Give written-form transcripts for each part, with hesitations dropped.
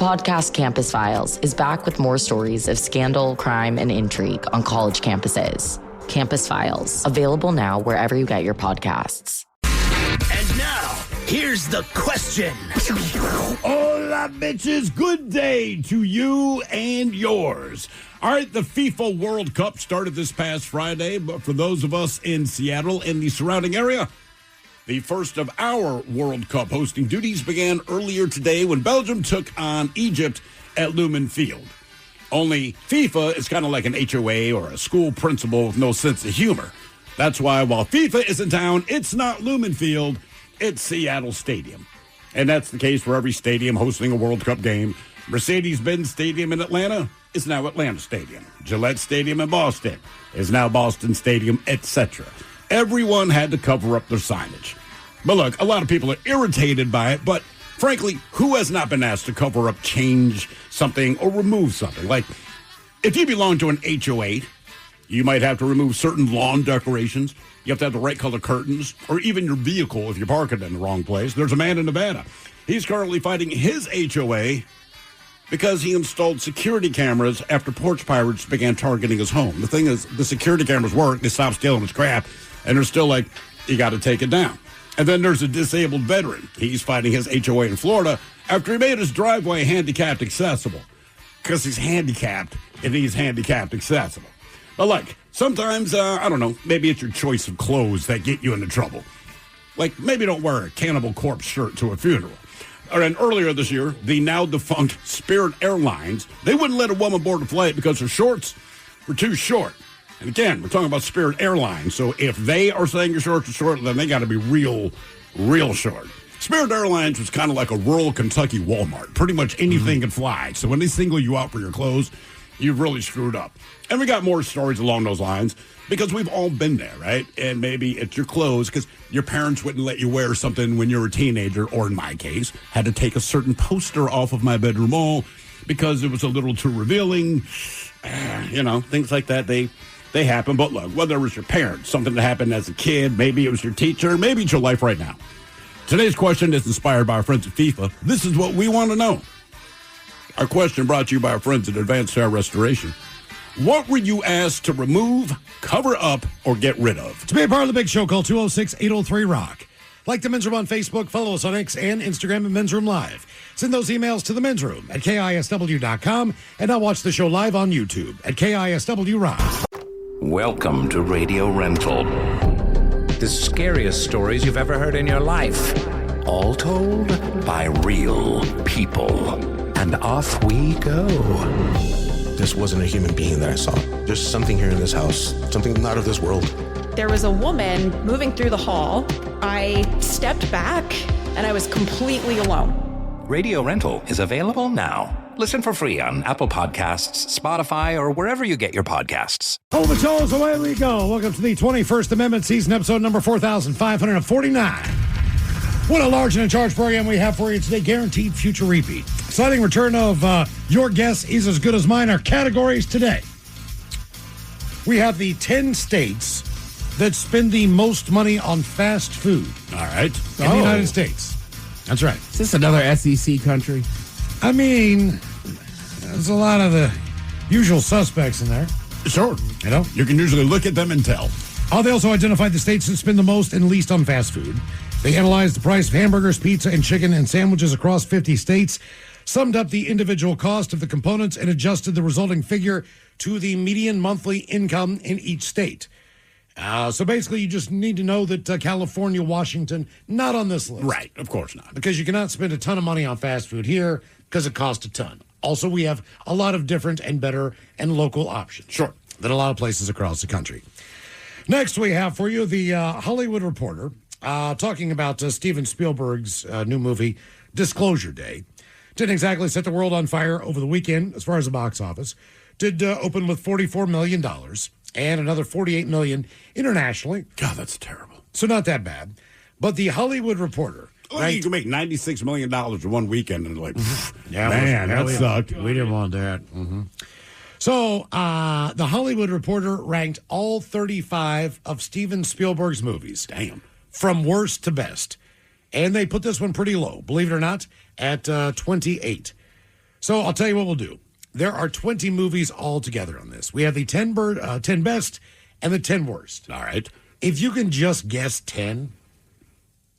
podcast Campus Files is back with more stories of scandal, crime, and intrigue on college campuses. Campus Files, available now wherever you get your podcasts. And now, here's the question. Hola, bitches. Good day to you and yours. All right, the FIFA World Cup started this past Friday, but for those of us in Seattle and the surrounding area, the first of our World Cup hosting duties began earlier today when Belgium took on Egypt at Lumen Field. Only FIFA is kind of like an HOA or a school principal with no sense of humor. That's why while FIFA is in town, it's not Lumen Field, it's Seattle Stadium. And that's the case for every stadium hosting a World Cup game. Mercedes-Benz Stadium in Atlanta is now Atlanta Stadium. Gillette Stadium in Boston is now Boston Stadium, etc. Everyone had to cover up their signage. But look, a lot of people are irritated by it, but frankly, who has not been asked to cover up, change something, or remove something? Like, if you belong to an HOA, you might have to remove certain lawn decorations. You have to have the right color curtains, or even your vehicle if you park it in the wrong place. There's a man in Nevada. He's currently fighting his HOA because he installed security cameras after porch pirates began targeting his home. The thing is, the security cameras work. They stopped stealing his crap, and they're still like, you got to take it down. And then there's a disabled veteran. He's fighting his HOA in Florida after he made his driveway handicapped accessible. Because he's handicapped, and he's handicapped accessible. But like, sometimes, I don't know, maybe it's your choice of clothes that get you into trouble. Like, maybe don't wear a Cannibal Corpse shirt to a funeral. And earlier this year, the now-defunct Spirit Airlines, they wouldn't let a woman board a flight because her shorts were too short. And again, we're talking about Spirit Airlines, so if they are saying your shorts are short, then they got to be real short. Spirit Airlines was kind of like a rural Kentucky Walmart. Pretty much anything can fly. So when they single you out for your clothes, you've really screwed up. And we got more stories along those lines because we've all been there, right? And maybe it's your clothes because your parents wouldn't let you wear something when you were a teenager, or in my case, had to take a certain poster off of my bedroom wall because it was a little too revealing. Things like that, they happen. But look, whether it was your parents, something that happened as a kid, maybe it was your teacher, maybe it's your life right now. Today's question is inspired by our friends at FIFA. This is what we want to know. Our question brought to you by our friends at Advanced Hair Restoration. What were you asked to remove, cover up, or get rid of? To be a part of the big show, call 206-803-ROCK. Like the Men's Room on Facebook, follow us on X and Instagram at Men's Room Live. Send those emails to the Men's Room at KISW.com, and now watch the show live on YouTube at KISW Rock. Welcome to Radio Rental. The scariest stories you've ever heard in your life. All told by real people. And off we go. This wasn't a human being that I saw. There's something here in this house, something not of this world. There was a woman moving through the hall. I stepped back, and I was completely alone. Radio Rental is available now. Listen for free on Apple Podcasts, Spotify, or wherever you get your podcasts. Oh, the shows, away we go. Welcome to the 21st Amendment season, episode number 4,549. What a large and in charge program we have for you today. Guaranteed future repeat. Exciting return of Your Guess is as Good as Mine. Our categories today. We have the 10 states that spend the most money on fast food. All right. In the United States. That's right. Is this another SEC country? I mean, there's a lot of the usual suspects in there. Sure. You can usually look at them and tell. They also identified the states that spend the most and least on fast food. They analyzed the price of hamburgers, pizza, and chicken and sandwiches across 50 states, summed up the individual cost of the components, and adjusted the resulting figure to the median monthly income in each state. So basically, you just need to know that California, Washington, not on this list. Right, of course not. Because you cannot spend a ton of money on fast food here because it costs a ton. Also, we have a lot of different and better and local options. Sure. Than a lot of places across the country. Next, we have for you the Hollywood Reporter talking about Steven Spielberg's new movie, Disclosure Day. Didn't exactly set the world on fire over the weekend as far as the box office. Did open with $44 million and another $48 million internationally. God, that's terrible. So not that bad. But the Hollywood Reporter. You can make $96 million in one weekend and like, yeah, man, that sucked. We didn't want that. Mm-hmm. So the Hollywood Reporter ranked all 35 of Steven Spielberg's movies. Damn. From worst to best. And they put this one pretty low, believe it or not, at 28. So I'll tell you what we'll do. There are 20 movies altogether on this. We have the 10 best and the 10 worst. All right. If you can just guess 10,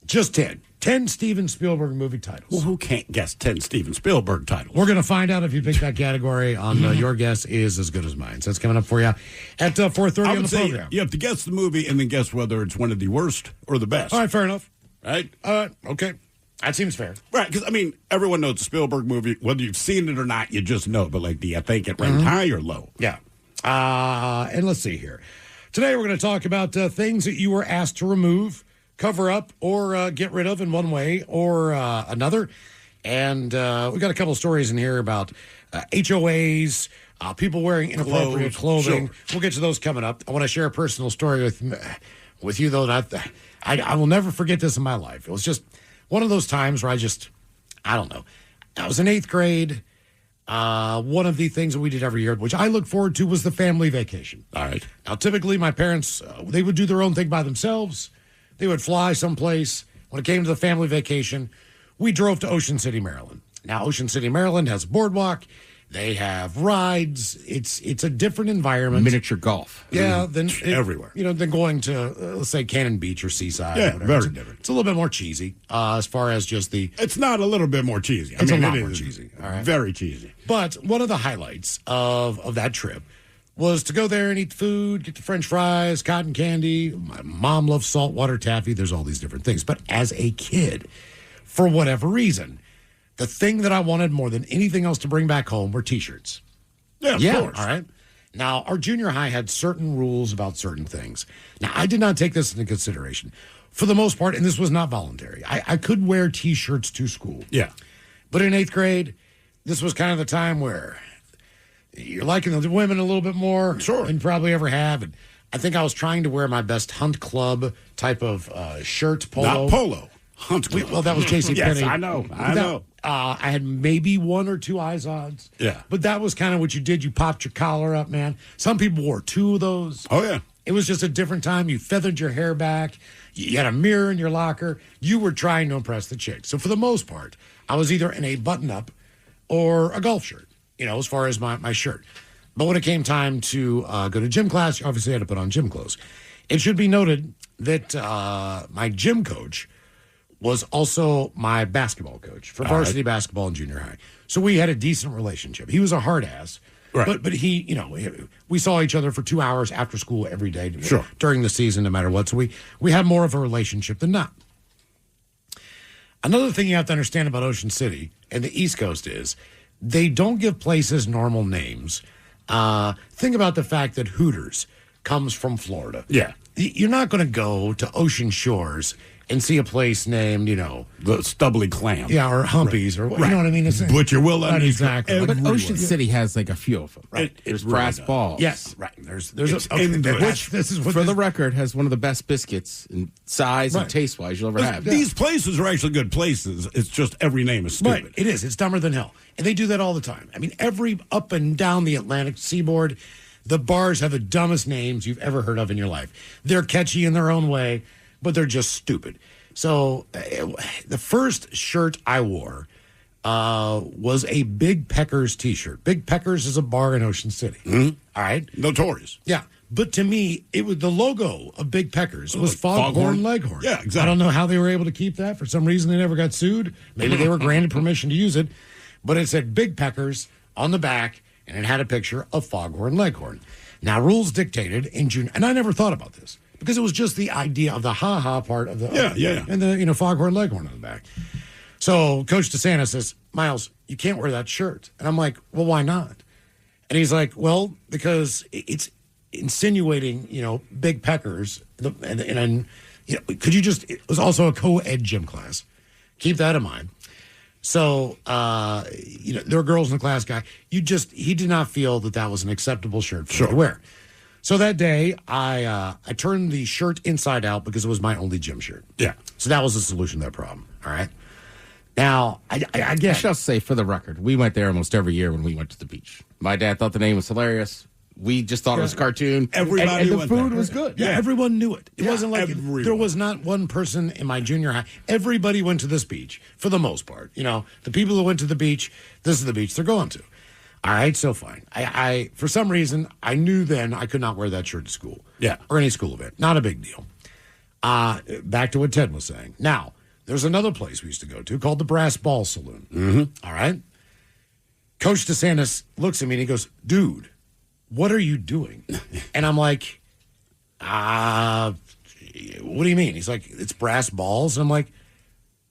just 10 Steven Spielberg movie titles. Well, who can't guess 10 Steven Spielberg titles? We're going to find out if you pick that category on Your Guess Is As Good As Mine. So that's coming up for you at 4:30 on the program. You have to guess the movie and then guess whether it's one of the worst or the best. All right, fair enough. Right? Okay. That seems fair. Right, because, I mean, everyone knows the Spielberg movie. Whether you've seen it or not, you just know. But, like, do you think it ranked high or low? Yeah. And let's see here. Today we're going to talk about things that you were asked to remove, cover up, or get rid of in one way or another. And we've got a couple of stories in here about HOAs, people wearing inappropriate clothing. Sure. We'll get to those coming up. I want to share a personal story with you, though. That I will never forget this in my life. It was just one of those times where I don't know. I was in 8th grade. One of the things that we did every year, which I look forward to, was the family vacation. All right. Now, typically, my parents, they would do their own thing by themselves. They would fly someplace. When it came to the family vacation, we drove to Ocean City, Maryland. Now, Ocean City, Maryland has a boardwalk. They have rides. It's a different environment. Miniature golf. Yeah, than everywhere. Than going to, let's say, Cannon Beach or Seaside. Yeah, or whatever. very different. It's a little bit more cheesy as far as just the... It's not a little bit more cheesy. It's a lot it more is cheesy. All right. Very cheesy. But one of the highlights of that trip was to go there and eat food, get the French fries, cotton candy. My mom loves saltwater taffy. There's all these different things. But as a kid, for whatever reason, the thing that I wanted more than anything else to bring back home were T-shirts. Yeah, of course. All right. Now, our junior high had certain rules about certain things. Now, I did not take this into consideration. For the most part, and this was not voluntary, I could wear T-shirts to school. Yeah. But in 8th grade, this was kind of the time where you're liking the women a little bit more Sure. than you probably ever have. And I think I was trying to wear my best Hunt Club type of shirt, polo. Not polo. Hunt Club. Well, that was JCPenney. Yes, I know. I had maybe 1 or 2 Izod's. Yeah. But that was kind of what you did. You popped your collar up, man. Some people wore 2 of those. Oh, yeah. It was just a different time. You feathered your hair back. You had a mirror in your locker. You were trying to impress the chick. So for the most part, I was either in a button-up or a golf shirt, as far as my shirt. But when it came time to go to gym class, you obviously had to put on gym clothes. It should be noted that my gym coach was also my basketball coach for varsity basketball in junior high. So we had a decent relationship. He was a hard ass. Right. But he, we saw each other for 2 hours after school every day Sure. during the season, no matter what. So we had more of a relationship than not. Another thing you have to understand about Ocean City and the East Coast is they don't give places normal names. Think about the fact that Hooters comes from Florida. Yeah. You're not going to go to Ocean Shores and see a place named, The Stubbly Clam. yeah, or Humpies, or you know what I mean? It's, But you will not exactly. But everywhere. Ocean City has like a few of them. Right. There's It really brass does. balls. Yes, right. There's It's okay, endless. which this is what For this- the record, has one of the best biscuits in size Right. and taste wise you'll ever have. These places are actually good places. It's just every name is stupid. Right, it is. It's dumber than hell. And they do that all the time. I mean, every up and down the Atlantic seaboard, the bars have the dumbest names you've ever heard of in your life. They're catchy in their own way, but they're just stupid. So the first shirt I wore was a Big Peckers T-shirt. Big Peckers is a bar in Ocean City. Mm-hmm. All right? Notorious. Yeah. But to me, it was the logo of Big Peckers was Foghorn Leghorn. Yeah, exactly. I don't know how they were able to keep that. For some reason, they never got sued. Maybe they were granted permission to use it. But it said Big Peckers on the back, and it had a picture of Foghorn Leghorn. Now, rules dictated in June, and I never thought about this because it was just the idea of the ha-ha part of the Yeah. and the Foghorn Leghorn on the back. So Coach DeSantis says, Miles, you can't wear that shirt. And I'm like, well, why not? And he's like, well, because it's insinuating, Big Peckers. And could you just, it was also a co-ed gym class. Keep that in mind. So, there were girls in the class, he did not feel that was an acceptable shirt for me to wear. So that day, I turned the shirt inside out because it was my only gym shirt. Yeah. So that was the solution to that problem. All right. Now, I I shall say, for the record, we went there almost every year when we went to the beach. My dad thought the name was hilarious. we just thought it was a cartoon. Everybody and the went food there. was good. Yeah, everyone knew it. It wasn't like everyone. there was not one person in my junior high. Everybody went to this beach for the most part. You know, the people who went to the beach, this is the beach they're going to. All right, so fine. I for some reason, I knew then I could not wear that shirt to school. Yeah. Or any school event. Not a big deal. Back to what Ted was saying. Now, there's another place we used to go to called the Brass Ball Saloon. Mm-hmm. All right? Coach DeSantis looks at me and he goes, dude, what are you doing? And I'm like, what do you mean? He's like, it's brass balls. And I'm like,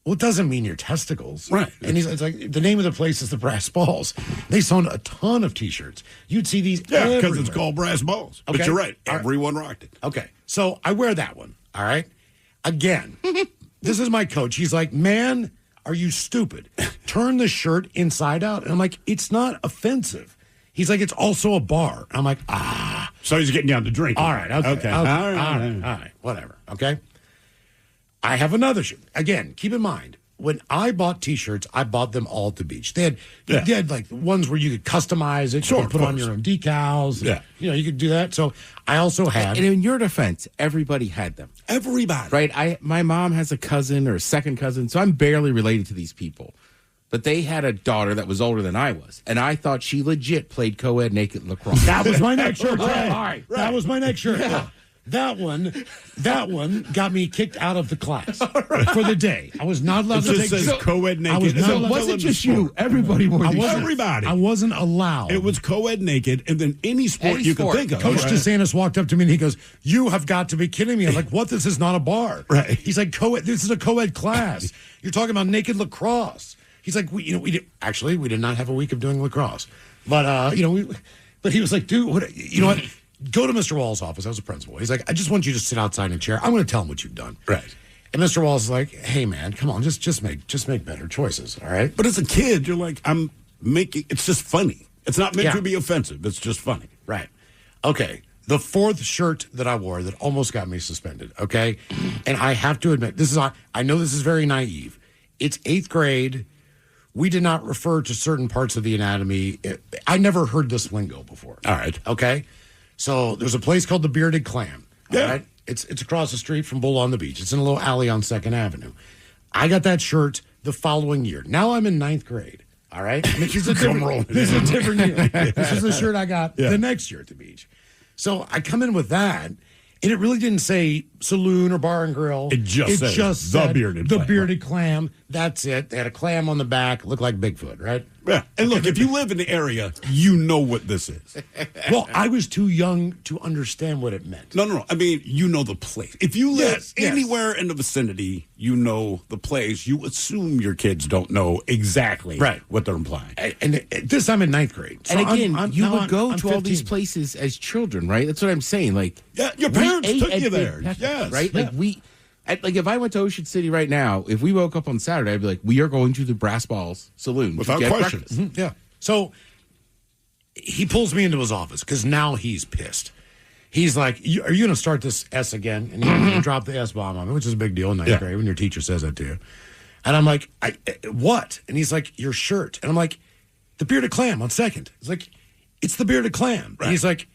well, it doesn't mean your testicles. Right. And it's like, the name of the place is the Brass Balls. They sold a ton of T-shirts. You'd see these Yeah, because everywhere. it's called Brass Balls. Okay. But you're right. All right. Everyone rocked it. Okay. So I wear that one. All right. Again, this is my coach. He's like, man, are you stupid? Turn the shirt inside out. And I'm like, it's not offensive. He's like, it's also a bar. I'm like, So he's getting down to drinking. all right. Okay. All right. All right. Whatever. Okay. I have another shirt. Again, keep in mind, when I bought T-shirts, I bought them all at the beach. They had like ones where you could customize it. Sure, you could put of on course. your own decals. Yeah. You know, you could do that. So I also had. And in your defense, everybody had them. Everybody. Right? My mom has a cousin or a second cousin, so I'm barely related to these people. But they had a daughter that was older than I was, and I thought she legit played co-ed naked lacrosse. That was my next shirt. All right. That was my next shirt. Yeah. That one got me kicked out of the class for the day. I was not allowed It to just take. says co-ed naked. I was not So allowed It to wasn't just you. Everybody wore these shirts. Everybody. I wasn't allowed. It was co-ed naked, and then any sport Any you sport. can think of. Coach Right. DeSantis walked up to me and he goes, "You have got to be kidding me!" I'm like, "What? This is not a bar." Right. He's like, "Co-ed. This is a co-ed class. You're talking about naked lacrosse." He's like, we did not have a week of doing lacrosse, but but he was like, "Dude, what? You know what? Go to Mr. Wall's office." I was a principal. He's like, "I just want you to sit outside in a chair. I'm going to tell him what you've done." Right. And Mr. Wall's like, "Hey, man, come on, just make better choices, all right?" But as a kid, you're like, it's just funny. It's not meant Yeah. to be offensive. It's just funny. Right. Okay. The fourth shirt that I wore that almost got me suspended. Okay. And I have to admit, I know this is very naive. It's 8th grade. We did not refer to certain parts of the anatomy. I never heard this lingo before. All right. Okay. So there's a place called the Bearded Clam. All Yeah. right. It's across the street from Bull on the Beach. It's in a little alley on 2nd Avenue. I got that shirt the following year. Now I'm in 9th grade. All right. I mean, this is a different year. This is the shirt I got the next year at the beach. So I come in with that, and it really didn't say saloon or bar and grill. It just said the Bearded Clam. The Bearded Clam. That's it. They had a clam on the back. It looked like Bigfoot, right? Yeah. And look, if you live in the area, you know what this is. Well, I was too young to understand what it meant. No. I mean, you know the place. If you live Yes. anywhere in the vicinity, you know the place. You assume your kids don't know exactly what they're implying. And this I'm in 9th grade. So And again, I'm you would go I'm to all these 15. places as children, right? That's what I'm saying. Like, Yeah, your we parents ate took at you Big there. Pepper's, Yes. right? Yeah. Like if I went to Ocean City right now, if we woke up on Saturday, I'd be like, we are going to the Brass Balls Saloon Without to get question. breakfast. Yeah. So he pulls me into his office because now he's pissed. He's like, "Are you going to start this S again?" And he dropped the S bomb on me, which is a big deal in 9th grade when your teacher says that to you. And I'm like, "What?" And he's like, "Your shirt." And I'm like, "The Bearded Clam on 2nd." He's like, "It's the Bearded Clam." And he's like,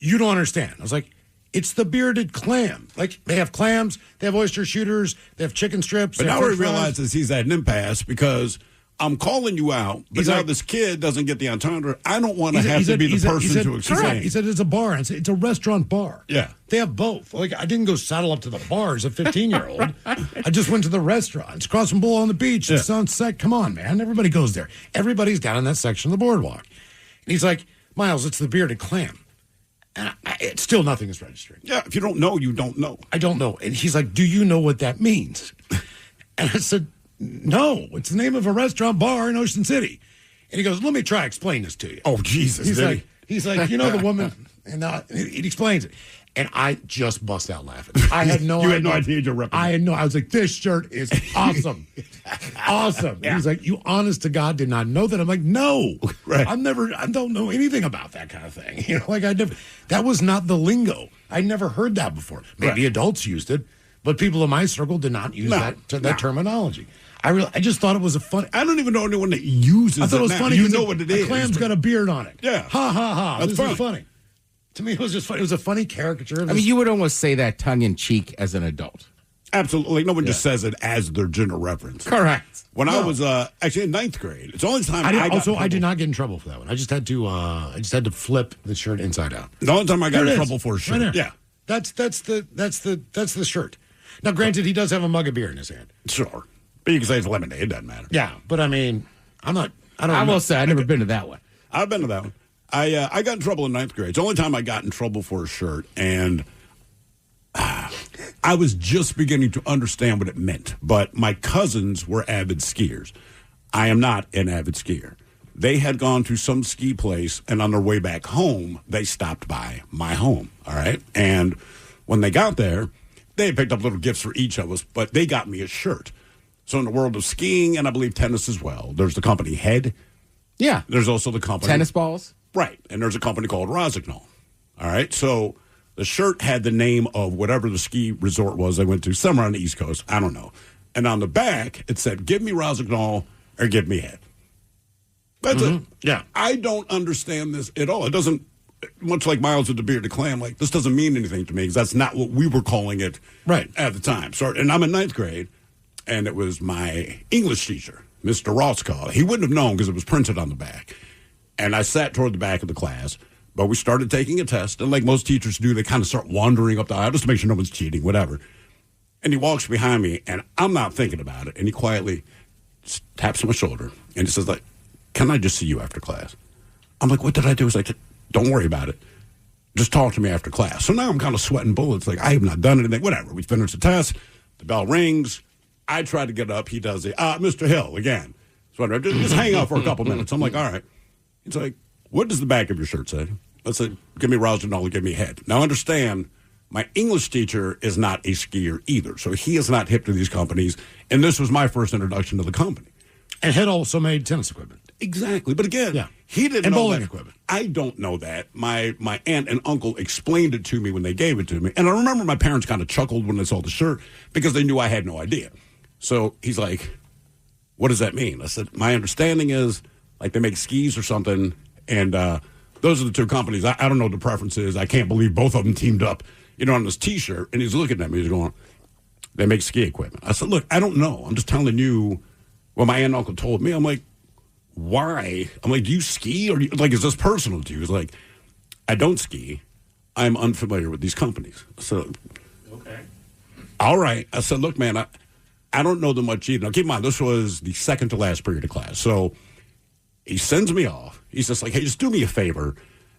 "You don't understand." I was like, "It's the Bearded Clam. Like, they have clams, they have oyster shooters, they have chicken strips." But they have now he french fries. realizes he's at an impasse because I'm calling you out, but He's now like- this kid doesn't get the entendre. I don't want to He said- have he to said- be he the said- person he said- to explain. He said it's a bar. It's a restaurant bar. Yeah. They have both. Like, I didn't go saddle up to the bar as a 15-year-old. I just went to the restaurant. It's across from Bull on the Beach. It's on set. Come on, man. Everybody goes there. Everybody's down in that section of the boardwalk. And he's like, "Miles, it's the Bearded Clam." And it's still nothing is registering. Yeah, if you don't know, you don't know. I don't know. And he's like, "Do you know what that means?" And I said, "No, it's the name of a restaurant bar in Ocean City." And he goes, "Let me try explain this to you." Oh, Jesus. He's did like, you know the woman, and he explains it. And I just bust out laughing. I had no You idea. had no idea you're representing. I was like, "This shirt is awesome." Awesome. And he's like, "You honest to God did not know that?" I'm like, "No. Right. I don't know anything about that kind of thing." You know, like that was not the lingo. I never heard that before. Maybe adults used it, but people in my circle did not use that terminology. I just thought it was a funny. I don't even know anyone that uses it. I thought it was now. funny. You know what it is. A clam's got a beard on it. Yeah. Ha ha ha. That's This was funny. To me, it was just funny. It was a funny caricature. I mean, you would almost say that tongue in cheek as an adult. Absolutely. No one just says it as their general reference. Correct. When I was actually in ninth grade, it's the only time I did not get in trouble for that one. I just had to flip the shirt inside out. The only time I got There in it is. trouble for a shirt. Right there. Yeah. That's the shirt. Now, granted, he does have a mug of beer in his hand. Sure. But you can say it's lemonade. It doesn't matter. Yeah, but I mean, I don't. I will say I've never been to that one. I've been to that one. I got in trouble in ninth grade. It's the only time I got in trouble for a shirt, and I was just beginning to understand what it meant. But my cousins were avid skiers. I am not an avid skier. They had gone to some ski place, and on their way back home, they stopped by my home, all right? And when they got there, they had picked up little gifts for each of us, but they got me a shirt. So in the world of skiing, and I believe tennis as well, there's the company Head. Yeah. There's also the company... Tennis balls? Right. And there's a company called Rosignol. All right. So the shirt had the name of whatever the ski resort was I went to, somewhere on the East Coast. I don't know. And on the back, it said, give me Rosignol or give me Head. That's it. Yeah. I don't understand this at all. It doesn't, much like Miles with the bearded clam, like, this doesn't mean anything to me because that's not what we were calling it at the time. So, and I'm in ninth grade, and it was my English teacher, Mr. Roskopf. He wouldn't have known because it was printed on the back. And I sat toward the back of the class, but we started taking a test. And like most teachers do, they kind of start wandering up the aisle just to make sure no one's cheating, whatever. And he walks behind me, and I'm not thinking about it. And he quietly taps my shoulder, and he says, like, can I just see you after class? I'm like, what did I do? He's like, don't worry about it. Just talk to me after class. So now I'm kind of sweating bullets. Like, I have not done anything. Whatever. We finish the test. The bell rings. I try to get up. He does it. Mr. Hill, again. So just hang out for a couple minutes. I'm like, all right. He's like, what does the back of your shirt say? I said, give me Rosignol, give me Head. Now, understand, my English teacher is not a skier either, so he is not hip to these companies, and this was my first introduction to the company. And Head also made tennis equipment. Exactly. But again, he didn't and know bowling that. equipment. I don't know that. My aunt and uncle explained it to me when they gave it to me. And I remember my parents kind of chuckled when they saw the shirt because they knew I had no idea. So he's like, what does that mean? I said, my understanding is like they make skis or something, and those are the two companies. I don't know what the preference is. I can't believe both of them teamed up, on this T-shirt. And he's looking at me. He's going, they make ski equipment. I said, look, I don't know. I'm just telling you what my aunt and uncle told me. I'm like, why? I'm like, do you ski? Or is this personal to you? He's like, I don't ski. I'm unfamiliar with these companies. So, okay. All right. I said, look, man, I don't know them much either. Now, keep in mind, this was the second to last period of class. So he sends me off. He's just like, hey, just do me a favor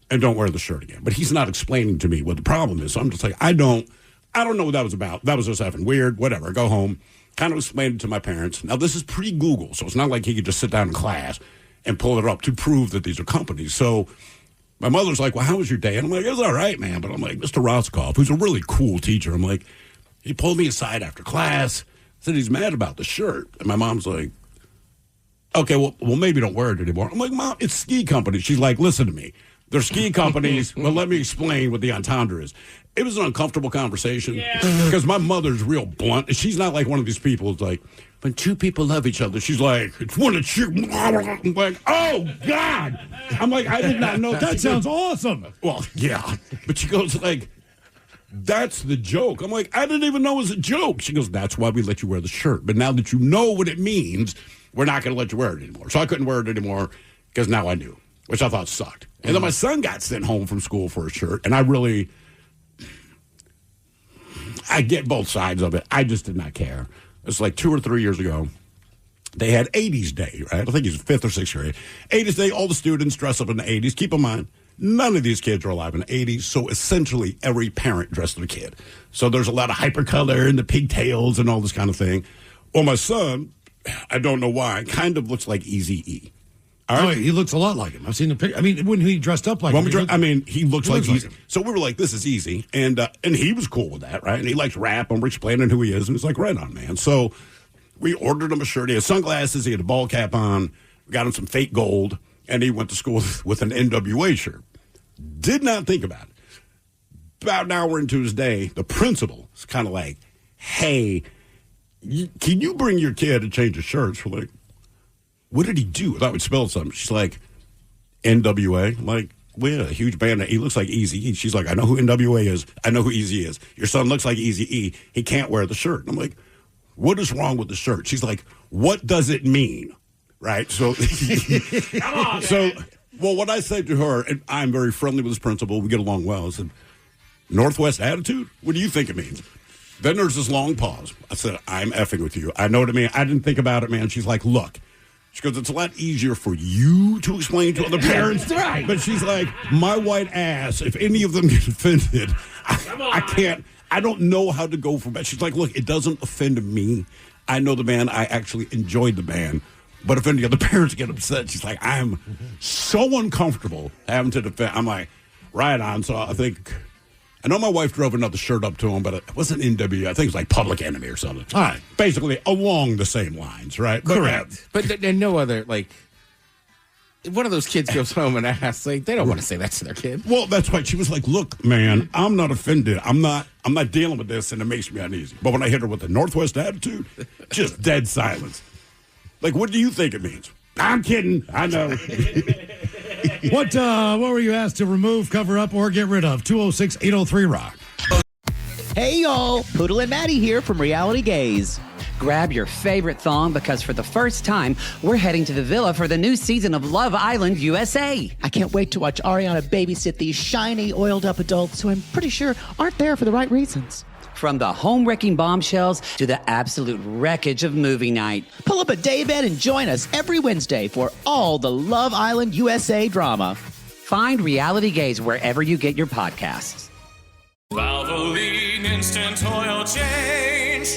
and don't wear the shirt again. But he's not explaining to me what the problem is. So I'm just like, I don't know what that was about. That was just effing weird. Whatever. I go home. Kind of explained it to my parents. Now, this is pre-Google, so it's not like he could just sit down in class and pull it up to prove that these are companies. So my mother's like, well, how was your day? And I'm like, it was all right, man. But I'm like, Mr. Roskopf, who's a really cool teacher, I'm like, he pulled me aside after class, said he's mad about the shirt. And my mom's like, okay, well, maybe don't wear it anymore. I'm like, Mom, it's ski companies. She's like, listen to me. They're ski companies. Well, let me explain what the entendre is. It was an uncomfortable conversation because my mother's real blunt. She's not like one of these people who's like, when two people love each other, she's like, it's one of you. I'm like, oh, God. I'm like, I did not know. That sounds awesome. Well, yeah. But she goes like, that's the joke. I'm like, I didn't even know it was a joke. She goes, that's why we let you wear the shirt. But now that you know what it means, we're not going to let you wear it anymore. So I couldn't wear it anymore because now I knew, which I thought sucked. And then my son got sent home from school for a shirt, and I get both sides of it. I just did not care. It's like 2 or 3 years ago. They had 80s Day, right? I think he's 5th or 6th grade. 80s Day, all the students dress up in the 80s. Keep in mind, none of these kids are alive in the 80s, so essentially every parent dressed their kid. So there's a lot of hypercolor and the pigtails and all this kind of thing. Well, my son, I don't know why, kind of looks like Eazy-E. All right. Oh, he looks a lot like him. I've seen the picture. I mean, when he dressed up like him. He looks like Easy. So we were like, this is easy. And he was cool with that, right? And he likes rap, and we're explaining who he is. And he's like, right on, man. So we ordered him a shirt. He had sunglasses. He had a ball cap on. We got him some fake gold. And he went to school with an NWA shirt. Did not think about it. About an hour into his day, the principal is kind of like, hey, can you bring your kid a change of shirts? We're like, what did he do? That would spell something. She's like, NWA. I'm like, we had a huge band. He looks like Eazy-E. She's like, I know who NWA is. I know who Eazy is. Your son looks like Eazy-E. He can't wear the shirt. I'm like, what is wrong with the shirt? She's like, what does it mean? Right? So, come on, well, what I say to her, and I'm very friendly with this principal. We get along well. I said, Northwest attitude? What do you think it means? Then there's this long pause. I said, I'm effing with you. I know what it means. I didn't think about it, man. She's like, look. She goes, it's a lot easier for you to explain to other parents. Right. But she's like, my white ass, if any of them get offended, I can't, I don't know how to go from that. She's like, look, it doesn't offend me. I know the band. I actually enjoyed the band. But if any other parents get upset, she's like, I'm so uncomfortable having to defend. I'm like, right on. So I know my wife drove another shirt up to him, but it wasn't NWA. I think it was like Public Enemy or something. All right. Basically along the same lines, right? Correct. But no other, like, one of those kids goes home and asks, like, they don't want to say that to their kid. Well, that's why she was like, look, man, I'm not offended. I'm not dealing with this, and it makes me uneasy. But when I hit her with the Northwest attitude, just dead silence. Like, what do you think it means? I'm kidding. I know. What were you asked to remove, cover up, or get rid of? 206-803-ROCK. Hey, y'all. Poodle and Maddie here from Reality Gaze. Grab your favorite thong because for the first time, we're heading to the villa for the new season of Love Island USA. I can't wait to watch Ariana babysit these shiny, oiled-up adults who I'm pretty sure aren't there for the right reasons. From the home-wrecking bombshells to the absolute wreckage of movie night. Pull up a daybed and join us every Wednesday for all the Love Island USA drama. Find Reality Gaze wherever you get your podcasts. Valvoline Instant Oil Change.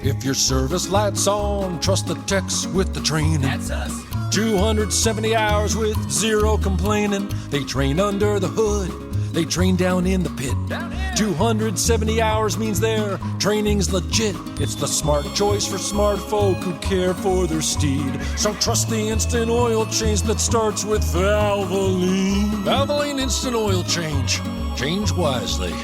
If your service light's on, trust the techs with the training. That's us. 270 hours with zero complaining. They train under the hood. They train down in the pit. 270 hours means their training's legit. It's the smart choice for smart folk who care for their steed. So trust the instant oil change that starts with Valvoline. Valvoline Instant Oil Change. Change wisely.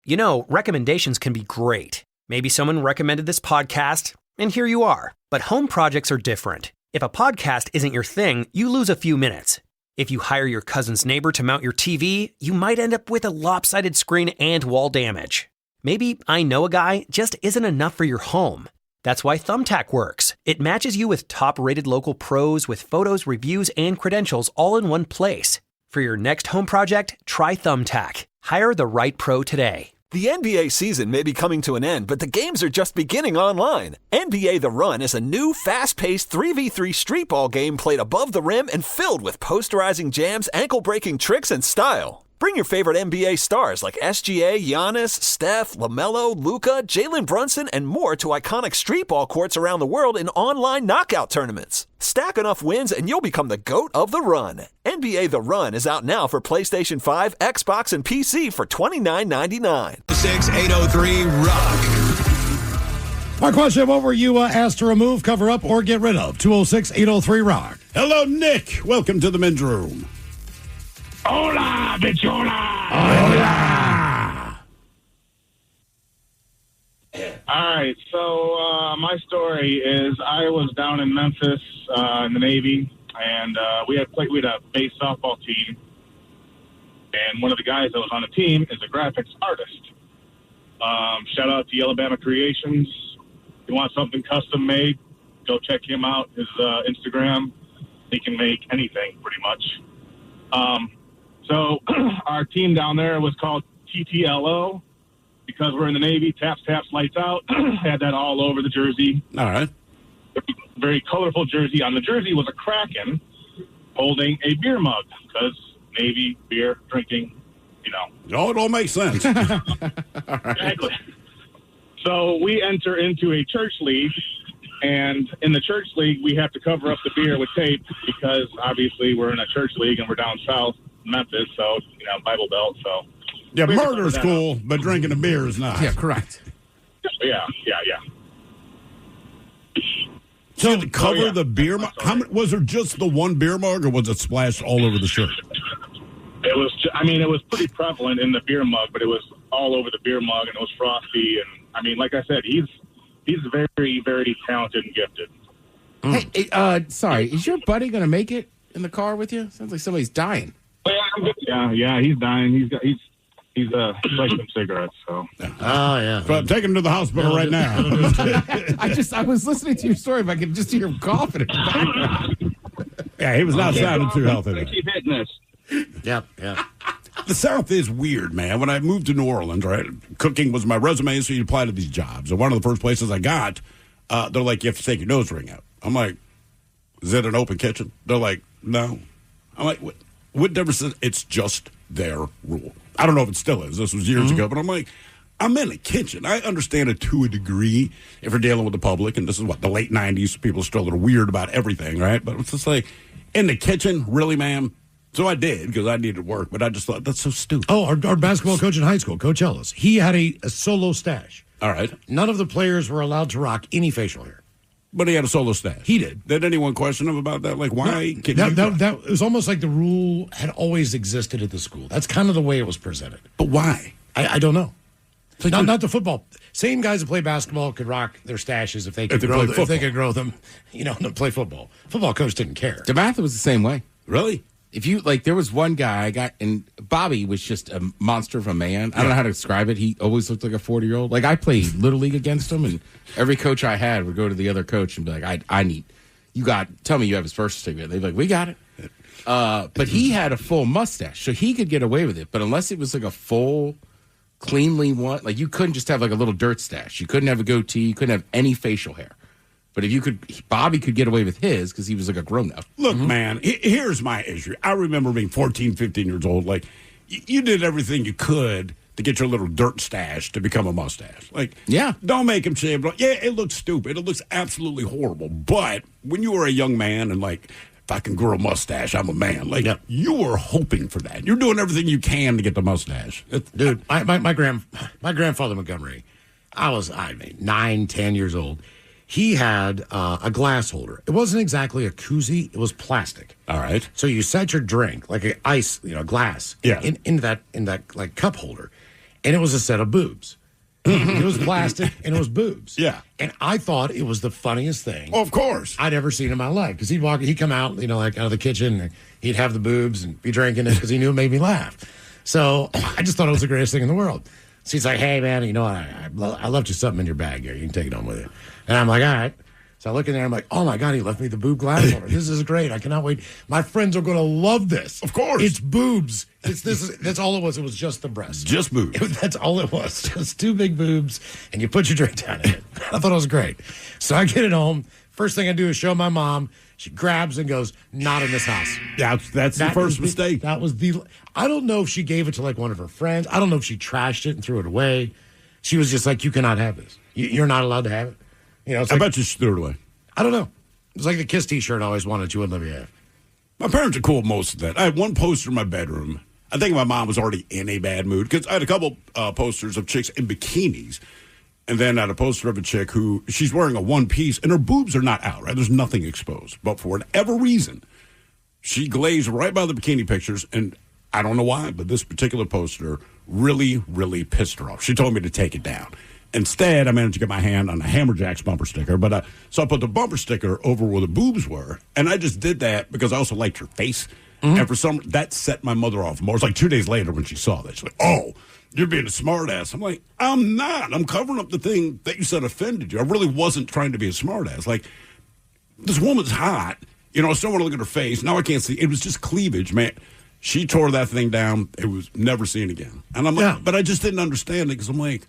You know, recommendations can be great. Maybe someone recommended this podcast, and here you are. But home projects are different. If a podcast isn't your thing, you lose a few minutes. If you hire your cousin's neighbor to mount your TV, you might end up with a lopsided screen and wall damage. Maybe I know a guy just isn't enough for your home. That's why Thumbtack works. It matches you with top-rated local pros with photos, reviews, and credentials all in one place. For your next home project, try Thumbtack. Hire the right pro today. The NBA season may be coming to an end, but the games are just beginning online. NBA The Run is a new, fast-paced 3v3 street ball game played above the rim and filled with posterizing jams, ankle-breaking tricks, and style. Bring your favorite NBA stars like SGA, Giannis, Steph, LaMelo, Luka, Jalen Brunson, and more to iconic street ball courts around the world in online knockout tournaments. Stack enough wins and you'll become the GOAT of the Run. NBA The Run is out now for PlayStation 5, Xbox, and PC for $29.99. 6-803-ROCK. Our question, what were you asked to remove, cover up, or get rid of? 206-803-ROCK. Hello, Nick. Welcome to the men's room. Hola, bichola! Hola! All right, so my story is I was down in Memphis in the Navy, and we had a base softball team, and one of the guys that was on the team is a graphics artist. Shout out to Alabama Creations. If you want something custom made, go check him out, his Instagram. He can make anything, pretty much. So our team down there was called TTLO because we're in the Navy. Taps, lights out. Had that all over the jersey. All right. Very colorful jersey. On the jersey was a Kraken holding a beer mug because Navy, beer, drinking, you know. Oh, it all makes sense. Exactly. So we enter into a church league, and in the church league, we have to cover up the beer with tape because obviously we're in a church league and we're down south. Memphis, so, you know, Bible Belt, so. Yeah, murder's cool, but drinking a beer is not. Yeah, correct. Yeah. So you had to cover the beer mug? Was there just the one beer mug, or was it splashed all over the shirt? It was, it was pretty prevalent in the beer mug, but it was all over the beer mug, and it was frosty, and, like I said, he's he's very, very talented and gifted. Hey, sorry, is your buddy going to make it in the car with you? Sounds like somebody's dying. Yeah, he's dying. He's lighting some cigarettes. So. Oh yeah. So I'm taking him to the hospital right now. I was listening to your story, but I could just hear him coughing in the background. Yeah, he was not sounding too healthy. Keep hitting this. Yep. The South is weird, man. When I moved to New Orleans, right, cooking was my resume, so you apply to these jobs. And one of the first places I got, they're like, you have to take your nose ring out. I'm like, is it an open kitchen? They're like, no. I'm like, what difference is it? It's just their rule. I don't know if it still is. This was years ago, but I'm like, I'm in a kitchen. I understand it to a degree if you're dealing with the public, and this is the late 90s. People are still a little weird about everything, right? But it's just like, in the kitchen, really, ma'am? So I did because I needed work, but I just thought that's so stupid. Oh, our basketball coach in high school, Coach Ellis, he had a solo stash. All right. None of the players were allowed to rock any facial hair. But he had a solo stash. He did. Did anyone question him about that? Like, why? That was almost like the rule had always existed at the school. That's kind of the way it was presented. But why? I don't know. Not the football. Same guys that play basketball could rock their stashes if they could grow them. To play football. Football coach didn't care. DeMatha was the same way. Really? If you there was one guy I got, and Bobby was just a monster of a man. I don't know how to describe it. He always looked like a 40-year-old. Like I played Little League against him, and every coach I had would go to the other coach and be like, tell me you have his birth certificate. They'd be like, we got it. But he had a full mustache, so he could get away with it. But unless it was like a full, cleanly one, like you couldn't just have like a little dirt stash. You couldn't have a goatee. You couldn't have any facial hair. But if you could, Bobby could get away with his because he was like a grown-up. Look, man, here's my issue. I remember being 14, 15 years old. Like, you did everything you could to get your little dirt stash to become a mustache. Like, yeah, don't make him shave. Yeah, it looks stupid. It looks absolutely horrible. But when you were a young man and, like, if I can grow a mustache, I'm a man. Like, you were hoping for that. You're doing everything you can to get the mustache. Dude, my grandfather Montgomery, I was 9, 10 years old. He had a glass holder. It wasn't exactly a koozie. It was plastic. All right. So you set your drink, like an ice, glass, in that like cup holder, and it was a set of boobs. It was plastic and it was boobs. Yeah. And I thought it was the funniest thing. Oh, of course. I'd ever seen in my life. Because he'd come out, like out of the kitchen, and he'd have the boobs and be drinking it because he knew it made me laugh. So I just thought it was the greatest thing in the world. So he's like, hey, man, I left you something in your bag here. You can take it home with you. And I'm like, all right. So I look in there, I'm like, oh, my God, he left me the boob glass holder. This is great. I cannot wait. My friends are going to love this. Of course. It's boobs. That's all it was. It was just the breast. Just boobs. That's all it was. Just two big boobs, and you put your drink down in it. I thought it was great. So I get it home. First thing I do is show my mom. She grabs and goes, not in this house. That's the first mistake. That was I don't know if she gave it to like one of her friends. I don't know if she trashed it and threw it away. She was just like, you cannot have this. You're not allowed to have it. I bet you she threw it away. I don't know. It was like the KISS t-shirt I always wanted you wouldn't let me have. My parents are cool with most of that. I had one poster in my bedroom. I think my mom was already in a bad mood because I had a couple posters of chicks in bikinis. And then I had a poster of a chick who, she's wearing a one piece and her boobs are not out, right? There's nothing exposed. But for whatever reason, she glazed right by the bikini pictures. And I don't know why, but this particular poster really, really pissed her off. She told me to take it down. Instead, I managed to get my hand on a Hammerjacks bumper sticker. But so I put the bumper sticker over where the boobs were. And I just did that because I also liked her face. Mm-hmm. And for that set my mother off more. It was like 2 days later when she saw that. She's like, oh, you're being a smart ass. I'm like, I'm not. I'm covering up the thing that you said offended you. I really wasn't trying to be a smart ass. Like, this woman's hot. I still want to look at her face. Now I can't see. It was just cleavage, man. She tore that thing down. It was never seen again. And I'm like, but I just didn't understand it because I'm like,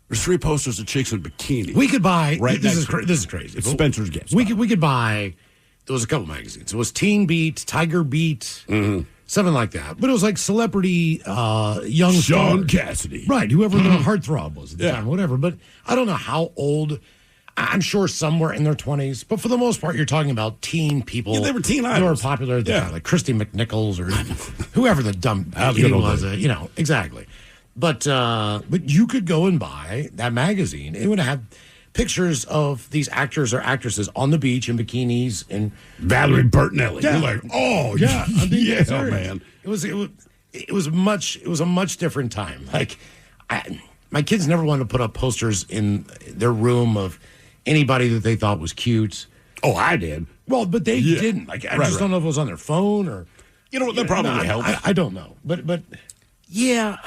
there's 3 posters of chicks in bikinis. We could buy, right this is crazy. It's Spencer's Gift. We could buy, there was a couple magazines. It was Teen Beat, Tiger Beat, something like that. But it was like celebrity young Sean stars. Cassidy. Right, whoever the heartthrob was at the time, whatever. But I don't know how old. I'm sure somewhere in their 20s. But for the most part, you're talking about teen people. Yeah, they were teen idols. They were popular at the time, like Christy McNichols or whoever the dumb idiot was. Exactly. But you could go and buy that magazine. It would have pictures of these actors or actresses on the beach in bikinis and Valerie Bertinelli. Yeah. You're like, oh yeah, man. It was a much different time. Like my kids never wanted to put up posters in their room of anybody that they thought was cute. Oh, I did. Well, but they didn't. Like, I just don't know if it was on their phone or. You know what? That probably helped. I don't know, but yeah.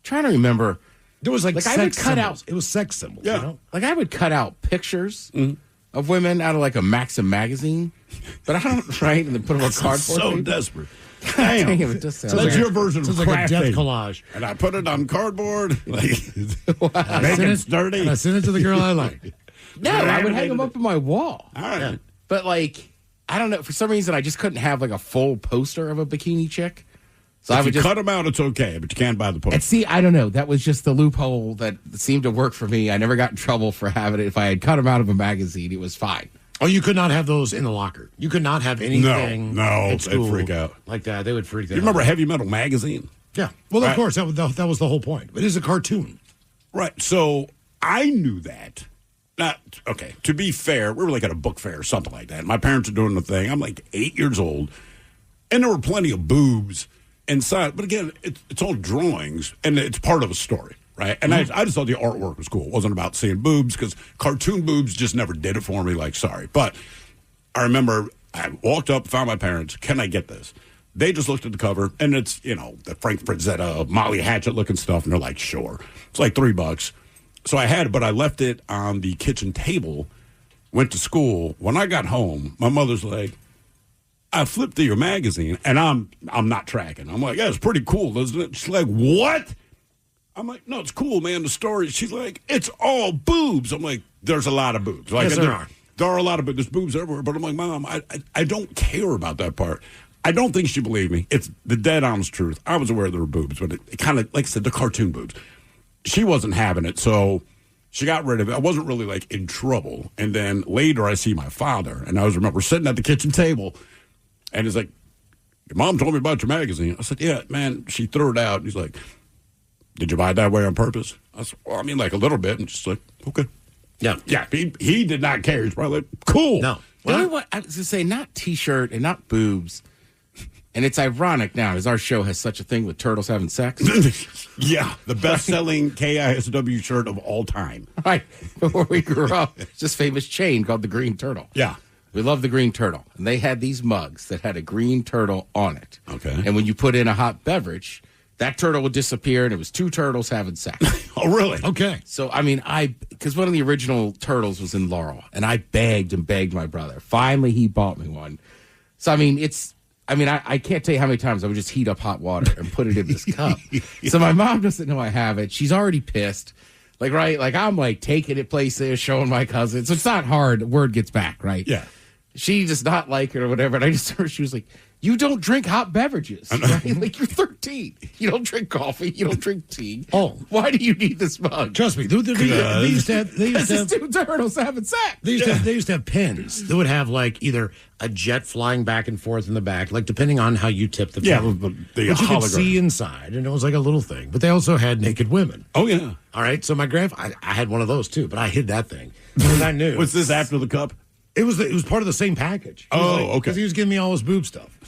Trying to remember. There was like I would cut out. It was sex symbols. Yeah. You know? Like I would cut out pictures of women out of like a Maxim magazine, but I don't right and then put them on cardboard. So paper. desperate. Damn, it just so that's your version of like a death crafting. collage. And I put it on cardboard. Like, I make sent it sturdy. And I sent it to the girl I liked. No, I would hang them up on my wall. All right. Yeah. But like, I don't know. For some reason, I just couldn't have like a full poster of a bikini chick. So If I would you just cut them out, it's okay, but you can't buy the poster. And see, I don't know. That was just the loophole that seemed to work for me. I never got in trouble for having it. If I had cut them out of a magazine, it was fine. Oh, you could not have those in the locker. You could not have anything. No, at school they'd freak out like that. They would freak out. You remember Heavy Metal Magazine? Yeah. Well, of Right. course, that was the whole point. It is a cartoon. Right. So I knew that. Not okay. To be fair, we were like at a book fair or something like that. My parents are doing the thing. I'm like 8 years old, and there were plenty of boobs inside. But again, it's all drawings, and it's part of a story, right? And I just thought the artwork was cool. It wasn't about seeing boobs because cartoon boobs just never did it for me. Like, sorry, but I remember I walked up, found my parents. Can I get this? They just looked at the cover, and it's the Frank Frazetta, Molly Hatchet looking stuff, and they're like, sure. It's like $3. So I had it, but I left it on the kitchen table, went to school. When I got home, my mother's like, I flipped through your magazine, and I'm not tracking. I'm like, yeah, it's pretty cool, isn't it? She's like, what? I'm like, no, it's cool, man, the story. She's like, it's all boobs. I'm like, there's a lot of boobs. Like, Yes, there are. There are a lot of boobs. There's boobs everywhere. But I'm like, Mom, I don't care about that part. I don't think she believed me. It's the dead honest truth. I was aware there were boobs, but it kind of, like I said, the cartoon boobs. She wasn't having it, so she got rid of it. I wasn't really, like, in trouble. And then later I see my father, and I remember sitting at the kitchen table, and he's like, your mom told me about your magazine. I said, yeah, man, she threw it out. He's like, did you buy it that way on purpose? I said, well, I mean, like, a little bit. And just like, okay. Yeah. Yeah, he did not care. He's probably like, cool. No. The only one, I was going to say, not T-shirt and not boobs. And it's ironic now, as our show has such a thing with turtles having sex. Yeah, the best-selling KISW shirt of all time. Right. Before we grew up, it's this famous chain called the Green Turtle. Yeah. We love the Green Turtle. And they had these mugs that had a green turtle on it. Okay. And when you put in a hot beverage, that turtle would disappear, and it was two turtles having sex. Oh, really? Okay. So, I mean, because one of the original turtles was in Laurel, and I begged and begged my brother. Finally, he bought me one. So, I mean, I can't tell you how many times I would just heat up hot water and put it in this cup. So my mom doesn't know I have it. She's already pissed. Like, right? Like, I'm like taking it places, showing my cousins. So it's not hard. Word gets back, right? Yeah. She does not like it or whatever. And I just heard she was like, you don't drink hot beverages, right? Like, you're 13. You don't drink coffee. You don't drink tea. Oh. Why do you need this mug? Trust me. They used to have two turtles having sex. They used to have pins that would have like either a jet flying back and forth in the back, like depending on how you tip the pen. Yeah, but you could see inside, and it was like a little thing. But they also had naked women. Oh, yeah. All right. So my I had one of those too, but I hid that thing because I knew. Was this after the cup? It was part of the same package. Okay. Because he was giving me all his boob stuff.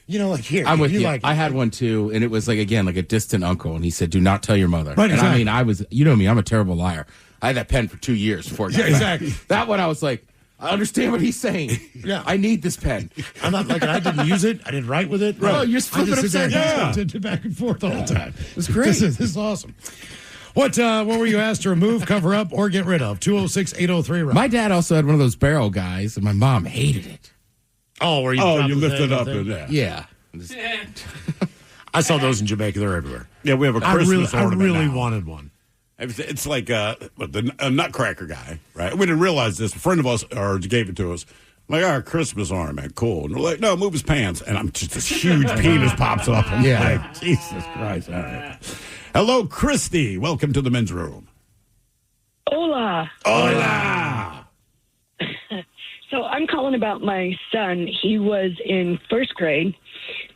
Like here. I'm with you. Like I had one too, and it was like, again, like a distant uncle, and he said, do not tell your mother. Right, and exactly. I mean, I was, you know me, I'm a terrible liar. I had that pen for 2 years before it got back. exactly. That one I was like, I understand what he's saying. Yeah. I need this pen. I'm not like, I didn't use it. I didn't write with it. No, you're flipping upside down. Back and forth the whole time. It's great. This is awesome. What were you asked to remove, cover up, or get rid of? 206-803. My dad also had one of those barrel guys, and my mom hated it. Oh, where you you lift it up and Yeah. I saw those in Jamaica. They're everywhere. Yeah, we have a Christmas I ornament really now. wanted one. It's like a Nutcracker guy, right? We didn't realize this. A friend of us gave it to us. I'm like, our Christmas ornament, cool. And we're like, no, move his pants. And I'm just this huge penis pops up. I'm like, Jesus Christ. All right. Hello, Christy. Welcome to the men's room. Hola. Hola. So I'm calling about my son. He was in first grade,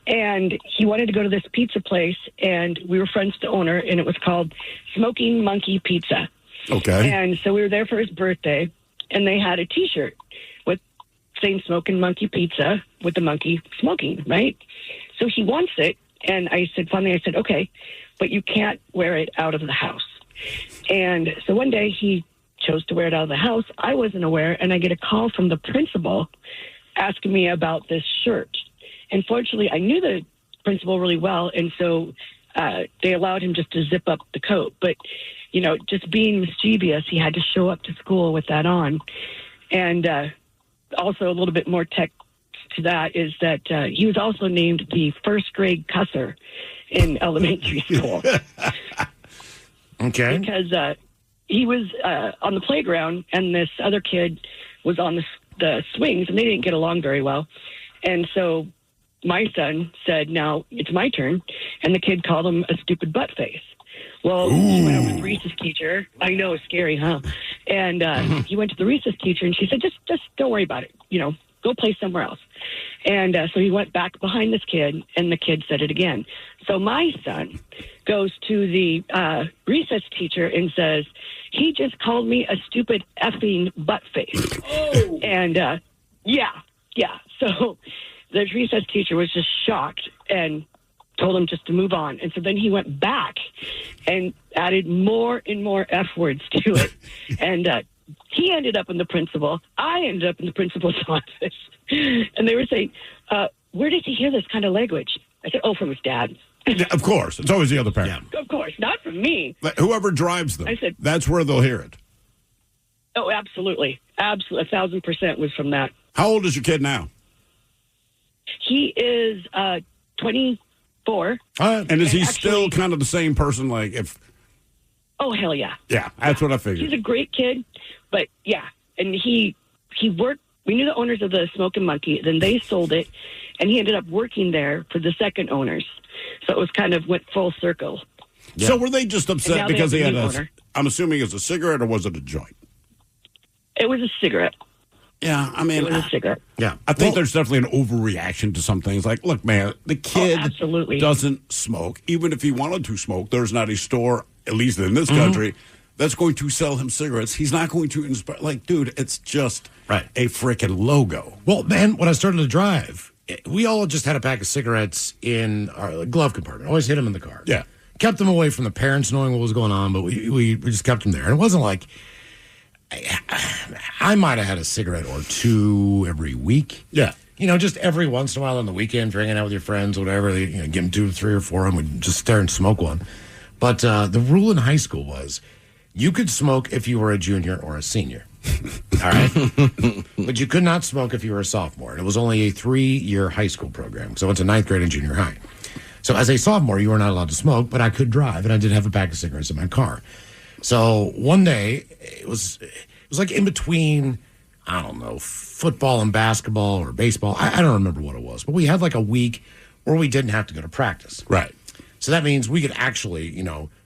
and he wanted to go to this pizza place, and we were friends to the owner, and it was called Smoking Monkey Pizza. Okay. And so we were there for his birthday, and they had a T-shirt with saying Smoking Monkey Pizza with the monkey smoking, right? So he wants it, and I said, okay, but you can't wear it out of the house. And so one day he chose to wear it out of the house. I wasn't aware, and I get a call from the principal asking me about this shirt. And fortunately, I knew the principal really well, and so they allowed him just to zip up the coat. But, just being mischievous, he had to show up to school with that on. And also a little bit more text to that is that he was also named the first grade cusser in elementary school. Okay. Because he was on the playground, and this other kid was on the swings, and they didn't get along very well. And so my son said, now it's my turn, and the kid called him a stupid butt face. Well, he went over to the recess teacher. I know, it's scary, huh? And he went to the recess teacher, and she said, just don't worry about it. Go play somewhere else. And so he went back behind this kid, and the kid said it again. So my son goes to the recess teacher and says, he just called me a stupid effing butt face. Oh. And yeah. So the recess teacher was just shocked and told him just to move on. And so then he went back and added more and more F words to it. And he ended up in the principal. I ended up in the principal's office. And they were saying, where did he hear this kind of language? I said, from his dad. Yeah, of course. It's always the other parent. Of course. Not from me. But whoever drives them, I said, that's where they'll hear it. Oh, absolutely. Absolutely. 1,000% was from that. How old is your kid now? He is 24. And is he still kind of the same person? Like if... Oh, hell yeah. Yeah, that's what I figured. He's a great kid, but yeah. And he worked, we knew the owners of the Smokin' Monkey, then they sold it, and he ended up working there for the second owners. So it was kind of went full circle. Yeah. So were they just upset because he had owner. I'm assuming it was a cigarette, or was it a joint? It was a cigarette. Yeah, I mean, it was a cigarette. Yeah, I think there's definitely an overreaction to some things. Like, look, man, the kid absolutely doesn't smoke. Even if he wanted to smoke, there's not a store, at least in this country, that's going to sell him cigarettes. He's not going to inspire. Like, dude, it's just a freaking logo. Well, man, when I started to drive, we all just had a pack of cigarettes in our glove compartment. Always hid them in the car. Yeah. Kept them away from the parents knowing what was going on, but we just kept them there. And it wasn't like... I might have had a cigarette or two every week. Yeah. Just every once in a while on the weekend, drinking out with your friends, whatever. Give them 2 or 3 or 4 and we'd just stare and smoke one. But the rule in high school was you could smoke if you were a junior or a senior. All right? But you could not smoke if you were a sophomore. And it was only a 3-year high school program. So it's a 9th grade and junior high. So as a sophomore, you were not allowed to smoke, but I could drive, and I did have a pack of cigarettes in my car. So one day, it was like in between, I don't know, football and basketball or baseball. I don't remember what it was, but we had like a week where we didn't have to go to practice. Right. So that means we could actually,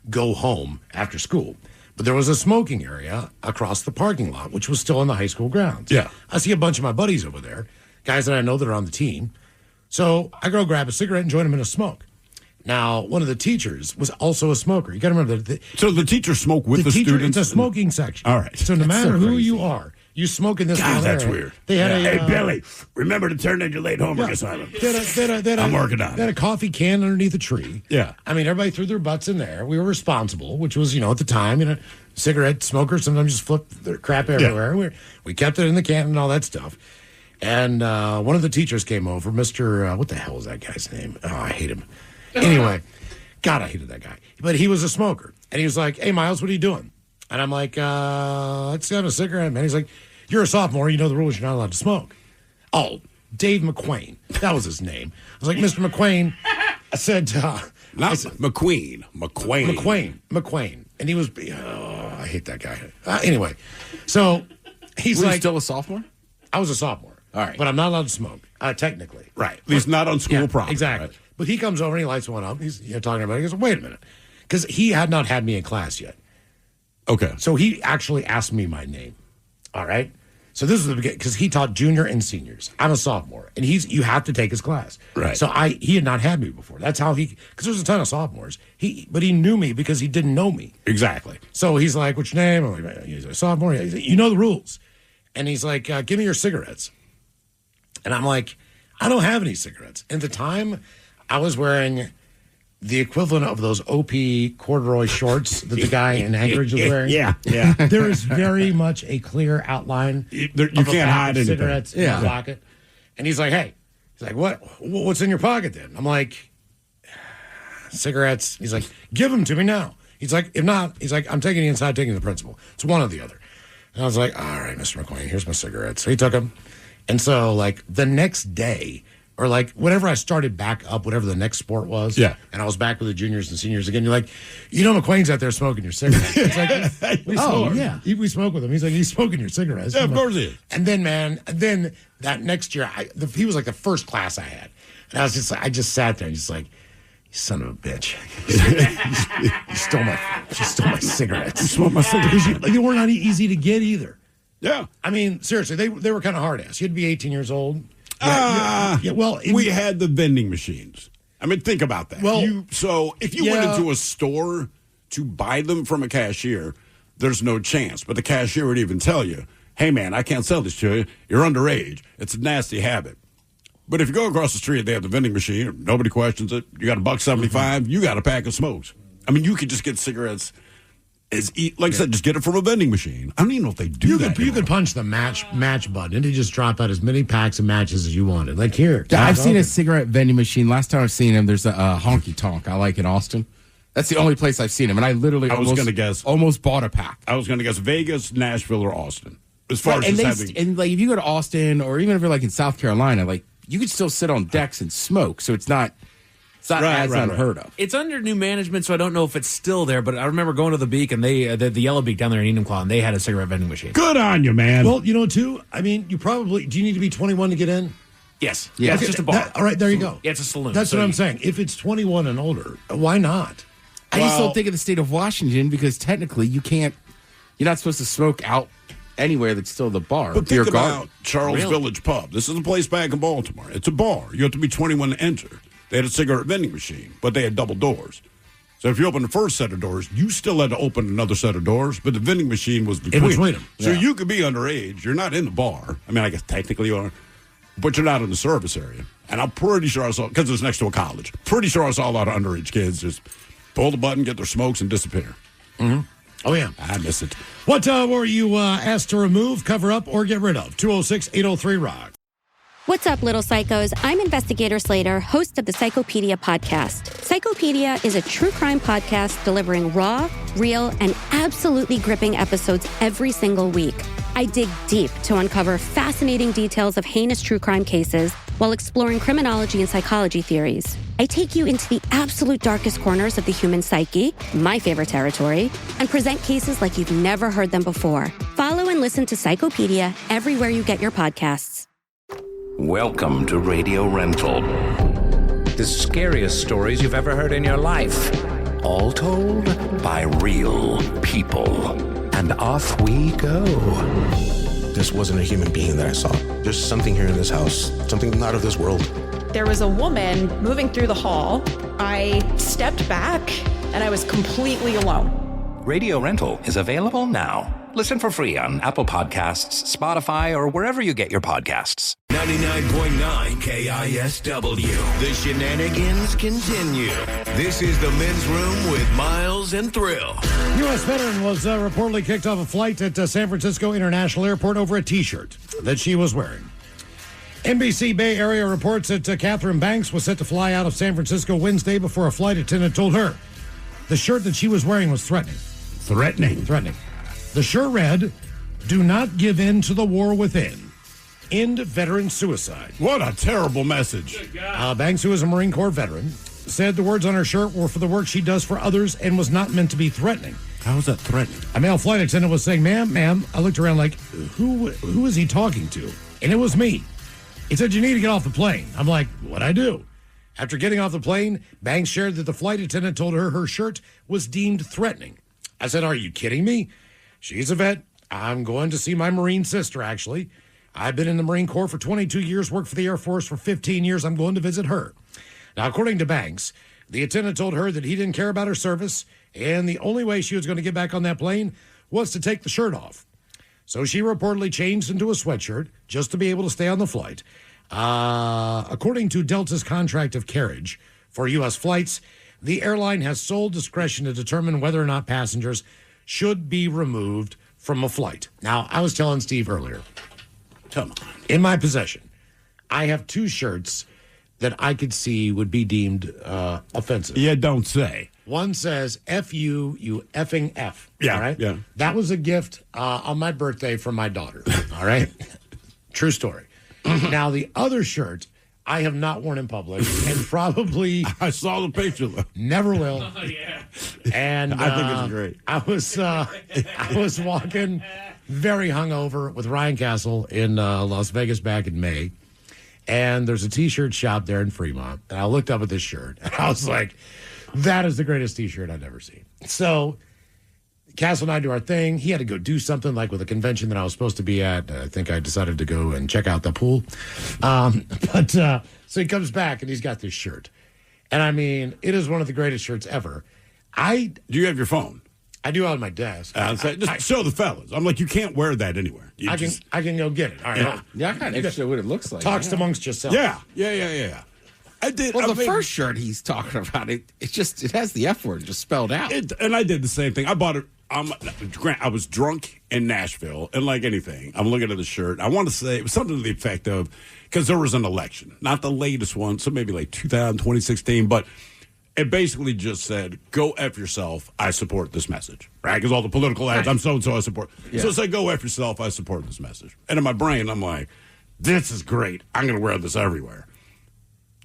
go home after school. But there was a smoking area across the parking lot, which was still on the high school grounds. Yeah. I see a bunch of my buddies over there, guys that I know that are on the team. So I go grab a cigarette and join them in a smoke. Now, one of the teachers was also a smoker. You got to remember that. So the teachers smoke with the students? It's a smoking section. All right. So no matter who you are, you smoke in this God, that's area. weird. They had Hey, Billy, remember to turn in your late homework assignment. I'm working on it. They had a coffee can underneath a tree. Yeah. I mean, everybody threw their butts in there. We were responsible, which was, at the time, cigarette smokers sometimes just flip their crap everywhere. Yeah. We kept it in the can and all that stuff. And one of the teachers came over, Mr. What the hell was that guy's name? Oh, I hate him. Anyway, God, I hated that guy. But he was a smoker. And he was like, hey, Miles, what are you doing? And I'm like, let's have a cigarette, man. He's like, you're a sophomore. You know the rules. You're not allowed to smoke. Oh, Dave McQueen. That was his name. I was like, Mr. McQueen. I said, McQueen. McQueen. And he was, I hate that guy. Anyway, so he's Were like. you still a sophomore? I was a sophomore. All right. But I'm not allowed to smoke, technically. Right. At least not on school property. Exactly. Right. But he comes over and he lights one up. He's talking about it. He goes, wait a minute. Because he had not had me in class yet. Okay. So he actually asked me my name. All right. So this is the beginning, because he taught junior and seniors. I'm a sophomore, and you have to take his class. Right. So he had not had me before. That's how because there's a ton of sophomores. But he knew me because he didn't know me. Exactly. So he's like, what's your name? I'm like, he's a sophomore. He's like, you know the rules. And he's like, give me your cigarettes. And I'm like, I don't have any cigarettes. At the time, I was wearing the equivalent of those OP corduroy shorts that the guy in Anchorage was wearing. Yeah. There is very much a clear outline. You can't hide anything. Cigarettes in his pocket. And he's like, hey. He's like, what's in your pocket then? I'm like, cigarettes. He's like, give them to me now. He's like, if not, he's like, I'm taking you inside, taking the principal. It's one or the other. And I was like, all right, Mr. McQueen, here's my cigarettes. So he took them. And so, like, the next day, or like whenever I started back up, whatever the next sport was, and I was back with the juniors and seniors again, you're like, McQueen's out there smoking your cigarettes. It's like, we smoke with him. He's like, he's smoking your cigarettes. Yeah, of course he is. And then, that next year, he was like the first class I had. And I just sat there and just like, you son of a bitch. You stole my cigarettes. You smoked my cigarettes. They were not easy to get either. Yeah. I mean, seriously, they were kind of hard ass. You had to be 18 years old. We had the vending machines. I mean, think about that. Well, so if you went into a store to buy them from a cashier, there's no chance. But the cashier would even tell you, hey, man, I can't sell this to you. You're underage. It's a nasty habit. But if you go across the street, they have the vending machine. Nobody questions it. You got $1.75. You got a pack of smokes. I mean, you could just get cigarettes. Like I said, just get it from a vending machine. I don't even know if they do that. You could punch the match button and you just drop out as many packs of matches as you wanted. Like here. I've seen a cigarette vending machine. Last time I've seen him, there's a honky tonk I like in Austin. That's the only place I've seen him. And I literally almost bought a pack. I was going to guess Vegas, Nashville, or Austin. As far as and like if you go to Austin or even if you're like in South Carolina, like you could still sit on decks and smoke. So it's not as unheard of. It's under new management, so I don't know if it's still there, but I remember going to the Beak and they the Yellow Beak down there in Enumclaw, and they had a cigarette vending machine. Good on you, man. Well, too, I mean, do you need to be 21 to get in? Yes. Yeah. It's just a bar. All right, there you go. Yeah, it's a saloon. That's what I'm saying. If it's 21 and older, why not? I just don't think of the state of Washington because technically you're not supposed to smoke out anywhere that's still the bar. But think about Charles Village Pub. This is a place back in Baltimore. It's a bar. You have to be 21 to enter. They had a cigarette vending machine, but they had double doors. So if you open the first set of doors, you still had to open another set of doors, but the vending machine was between them. So you could be underage. You're not in the bar. I mean, I guess technically you are, but you're not in the service area. And I'm pretty sure I saw, because it's next to a college, pretty sure I saw a lot of underage kids just pull the button, get their smokes, and disappear. Mm-hmm. Oh, yeah. I miss it. What were you asked to remove, cover up, or get rid of? 206-803-ROCK. What's up, little psychos? I'm Investigator Slater, host of the Psychopedia podcast. Psychopedia is a true crime podcast delivering raw, real, and absolutely gripping episodes every single week. I dig deep to uncover fascinating details of heinous true crime cases while exploring criminology and psychology theories. I take you into the absolute darkest corners of the human psyche, my favorite territory, and present cases like you've never heard them before. Follow and listen to Psychopedia everywhere you get your podcasts. Welcome to Radio Rental. The scariest stories you've ever heard in your life. All told by real people. And off we go. This wasn't a human being that I saw. There's something here in this house. Something not of this world. There was a woman moving through the hall. I stepped back and I was completely alone. Radio Rental is available now. Listen for free on Apple Podcasts, Spotify, or wherever you get your podcasts. 99.9 KISW. The shenanigans continue. This is the men's room with Miles and Thrill. U.S. veteran was reportedly kicked off a flight at San Francisco International Airport over a T-shirt that she was wearing. NBC Bay Area reports that Catherine Banks was set to fly out of San Francisco Wednesday before a flight attendant told her the shirt that she was wearing was threatening. Threatening. The shirt read, "Do not give in to the war within. End veteran suicide." What a terrible message. Banks, who is a Marine Corps veteran, said the words on her shirt were for the work she does for others and was not meant to be threatening. How is that threatening? A male flight attendant was saying, ma'am. I looked around like, who is he talking to? And it was me. He said, "You need to get off the plane." I'm like, what'd I do? After getting off the plane, Banks shared that the flight attendant told her her shirt was deemed threatening. I said, "Are you kidding me? She's a vet. I'm going to see my Marine sister, actually. I've been in the Marine Corps for 22 years, worked for the Air Force for 15 years. I'm going to visit her." Now, according to Banks, the attendant told her that he didn't care about her service, and the only way she was going to get back on that plane was to take the shirt off. So she reportedly changed into a sweatshirt just to be able to stay on the flight. According to Delta's contract of carriage for U.S. flights, The airline has sole discretion to determine whether or not passengers should be removed from a flight. Now, I was telling Steve earlier, come on, in my possession, I have 2 shirts that I could see would be deemed offensive. Yeah, don't say. One says, F you effing F. Yeah, all right? yeah. That was a gift on my birthday from my daughter. All right? True story. Now, the other shirt I have not worn in public and probably... I saw the picture, though. Never will. Oh, yeah. And I think it's great. I was walking very hungover with Ryan Castle in Las Vegas back in May. And there's a T-shirt shop there in Fremont. And I looked up at this shirt, and I was like, that is the greatest T-shirt I've ever seen. So Castle and I do our thing. He had to go do something like with a convention that I was supposed to be at. I think I decided to go and check out the pool. So he comes back, and he's got this shirt. And, I mean, it is one of the greatest shirts ever. Do you have your phone? I do on my desk. Just show the fellas. I'm like, you can't wear that anywhere. I can go get it. All right. Yeah, I'm kind of interested in what it looks like. Talks amongst yourself. Yeah. I did. Well, the first shirt he's talking about, it has the F word just spelled out. And I did the same thing. I bought it. I was drunk in Nashville, and like anything, I'm looking at the shirt. I want to say it was something to the effect of, because there was an election, not the latest one, so maybe like 2016, but it basically just said, go F yourself, I support this message, right? Because all the political ads, I'm so-and-so, I support. Yeah. So it's like, go F yourself, I support this message. And in my brain, I'm like, this is great. I'm going to wear this everywhere.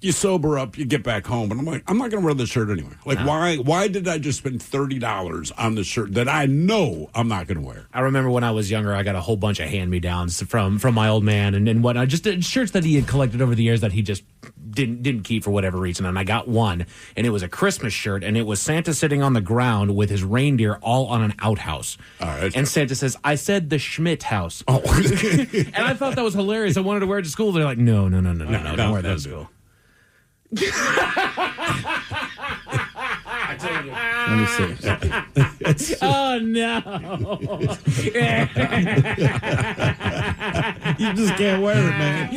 You sober up, you get back home, and I'm like, I'm not going to wear this shirt anywhere. Like, why did I just spend $30 on this shirt that I know I'm not going to wear? I remember when I was younger, I got a whole bunch of hand-me-downs from my old man and whatnot, just shirts that he had collected over the years that he just didn't keep for whatever reason. And I got one, and it was a Christmas shirt, and it was Santa sitting on the ground with his reindeer all on an outhouse. All right. And Santa says, I said the Schmidt house. Oh. And I thought that was hilarious. I wanted to wear it to school. They're like, no, don't wear that to school. Let me see. Oh, no. You just can't wear it, man.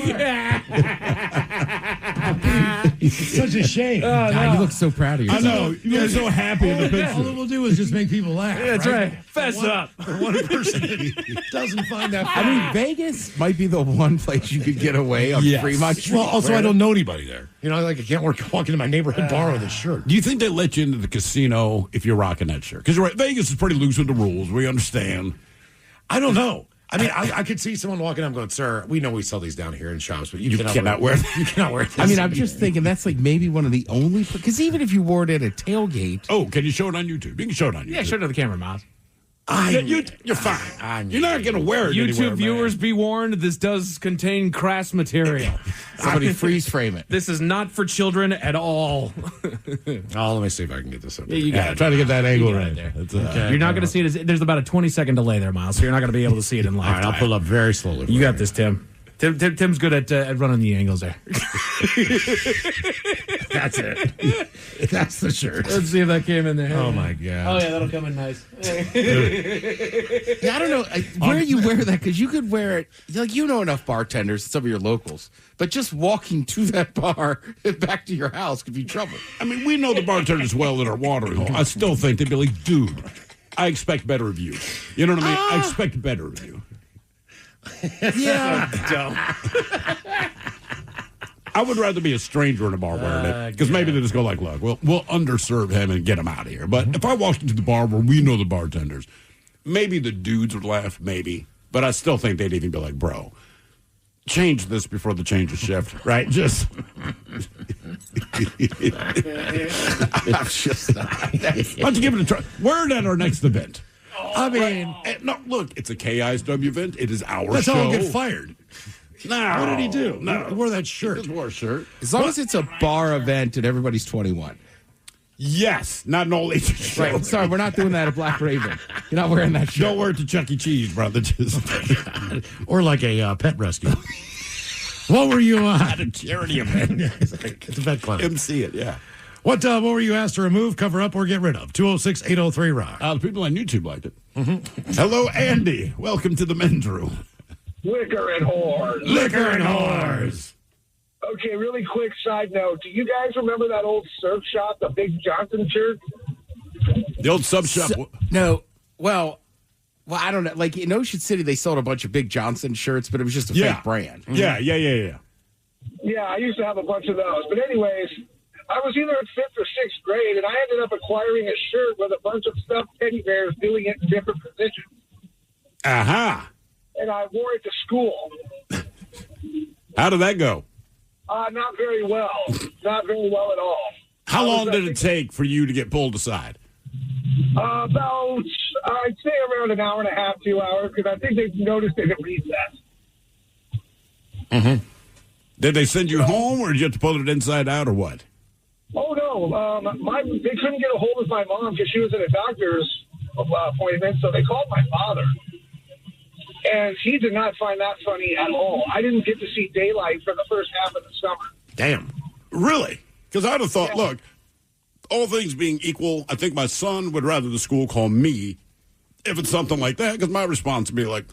It's such a shame. God, you look so proud of yourself. I know. You look so happy in the picture. All it will do is just make people laugh. Yeah, that's right. Fess up. For one person that doesn't find that I mean, Vegas might be the one place you could get away on Fremont Street. Well, also, I don't know anybody there. You know, like I can't walk into my neighborhood bar with a shirt. Do you think they let you into the casino if you're rocking that shirt? Because right, Vegas is pretty loose with the rules. We understand. I don't know. I mean, I could see someone walking up going, sir, we know we sell these down here in shops, but you cannot wear it. You cannot wear it. I mean, I'm just thinking that's like maybe one of the only, because even if you wore it at a tailgate. Oh, can you show it on YouTube? You can show it on YouTube. Yeah, show it to the camera, Miles. You're fine. You're not going to wear it YouTube anywhere, viewers, be warned, this does contain crass material. Somebody freeze frame it. This is not for children at all. Let me see if I can get this up. Yeah, you got it. Try to get that angle right there. You're not going to see it. There's about a 20-second delay there, Miles, so you're not going to be able to see it in live. All right, I'll pull up very slowly. You got this, Tim. Tim's good at running the angles there. That's it. That's the shirt. Let's see if that came in there. Oh, my God. Oh, yeah, that'll come in nice. Yeah, I don't know where you wear that, because you could wear it, like, you know enough bartenders, some of your locals, but just walking to that bar and back to your house could be trouble. I mean, we know the bartenders well that are watering hole. I still think they'd be like, dude, I expect better of you. You know what I mean? I expect better of you. Yeah. I would rather be a stranger in a bar wearing it, because maybe they just go like, look, we'll underserve him and get him out of here. But if I walked into the bar where we know the bartenders, maybe the dudes would laugh, maybe. But I still think they'd even be like, bro, change this before the change of shift, right? Just. I'm just not. Why don't you give it a try? Wear it at our next event. I mean, no, look, it's a KISW event. It is our That's show. how he'll get fired. No. What did he do? No. He wore that shirt. He just wore a shirt. As long as it's a bar event and everybody's 21. Yes, not an old age show. Right. Sorry, we're not doing that at Black Raven. You're not wearing that shirt. Don't wear it to Chuck E. Cheese, brother. Just or like a pet rescue. What were you at a charity event? It's a pet clinic. MC it, yeah. What were you asked to remove, cover up, or get rid of? 206-803-ROCK. The people on YouTube liked it. Mm-hmm. Hello, Andy. Welcome to the men's room. Liquor and whores. Liquor and whores. Okay, really quick side note. Do you guys remember that old surf shop, the Big Johnson shirt? The old sub shop. No. Well, I don't know. Like in Ocean City, they sold a bunch of Big Johnson shirts, but it was just a fake brand. Yeah. Yeah, I used to have a bunch of those. But anyways, I was either in 5th or 6th grade, and I ended up acquiring a shirt with a bunch of stuffed teddy bears doing it in different positions. Aha. And I wore it to school. How did that go? Not very well. Not very well at all. How long did it take for you to get pulled aside? About, I'd say around an hour and a half, 2 hours, because I think they noticed it at recess. Mm-hmm. Did they send you home, or did you have to pull it inside out, or what? Oh, no. They couldn't get a hold of my mom because she was at a doctor's appointment, so they called my father. And he did not find that funny at all. I didn't get to see daylight for the first half of the summer. Damn. Really? Because I'd have thought, look, all things being equal, I think my son would rather the school call me if it's something like that, because my response would be like,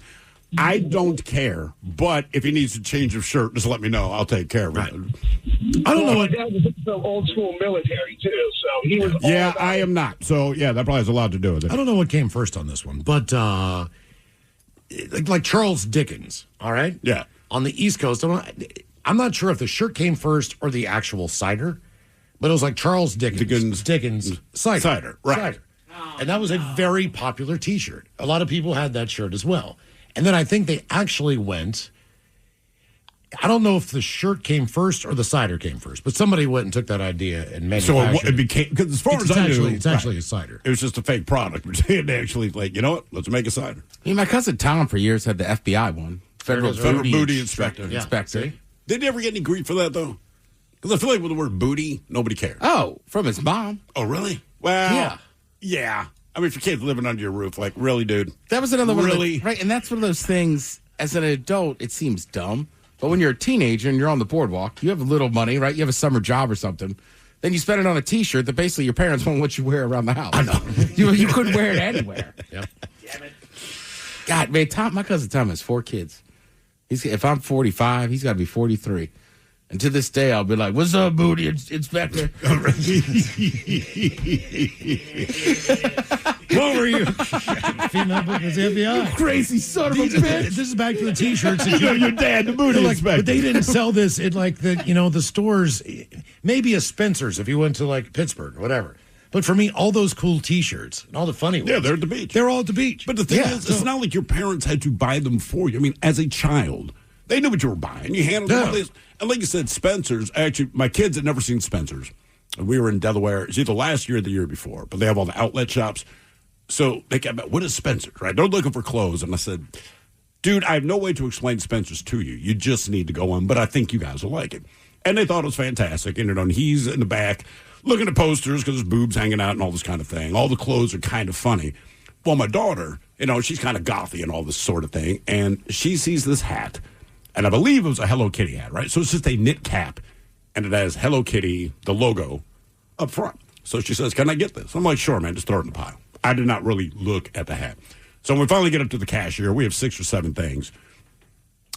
I don't care, but if he needs to change his shirt, just let me know. I'll take care of it. I don't know. My dad was the old school military, too, so he was Yeah, I am not. So, yeah, that probably has a lot to do with it. I don't know what came first on this one, but like Charles Dickens, all right? Yeah. On the East Coast, I'm not sure if the shirt came first or the actual cider, but it was like Charles Dickens cider. Cider, right. Cider. And that was a very popular T-shirt. A lot of people had that shirt as well. And then I think they actually went, I don't know if the shirt came first or the cider came first, but somebody went and took that idea and manufactured So it became, because as far as I knew, it's actually a cider. It was just a fake product. They actually, like, you know what, let's make a cider. I mean, my cousin Tom for years had the FBI one. Federal Booty Inspector. Inspector. Did he ever get any grief for that, though? Because I feel like with the word booty, nobody cares. Oh, from his mom. Oh, really? Well, yeah. I mean, if your kid's living under your roof, like, really, dude? That was another one. Really? Right, and that's one of those things, as an adult, it seems dumb. But when you're a teenager and you're on the boardwalk, you have a little money, right? You have a summer job or something. Then you spend it on a T-shirt that basically your parents won't let you wear around the house. I know. you couldn't wear it anywhere. Yep. Damn it. God, man, my cousin Tom has 4 kids. If I'm 45, he's got to be 43. And to this day, I'll be like, what's up, booty inspector? What were you? Female was the FBI. You crazy son of a bitch. This is back to the T-shirts. Your dad, the booty inspector. But they didn't sell this in like the stores. Maybe a Spencer's if you went to like Pittsburgh or whatever. But for me, all those cool T-shirts and all the funny ones. Yeah, they're at the beach. They're all at the beach. But the thing is, it's not like your parents had to buy them for you. I mean, as a child, they knew what you were buying. You handled all this. And like you said, Spencer's, actually, my kids had never seen Spencer's. We were in Delaware. It's either last year or the year before. But they have all the outlet shops. So they kept, what is Spencer's, right? They're looking for clothes. And I said, dude, I have no way to explain Spencer's to you. You just need to go in. But I think you guys will like it. And they thought it was fantastic. And he's in the back looking at posters because his boobs hanging out and all this kind of thing. All the clothes are kind of funny. Well, my daughter, she's kind of gothy and all this sort of thing. And she sees this hat. And I believe it was a Hello Kitty hat, right? So it's just a knit cap, and it has Hello Kitty, the logo, up front. So she says, can I get this? I'm like, sure, man, just throw it in the pile. I did not really look at the hat. So when we finally get up to the cashier, we have 6 or 7 things.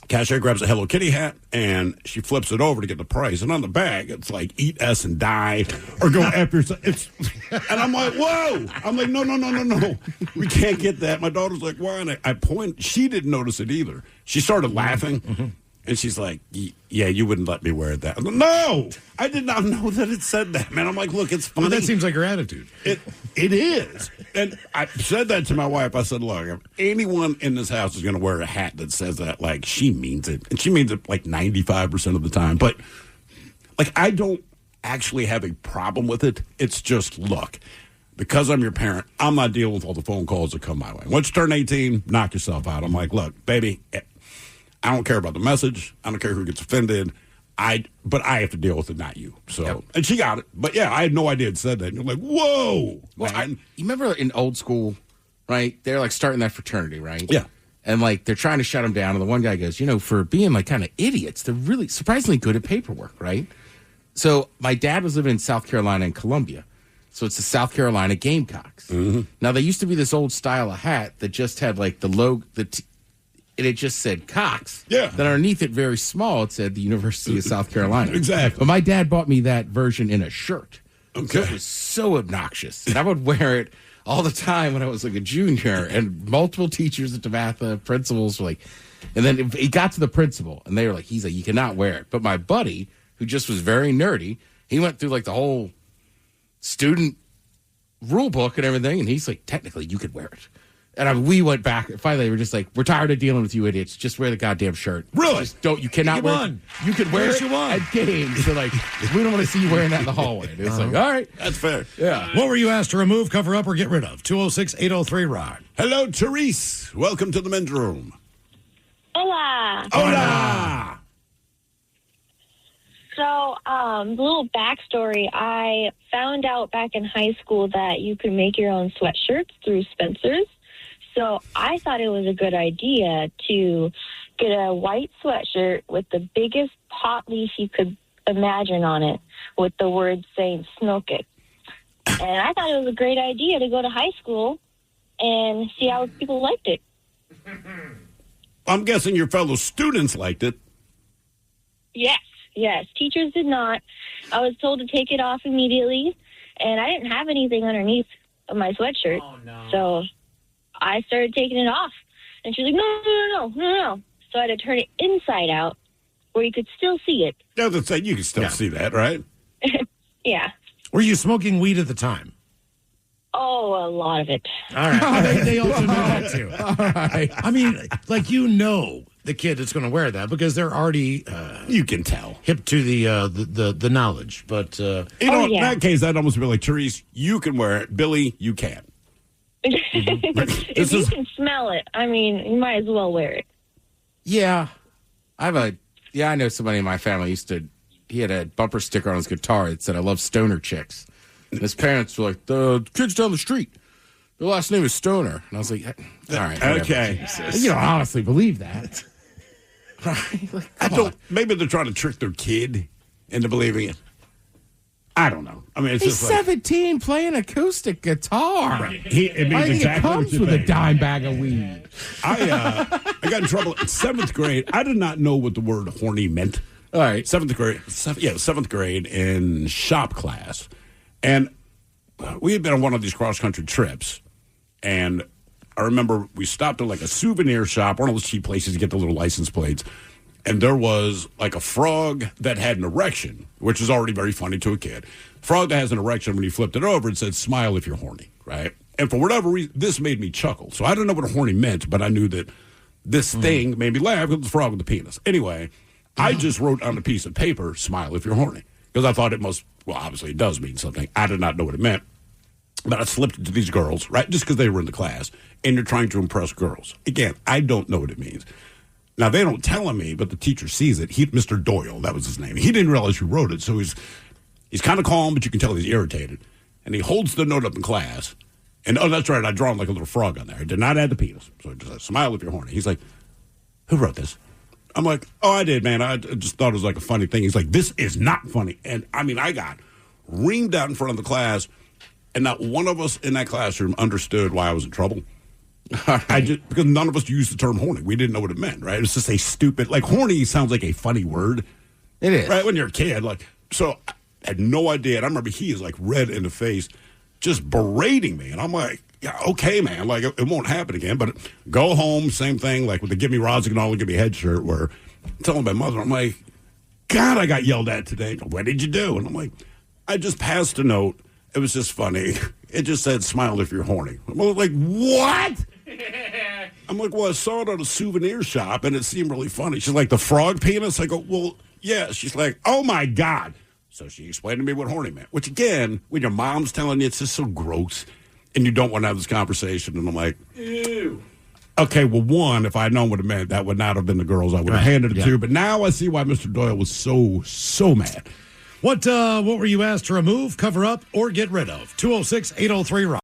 Cashier grabs a Hello Kitty hat, and she flips it over to get the price. And on the bag, it's like, eat S and die, or go after yourself. And I'm like, whoa! I'm like, no. We can't get that. My daughter's like, why? And I point. She didn't notice it either. She started laughing, and she's like, yeah, you wouldn't let me wear that. I'm like, no! I did not know that it said that, man. I'm like, look, it's funny. Well, that seems like her attitude. It is. And I said that to my wife. I said, look, if anyone in this house is going to wear a hat that says that, like, she means it. And she means it like 95% of the time. But, like, I don't actually have a problem with it. It's just, look, because I'm your parent, I'm not dealing with all the phone calls that come my way. Once you turn 18, knock yourself out. I'm like, look, baby, I don't care about the message. I don't care who gets offended. But I have to deal with it, not you. So, And she got it. But yeah, I had no idea it said that. And you're like, whoa. Well, you remember in old school, right? They're like starting that fraternity, right? Yeah. And like they're trying to shut them down. And the one guy goes, for being like kind of idiots, they're really surprisingly good at paperwork, right? So my dad was living in South Carolina and Columbia. So it's the South Carolina Gamecocks. Mm-hmm. Now, they used to be this old style of hat that just had like the logo, and it just said Cox. Yeah. Then underneath it, very small, it said the University of South Carolina. Exactly. But my dad bought me that version in a shirt. Okay. So it was so obnoxious. And I would wear it all the time when I was like a junior, and multiple teachers at DeMatha, principals were like, and then it got to the principal, and they were like, he's like, you cannot wear it. But my buddy, who just was very nerdy, he went through like the whole student rule book and everything, and he's like, technically, you could wear it. And we went back. Finally, they were just like, we're tired of dealing with you idiots. Just wear the goddamn shirt. Really? Just don't. You cannot wear it. You could wear it at games. So, like, we don't want to see you wearing that in the hallway. And it's like, all right. That's fair. Yeah. What were you asked to remove, cover up, or get rid of? 206-803-ROCK. Hello, Therese. Welcome to the men's room. Hola. Hola. So, little backstory. I found out back in high school that you could make your own sweatshirts through Spencer's. So I thought it was a good idea to get a white sweatshirt with the biggest pot leaf you could imagine on it with the words saying "smoke it." And I thought it was a great idea to go to high school and see how people liked it. I'm guessing your fellow students liked it. Yes. Teachers did not. I was told to take it off immediately, and I didn't have anything underneath of my sweatshirt. Oh, no. So I started taking it off. And she's like, no. So I had to turn it inside out where you could still see it. Yeah, that's like, you can still see that, right? Yeah. Were you smoking weed at the time? Oh, a lot of it. All right. They also know that, too. All right. I mean, like, the kid that's going to wear that because they're already you can tell hip to the knowledge. But in that case, I'd almost be like, Therese, you can wear it. Billy, you can't. If you can smell it, I mean, you might as well wear it. Yeah. I know somebody in my family he had a bumper sticker on his guitar that said, I love stoner chicks. And his parents were like, the kid's down the street. Their last name is Stoner. And I was like, all right. Whatever. Okay. You don't honestly believe that. Right? Like, maybe they're trying to trick their kid into believing it. I don't know. I mean, it's he's just like 17 playing acoustic guitar. Right. It I think exactly it comes what with you a think. dime bag of weed. I got in trouble in 7th grade. I did not know what the word horny meant. All right. 7th grade in shop class. And we had been on one of these cross-country trips. And I remember we stopped at like a souvenir shop, one of those cheap places to get the little license plates. And there was like a frog that had an erection, which is already very funny to a kid. Frog that has an erection, when he flipped it over, it said, smile if you're horny, right? And for whatever reason, this made me chuckle. So I didn't know what horny meant, but I knew that this thing made me laugh because it was a frog with a penis. Anyway, I just wrote on a piece of paper, smile if you're horny. Because I thought it obviously it does mean something. I did not know what it meant. But I slipped it to these girls, right, just because they were in the class, and you're trying to impress girls. Again, I don't know what it means. Now, they don't tell me, but the teacher sees it. Mr. Doyle, that was his name. He didn't realize who wrote it, so he's kind of calm, but you can tell he's irritated. And he holds the note up in class, and, oh, that's right, I drawn like a little frog on there. I did not add the penis. So it just says, smile if you're horny. He's like, who wrote this? I'm like, oh, I did, man. I just thought it was like a funny thing. He's like, this is not funny. And, I mean, I got reamed out in front of the class, and not one of us in that classroom understood why I was in trouble. Because none of us used the term horny. We didn't know what it meant, right? It was just a stupid, like, horny sounds like a funny word. It is. Right, when you're a kid. So I had no idea. And I remember he is, like, red in the face, just berating me. And I'm like, yeah, okay, man. Like, it won't happen again. But go home, same thing, like with the Give Me Rods and all the Give Me Head shirt, where I'm telling my mother, I'm like, God, I got yelled at today. What did you do? And I'm like, I just passed a note. It was just funny. It just said, smile if you're horny. I'm like, what? I'm like, well, I saw it at a souvenir shop, and it seemed really funny. She's like, the frog penis? I go, well, yeah. She's like, oh, my God. So she explained to me what horny meant, which, again, when your mom's telling you, it's just so gross, and you don't want to have this conversation. And I'm like, ew. Okay, well, one, if I had known what it meant, that would not have been the girls I would have handed it to. But now I see why Mr. Doyle was so mad. What were you asked to remove, cover up, or get rid of? 206-803-ROCK.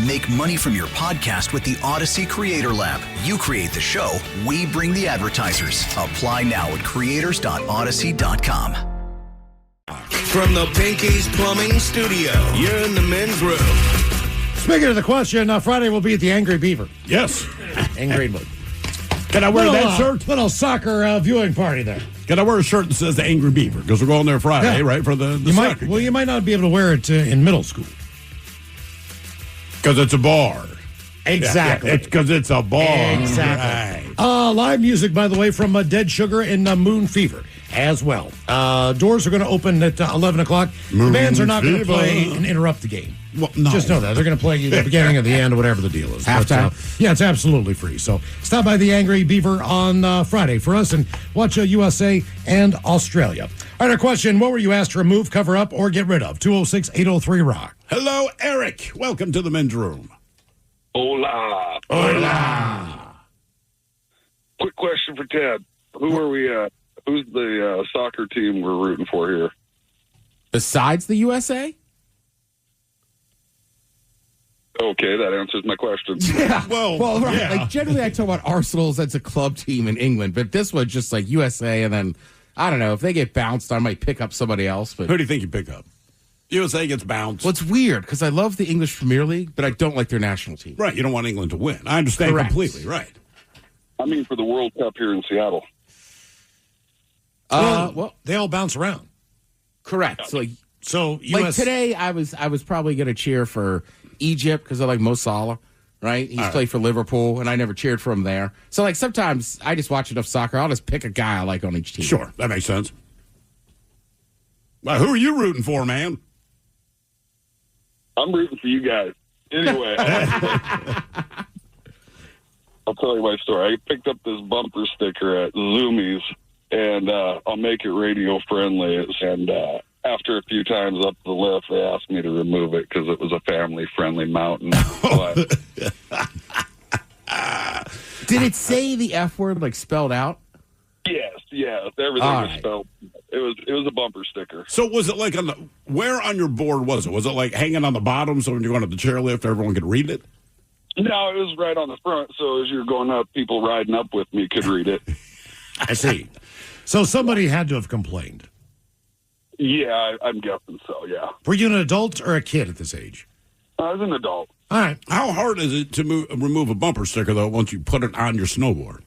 Make money from your podcast with the Odyssey Creator Lab. You create the show, we bring the advertisers. Apply now at creators.odyssey.com. From the Pinky's Plumbing Studio, you're in the men's room. Speaking of the question, Friday will be at the Angry Beaver. Yes. Angry Mood. Can I wear that shirt? Little soccer viewing party there. Can I wear a shirt that says the Angry Beaver? Because we're going there Friday, right, for the soccer game. You might not be able to wear it in middle school. Because it's a bar. Exactly. Because it's a bar. Exactly. Right. Live music, by the way, from Dead Sugar and Moon Fever as well. Doors are going to open at 11 o'clock. The bands are not going to play and interrupt the game. Well, no. Just know that. They're going to play you the beginning or the end, whatever the deal is. Halftime? Yeah, it's absolutely free. So stop by the Angry Beaver on Friday for us and watch USA and Australia. All right, our question, what were you asked to remove, cover up, or get rid of? 206-803-ROCK. Hello, Eric. Welcome to the men's room. Hola. Hola. Quick question for Ted. Who are we who's the soccer team we're rooting for here? Besides the USA? Okay, that answers my question. Yeah. Well, right. yeah. Like, generally, I talk about Arsenal as a club team in England, but this was just like USA, and then, I don't know, if they get bounced, I might pick up somebody else. But Who do you think you pick up? USA gets bounced. Well, it's weird, because I love the English Premier League, but I don't like their national team. Right, you don't want England to win. I understand completely, right. I mean, for the World Cup here in Seattle. Well, they all bounce around. Correct. So US... today, I was probably going to cheer for Egypt because I like Mo Salah, right? He's played for Liverpool, and I never cheered for him there. So, like, sometimes I just watch enough soccer. I'll just pick a guy I like on each team. Sure, that makes sense. Well, who are you rooting for, man? I'm rooting for you guys. Anyway, I'll tell you my story. I picked up this bumper sticker at Zoomies, and I'll make it radio friendly. And after a few times up the lift, they asked me to remove it because it was a family-friendly mountain. Did it say the F word, like, spelled out? Yes. Everything was spelled. It was a bumper sticker. So was it like where on your board was it? Was it like hanging on the bottom so when you're going up the chairlift, everyone could read it? No, it was right on the front. So as you're going up, people riding up with me could read it. I see. So somebody had to have complained. Yeah, I'm guessing so, yeah. Were you an adult or a kid at this age? I was an adult. All right. How hard is it to remove a bumper sticker, though, once you put it on your snowboard?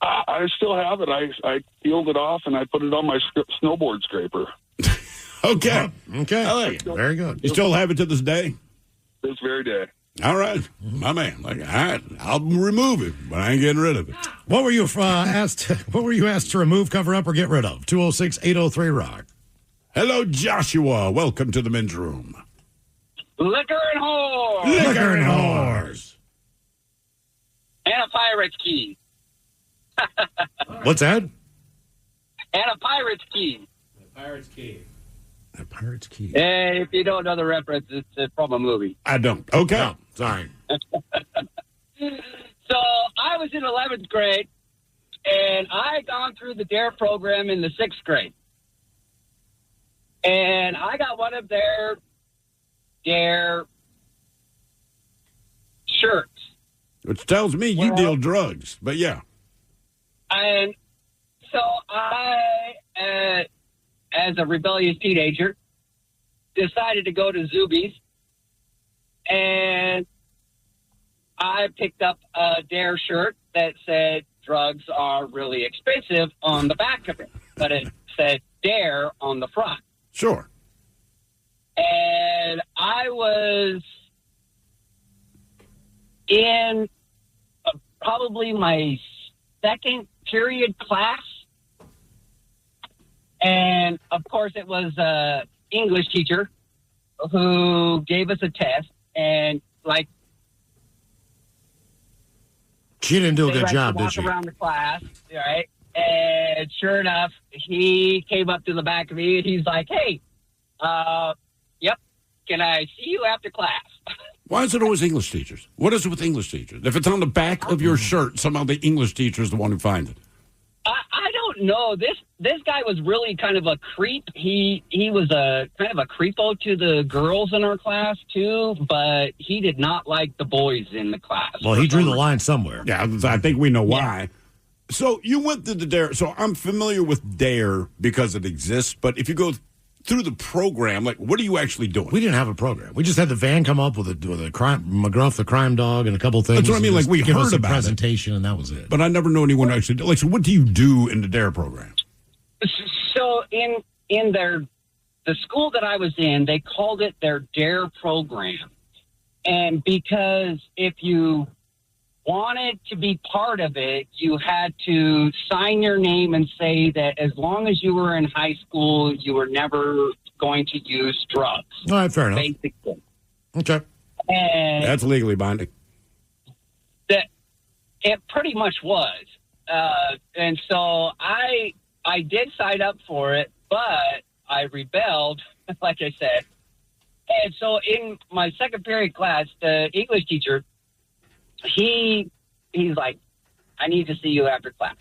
I still have it. I peeled it off, and I put it on my snowboard scraper. Okay. Okay. I like it. Very good. You still have it to this day? This very day. All right. My man. Like, all right, I'll remove it, but I ain't getting rid of it. What were you asked? What were you asked to remove, cover up, or get rid of? 206-803-ROCK. Hello, Joshua. Welcome to the men's room. Liquor and whores. Liquor and whores. And a pirate's key. What's that? And a pirate's key. A pirate's key. A pirate's key. And if you don't know the reference, it's from a movie. I don't. Okay. No, sorry. So I was in 11th grade, and I had gone through the DARE program in the 6th grade. And I got one of their DARE shirts. Which tells me you deal drugs, but yeah. And so I, as a rebellious teenager, decided to go to Zuby's, and I picked up a DARE shirt that said drugs are really expensive on the back of it, but it said DARE on the front. Sure. And I was in probably my second period class. And, of course, it was an English teacher who gave us a test. And, like... She didn't do a good job, did she? Walk around the class, right? And sure enough, he came up to the back of me, and he's like, hey, yep, can I see you after class? Why is it always English teachers? What is it with English teachers? If it's on the back of your shirt, somehow the English teacher is the one who finds it. I don't know. This guy was really kind of a creep. He was a kind of a creepo to the girls in our class too, but he did not like the boys in the class. Well, he drew the line somewhere. Yeah, I think we know why. So you went to the DARE. So I'm familiar with DARE because it exists, but if you go through the program, like, what are you actually doing? We didn't have a program. We just had the van come up with a crime, McGruff, the crime dog, and a couple things. That's what I mean. Like, we give heard us a about presentation, and that was it. But I never know anyone who actually did. Like, so what do you do in the DARE program? So in the school that I was in, they called it their DARE program. And because if you wanted to be part of it, you had to sign your name and say that as long as you were in high school, you were never going to use drugs. All right, fair enough. Basically. Okay. And That's legally binding. that it pretty much was. And so I did sign up for it, but I rebelled, like I said. And so in my second period class, the English teacher, he's like, I need to see you after class.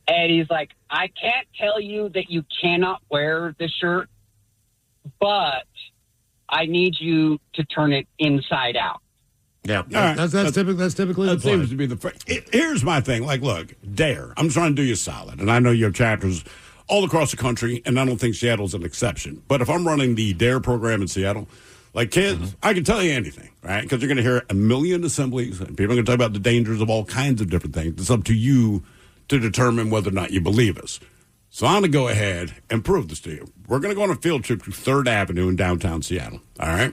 And he's like, I can't tell you that you cannot wear the shirt, but I need you to turn it inside out. Yeah, right. that's typically the that plan. seems to be here's my thing. Like, look, DARE. I'm trying to do you solid, and I know you have chapters all across the country, and I don't think Seattle's an exception. But if I'm running the DARE program in Seattle, like kids, I can tell you anything, right? Because you're going to hear a million assemblies, and people are going to talk about the dangers of all kinds of different things. It's up to you to determine whether or not you believe us. So I'm going to go ahead and prove this to you. We're going to go on a field trip to 3rd Avenue in downtown Seattle, all right?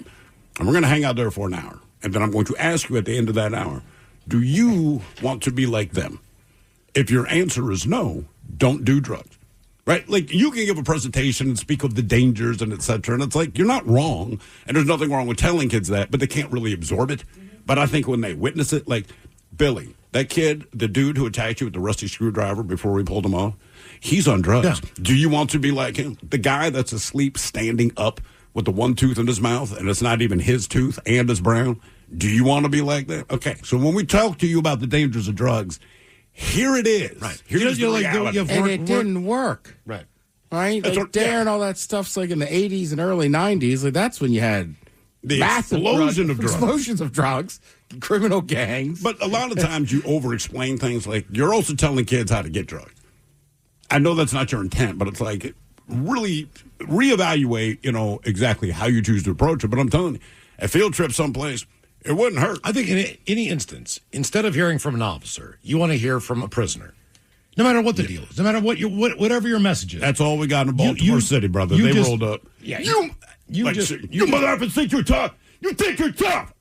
And we're going to hang out there for an hour. And then I'm going to ask you at the end of that hour, do you want to be like them? If your answer is no, don't do drugs. Right? Like, you can give a presentation and speak of the dangers and et cetera, and it's like, you're not wrong, and there's nothing wrong with telling kids that, but they can't really absorb it. But I think when they witness it, like, Billy, that kid, the dude who attacked you with the rusty screwdriver before we pulled him off, he's on drugs. Yeah. Do you want to be like him? The guy that's asleep standing up with the one tooth in his mouth, and it's not even his tooth and it's brown, do you want to be like that? Okay, so when we talk to you about the dangers of drugs, here it is. Right. Here's the reality. And it didn't work. Right. Right? That's Like, what- DARE and all that stuff's like in the 80s and early 90s. Like, that's when you had The massive explosion of drugs. explosions of drugs, criminal gangs. But a lot of times you over-explain things. Like, you're also telling kids how to get drugs. I know that's not your intent, but it's like, really reevaluate, exactly how you choose to approach it. But I'm telling you, a field trip someplace, it wouldn't hurt. I think in any instance, instead of hearing from an officer, you want to hear from a prisoner. No matter what the deal is, no matter whatever your message is. That's all we got in Baltimore City, brother. They rolled up. Yeah, you mother effing think you're tough. You think you're tough.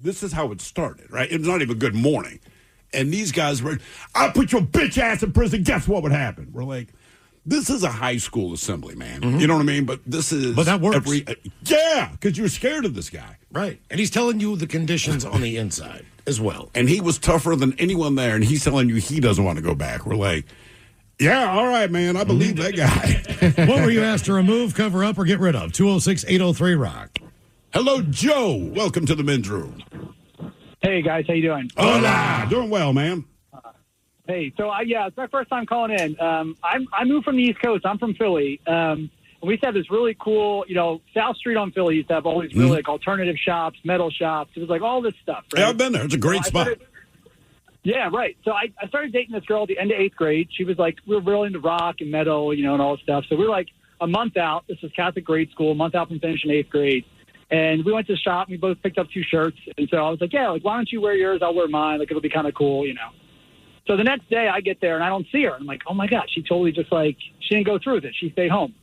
This is how it started, right? It's not even good morning. And these guys were, I'll put your bitch ass in prison. Guess what would happen? We're like, this is a high school assembly, man. Mm-hmm. You know what I mean? But this is. But that works. Yeah, because you're scared of this guy. Right. And he's telling you the conditions on the inside as well. And he was tougher than anyone there, and he's telling you he doesn't want to go back. We're like, yeah, all right, man. I believe that guy. What were you asked to remove, cover up, or get rid of? 206-803-ROCK. Hello, Joe. Welcome to the men's room. Hey, guys. How you doing? Hola. Doing well, man. Hey, so, it's my first time calling in. I moved from the East Coast. I'm from Philly. And we used to have this really cool, South Street on Philly used to have all these really like alternative shops, metal shops. It was like all this stuff. Right? Yeah, I've been there. It's a great spot. Yeah, right. So I started dating this girl at the end of 8th grade. She was like, we were really into rock and metal, and all this stuff. So we were like a month out. This was Catholic grade school, a month out from finishing 8th grade. And we went to the shop, and we both picked up 2 shirts. And so I was like, yeah, like, why don't you wear yours? I'll wear mine. Like, it'll be kind of cool, So the next day I get there, and I don't see her. I'm like, oh, my God, she totally just she didn't go through with it. She stayed home.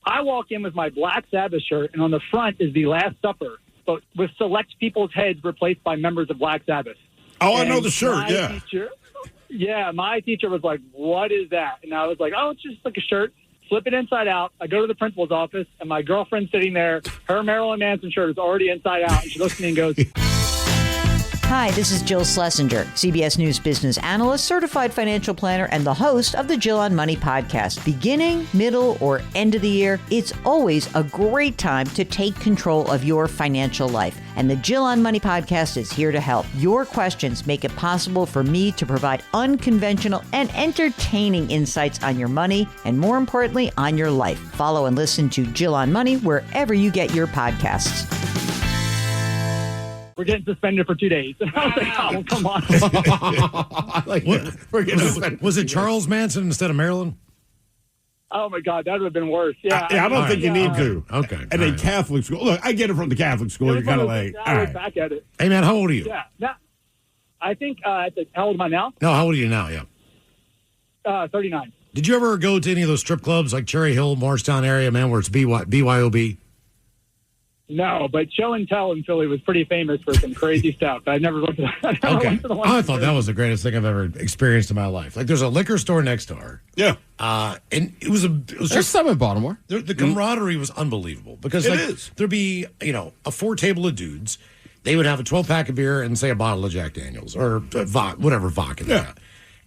I walk in with my Black Sabbath shirt, and on the front is the Last Supper, but with select people's heads replaced by members of Black Sabbath. Oh, I know the shirt, yeah. My teacher was like, what is that? And I was like, oh, it's just like a shirt. Flip it inside out. I go to the principal's office, and my girlfriend's sitting there. Her Marilyn Manson shirt is already inside out, and she looks at me and goes... Hi, this is Jill Schlesinger, CBS News business analyst, certified financial planner, and the host of the Jill on Money podcast. Beginning, middle, or end of the year, it's always a great time to take control of your financial life. And the Jill on Money podcast is here to help. Your questions make it possible for me to provide unconventional and entertaining insights on your money, and more importantly, on your life. Follow and listen to Jill on Money wherever you get your podcasts. We're getting suspended for 2 days. And I was like, oh, come on. Was it Charles Manson instead of Marilyn? Oh my God, that would have been worse. Yeah, I don't think you need to. Okay. And a Catholic school. Look, I get it from the Catholic school. You're kind of like, all right. Back at it. Hey, man, how old are you? Yeah. Now, I think, how old am I now? No, how old are you now? Yeah. 39. Did you ever go to any of those strip clubs like Cherry Hill, Morristown area, man, where it's BYOB? No, but Show and Tell in Philly was pretty famous for some crazy stuff. I've never looked at that. Okay. I thought that was the greatest thing I've ever experienced in my life. Like, there's a liquor store next door. Yeah. And it was There's some in Baltimore. The camaraderie was unbelievable because there'd be, a 4 table of dudes. They would have a 12-pack of beer and, say, a bottle of Jack Daniels or whatever vodka they had.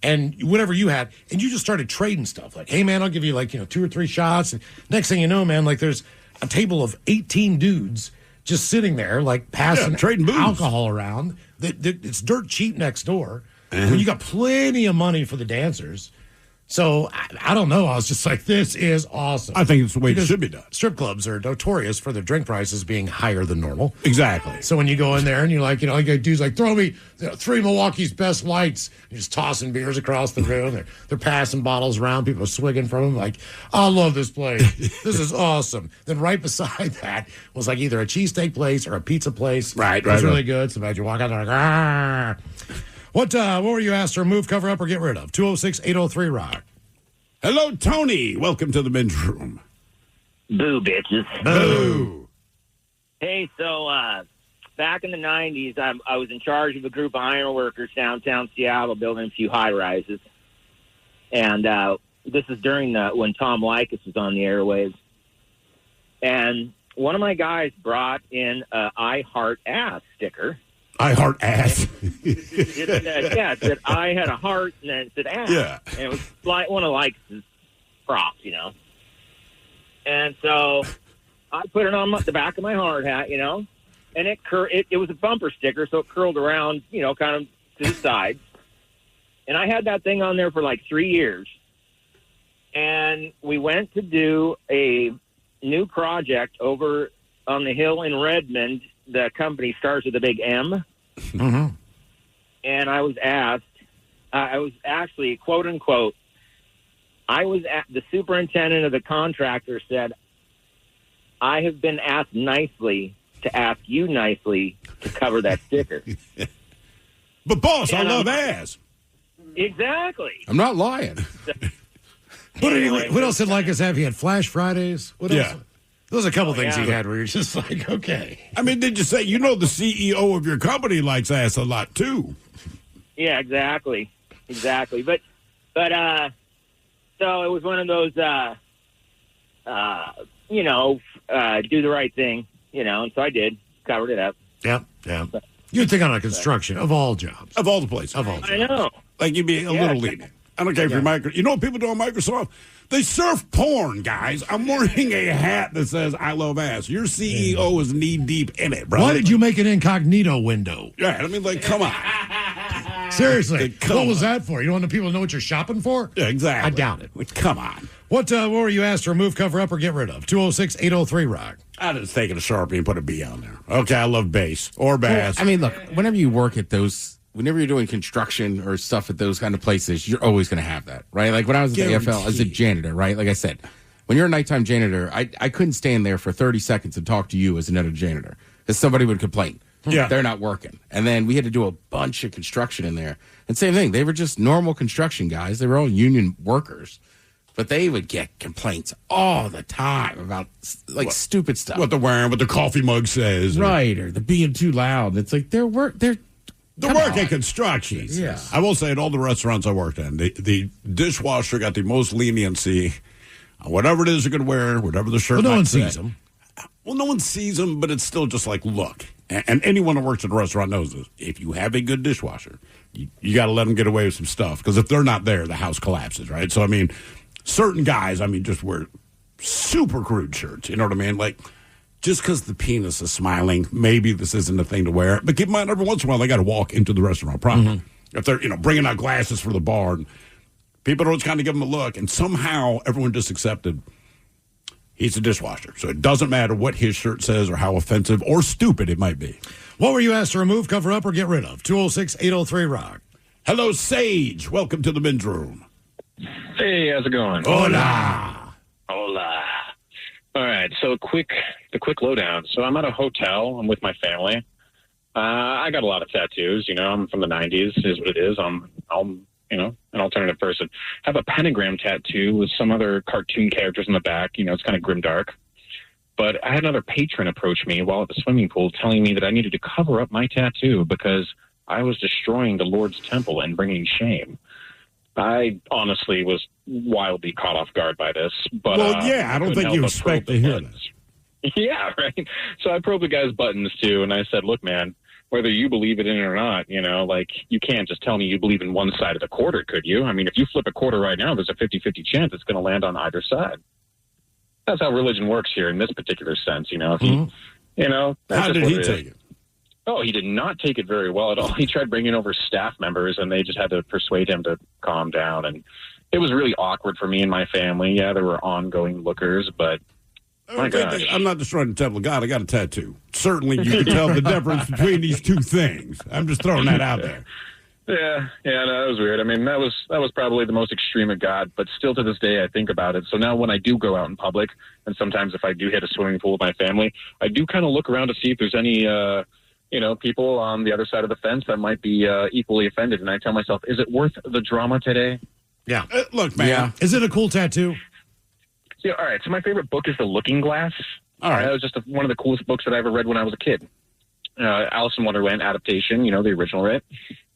And whatever you had, and you just started trading stuff. Like, hey, man, I'll give you, 2 or 3 shots. And next thing you know, man, there's a table of 18 dudes just sitting there, passing trading booze. Alcohol around. It's dirt cheap next door. And you got plenty of money for the dancers. So, I don't know. I was just like, this is awesome. I think it's the way it should be done. Strip clubs are notorious for their drink prices being higher than normal. Exactly. So when you go in there and you're like, dudes throw me 3 Milwaukee's Best Lights. You're just tossing beers across the room. They're passing bottles around. People are swigging from them. Like, I love this place. This is awesome. Then right beside that was either a cheesesteak place or a pizza place. Right. It was really good. So imagine you walk out there like, ah. What were you asked to remove, cover up, or get rid of? 206-803-ROCK. Hello, Tony. Welcome to the men's room. Boo, bitches. Boo. Hey, so back in the 90s, I was in charge of a group of iron workers downtown Seattle building a few high-rises. And this is during when Tom Likas was on the airwaves. And one of my guys brought in an I Heart Ass sticker. I heart ass. It said I had a heart, and then it said ass. Yeah. And it was one of Likas' props, And so I put it on the back of my hard hat, and it was a bumper sticker, so it curled around, kind of to the sides. And I had that thing on there for 3 years. And we went to do a new project over on the hill in Redmond. The company starts with a big M. Mm-hmm. And I was asked, I was actually, quote unquote, the superintendent of the contractor said, I have been asked nicely to ask you nicely to cover that sticker. But boss, And I love ass. Exactly. I'm not lying. Anyway, what else did Likas have? He had Flash Fridays. What else? There's a couple things yeah. he had where you're just like, okay. I mean, did you say, the CEO of your company likes ass a lot, too? Yeah, exactly. But so it was one of those, do the right thing, and so I did, covered it up. Yeah. You'd think on a construction, of all jobs. Of all the places. Of all jobs. I know. You'd be a little lenient. I don't care if you're Microsoft. You know what people do on Microsoft? They surf porn, guys. I'm wearing a hat that says I love ass. Your CEO is knee deep in it, bro. Why did you make an incognito window? Yeah, come on. Seriously, what was that for? You don't want the people to know what you're shopping for? Yeah, exactly. I doubt it. Come on. What were you asked to remove, cover up, or get rid of? 206-803-ROCK. I just taken a Sharpie and put a B on there. Okay, I love bass or bass. Well, I mean, look, whenever you work at whenever you're doing construction or stuff at those kind of places, you're always going to have that, right? Like when I was at the AFL as a janitor, right? Like I said, when you're a nighttime janitor, I couldn't stand there for 30 seconds and talk to you as another janitor because somebody would complain. Yeah. They're not working. And then we had to do a bunch of construction in there. And same thing, they were just normal construction guys. They were all union workers. But they would get complaints all the time about stupid stuff. What they're wearing, what their coffee mug says. Right, or the being too loud. It's like they're the work at construction. Yeah. I will say at all the restaurants I worked in, the dishwasher got the most leniency. Whatever it is you're going to wear, whatever the shirt. Well, no one sees them. Well, no one sees them, but it's still just look. And anyone that works at a restaurant knows this. If you have a good dishwasher, you got to let them get away with some stuff. Because if they're not there, the house collapses, right? So, certain guys, just wear super crude shirts. You know what I mean? Just because the penis is smiling, maybe this isn't a thing to wear. But keep in mind, every once in a while, they got to walk into the restaurant properly. If they're, bringing out glasses for the bar, and people don't kind of give them a look, and somehow everyone just accepted he's a dishwasher. So it doesn't matter what his shirt says or how offensive or stupid it might be. What were you asked to remove, cover up, or get rid of? 206-803-ROCK. Hello, Sage. Welcome to the men's room. Hey, how's it going? Hola. Hola. All right, so the quick lowdown. So I'm at a hotel. I'm with my family. I got a lot of tattoos. I'm from the 90s, is what it is. I'm an alternative person. I have a pentagram tattoo with some other cartoon characters in the back. It's kind of grimdark. But I had another patron approach me while at the swimming pool telling me that I needed to cover up my tattoo because I was destroying the Lord's temple and bringing shame. I honestly was wildly caught off guard by this. But, I don't think you expect to hear this. Yeah, right. So I probed the guy's buttons, too, and I said, look, man, whether you believe it in or not, you can't just tell me you believe in one side of the quarter, could you? I mean, if you flip a quarter right now, there's a 50-50 chance it's going to land on either side. That's how religion works here in this particular sense, If How did he take it? Oh, he did not take it very well at all. He tried bringing over staff members, and they just had to persuade him to calm down. And it was really awkward for me and my family. Yeah, there were ongoing lookers, but my gosh. I'm not destroying the temple of God. I got a tattoo. Certainly you can tell the difference between these two things. I'm just throwing that out there. Yeah, no, that was weird. I mean, that was probably the most extreme it got, but still to this day I think about it. So now when I do go out in public, and sometimes if I do hit a swimming pool with my family, I do kind of look around to see if there's any people on the other side of the fence that might be equally offended. And I tell myself, is it worth the drama today? Yeah. Look, man. Yeah. Is it a cool tattoo? Yeah, all right. So my favorite book is The Looking Glass. All right. That was just one of the coolest books that I ever read when I was a kid. Alice in Wonderland adaptation, the original, right?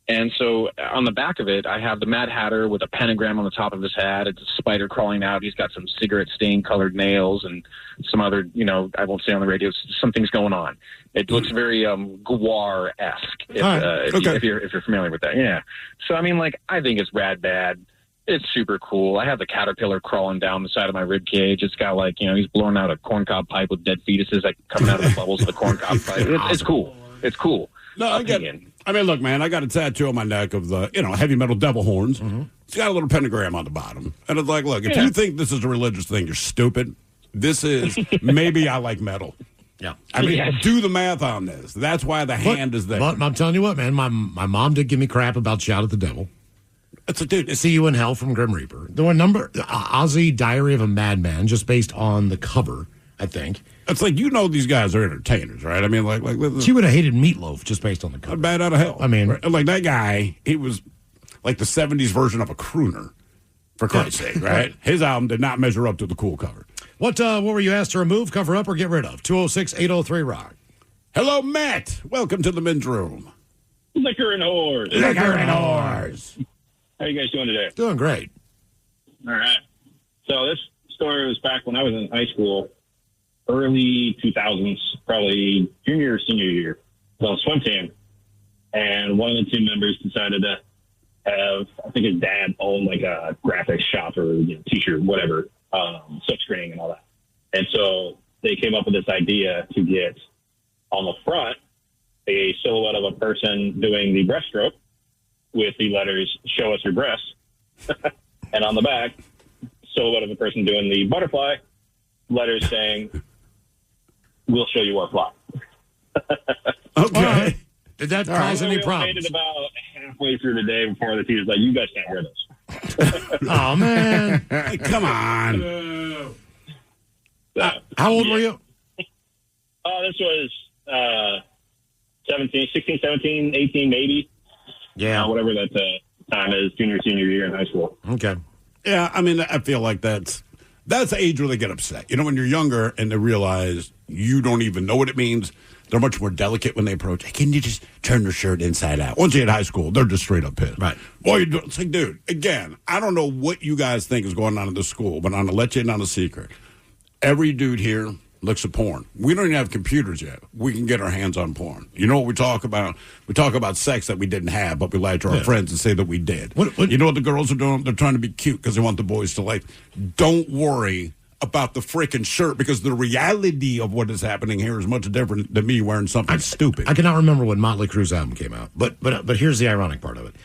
And so on the back of it, I have the Mad Hatter with a pentagram on the top of his hat. It's a spider crawling out. He's got some cigarette stain colored nails and some other, I won't say on the radio, something's going on. It looks very Gwar-esque if you're familiar with that. Yeah. So, I mean, I think it's rad bad. It's super cool. I have the caterpillar crawling down the side of my rib cage. It's got he's blowing out a corncob pipe with dead fetuses coming out of the bubbles of the corncob pipe. It's cool. It's cool. No, I get it. I mean, look, man, I got a tattoo on my neck of the, heavy metal devil horns. Mm-hmm. It's got a little pentagram on the bottom. And it's like, look, if you think this is a religious thing, you're stupid. This is, maybe I like metal. Yeah. I mean, do the math on this. That's why the hand is there. But I'm telling you what, man, my mom did give me crap about Shout at the Devil. It's a dude. See You in Hell from Grim Reaper. There were a number, Ozzy, Diary of a Madman, just based on the cover, I think. It's like, these guys are entertainers, right? I mean, like she would have hated Meatloaf just based on the cover. Bad out of hell. I mean, like that guy, he was like the 70s version of a crooner, for Christ's sake, right? His album did not measure up to the cool cover. What were you asked to remove, cover up, or get rid of? 206-803-ROCK. Hello, Matt. Welcome to the men's room. Liquor and whores. Liquor and whores. How you guys doing today? Doing great. All right. So this story was back when I was in high school, early 2000s, probably junior or senior year. So on a swim team, and one of the team members decided to have, I think his dad owned a graphics shop or t-shirt, whatever, silk screening and all that. And so they came up with this idea to get on the front a silhouette of a person doing the breaststroke with the letters, "Show us your breasts." And on the back, silhouette of a person doing the butterfly, letters saying, "We'll show you our fly." Okay. Did that cause any problems? We made it about halfway through the day before the teacher's like, "You guys can't wear this." Oh, man. Hey, come on. How old were you? This was 16, 17, 18, maybe. Yeah. Whatever that time is, junior, senior year in high school. Okay. Yeah, I mean, I feel like that's the age where they get upset. When you're younger and they realize you don't even know what it means, they're much more delicate when they approach. Hey, can you just turn your shirt inside out? Once you hit high school, they're just straight up pissed. Right. Boy, it's like, dude, again, I don't know what you guys think is going on in this school, but I'm going to let you in on a secret. Every dude here looks at porn. We don't even have computers yet. We can get our hands on porn. You know what we talk about? We talk about sex that we didn't have, but we lie to our friends and say that we did. You know what the girls are doing? They're trying to be cute because they want the boys to like. Don't worry about the freaking shirt because the reality of what is happening here is much different than me wearing something stupid. I cannot remember when Motley Crue's album came out, but here's the ironic part of it.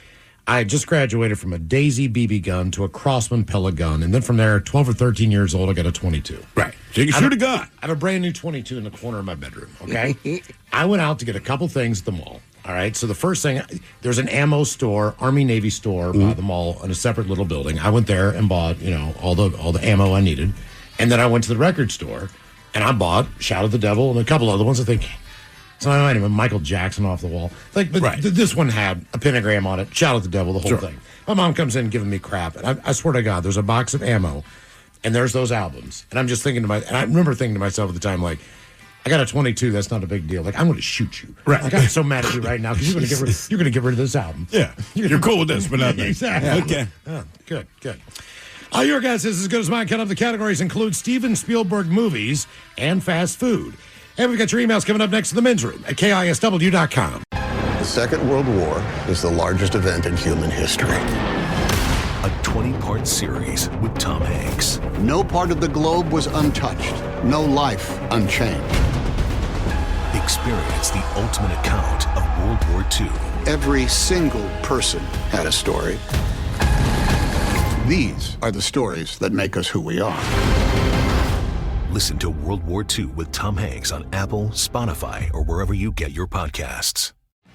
I had just graduated from a Daisy BB gun to a Crossman pellet gun, and then from there, 12 or 13 years old, I got a 22. Right. So you can shoot a gun. I have a brand new 22 in the corner of my bedroom, okay? I went out to get a couple things at the mall, all right? So the first thing, there's an ammo store, Army-Navy store by the mall in a separate little building. I went there and bought, all the ammo I needed. And then I went to the record store, and I bought Shout at the Devil and a couple other ones. I think, so I don't know, Michael Jackson off the wall. But this one had a pentagram on it, Shout at the Devil, the whole thing. My mom comes in giving me crap, and I swear to God, there's a box of ammo, and there's those albums. And I'm just thinking and I remember thinking to myself at the time, like, I got a 22. That's not a big deal. Like, I'm going to shoot you. Right. Like, I'm so mad at you right now because you're going to get rid of this album. Yeah. You're cool with this, but not that. Exactly. Okay. Oh, good. Your guess is as good as mine. Count up the categories include Steven Spielberg movies and fast food. And we've got your emails coming up next in the men's room at KISW.com. The Second World War is the largest event in human history. A 20-part series with Tom Hanks. No part of the globe was untouched. No life unchanged. Experience the ultimate account of World War II. Every single person had a story. These are the stories that make us who we are. Listen to World War II with Tom Hanks on Apple, Spotify, or wherever you get your podcasts.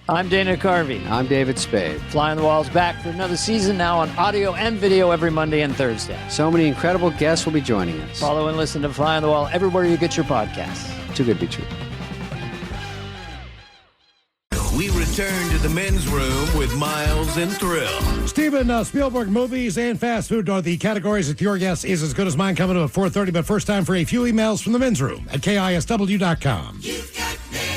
I'm Dana Carvey. I'm David Spade. Fly on the Wall's back for another season, now on audio and video every Monday and Thursday. So many incredible guests will be joining us. Follow and listen to Fly on the Wall everywhere you get your podcasts. Too good to be true. We return to the men's room with Miles and Thrill. Steven Spielberg movies and fast food are the categories that your guess is as good as mine coming up at 4:30. But first time for a few emails from the men's room at KISW.com. You've got mail.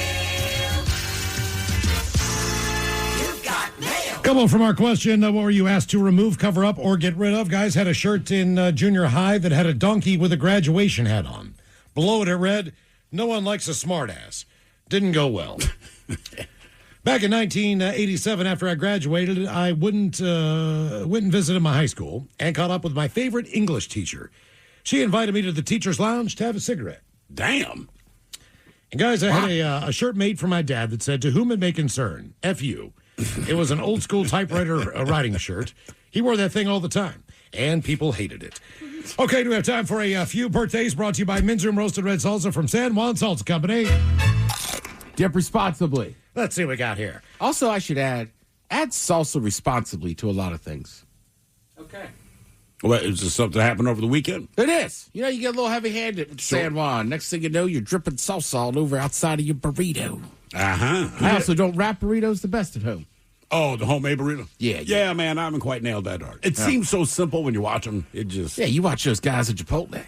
Couple from our question, what were you asked to remove, cover up, or get rid of? Guys had a shirt in junior high that had a donkey with a graduation hat on. Below it read, "No one likes a smartass." Didn't go well. Back in 1987, after I graduated, I went and visited my high school and caught up with my favorite English teacher. She invited me to the teacher's lounge to have a cigarette. Damn. And guys, I had a shirt made for my dad that said, "To whom it may concern, F you." It was an old school typewriter writing shirt. He wore that thing all the time, and people hated it. Okay, do we have time for a few birthdays brought to you by Men's Room Roasted Red Salsa from San Juan Salsa Company? Dip responsibly. Let's see what we got here. Also, I should add salsa responsibly to a lot of things. Okay. Well, is this something that happened over the weekend? It is. You know, you get a little heavy-handed with San Juan. Next thing you know, you're dripping salsa all over outside of your burrito. Uh-huh. I also don't wrap burritos the best at home. Oh, the homemade burrito? Yeah, man, I haven't quite nailed that art. It seems so simple when you watch them. It just... Yeah, you watch those guys at Chipotle.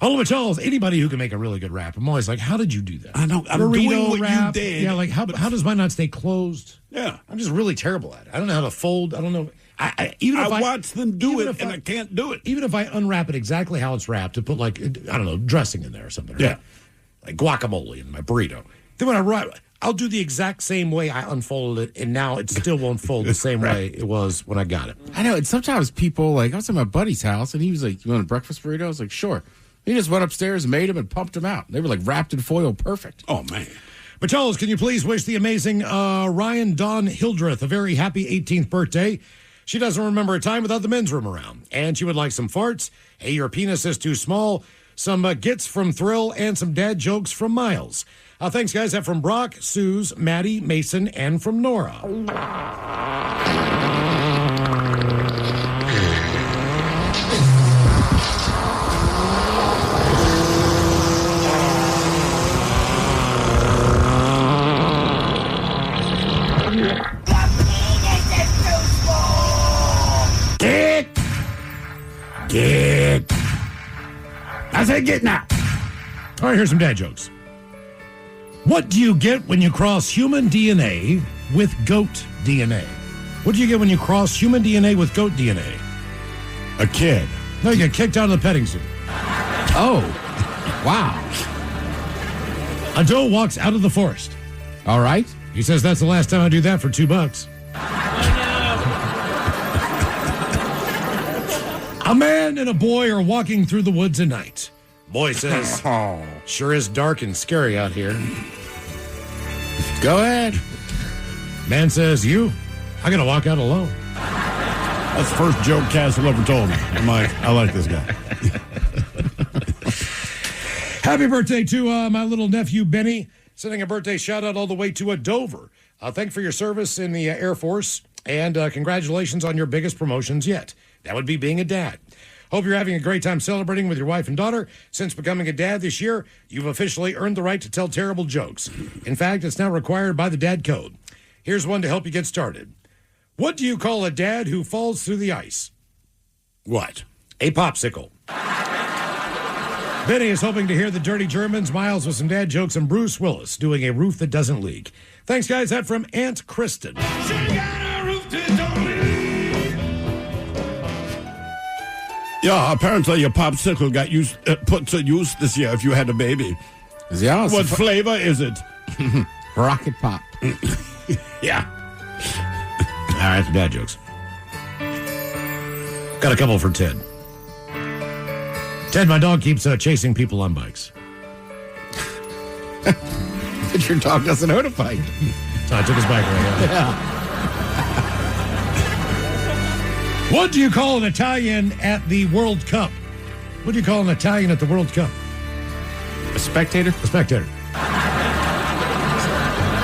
All of Charles, anybody who can make a really good wrap. I'm always like, how did you do that? I know. I'm Burrito doing what wrap. you did. Yeah, like, how does mine not stay closed? Yeah. I'm just really terrible at it. I don't know how to fold. I don't know. I watch them do it, and I can't do it. Even if I unwrap it exactly how it's wrapped, to put, like, I don't know, dressing in there or something. Yeah. Right? Like guacamole in my burrito. Then when I wrap, I'll do the exact same way I unfolded it, and now it still won't fold the same way it was when I got it. I know. And sometimes people, like, I was at my buddy's house, and he was like, "You want a breakfast burrito?" I was like, "Sure." He just went upstairs and made them and pumped them out. They were like wrapped in foil perfect. Oh, man. But Charles, can you please wish the amazing Ryan Dawn Hildreth a very happy 18th birthday? She doesn't remember a time without the men's room around. And she would like some farts. Hey, your penis is too small. Some gits from Thrill and some dad jokes from Miles. Thanks, guys. That from Brock, Suze, Maddie, Mason, and from Nora. Get. I said get now. All right, here's some dad jokes. What do you get when you cross human DNA with goat DNA? What do you get when you cross human DNA with goat DNA? A kid. No, you get kicked out of the petting zoo. Oh, wow. A doe walks out of the forest. All right. He says, that's the last time I do that for $2. A man and a boy are walking through the woods at night. Boy says, "Oh, sure is dark and scary out here." Go ahead. Man says, "You? I'm going to walk out alone." That's the first joke Castle ever told me. I'm like, I like this guy. Happy birthday to my little nephew, Benny. Sending a birthday shout out all the way to Dover. Thank you for your service in the Air Force, and congratulations on your biggest promotions yet. That would be being a dad. Hope you're having a great time celebrating with your wife and daughter. Since becoming a dad this year, you've officially earned the right to tell terrible jokes. In fact, it's now required by the Dad Code. Here's one to help you get started. What do you call a dad who falls through the ice? What? A popsicle. Benny is hoping to hear the Dirty Germans, Miles with some dad jokes, and Bruce Willis doing a roof that doesn't leak. Thanks, guys. That from Aunt Kristen. Yeah, apparently your popsicle got put to use this year if you had a baby. Yeah. What flavor is it? Rocket Pop. Yeah. All right, some dad jokes. Got a couple for Ted. Ted, my dog keeps chasing people on bikes. But your dog doesn't own a bike. So I took his bike away. Yeah. What do you call an Italian at the World Cup? What do you call an Italian at the World Cup? A spectator? A spectator.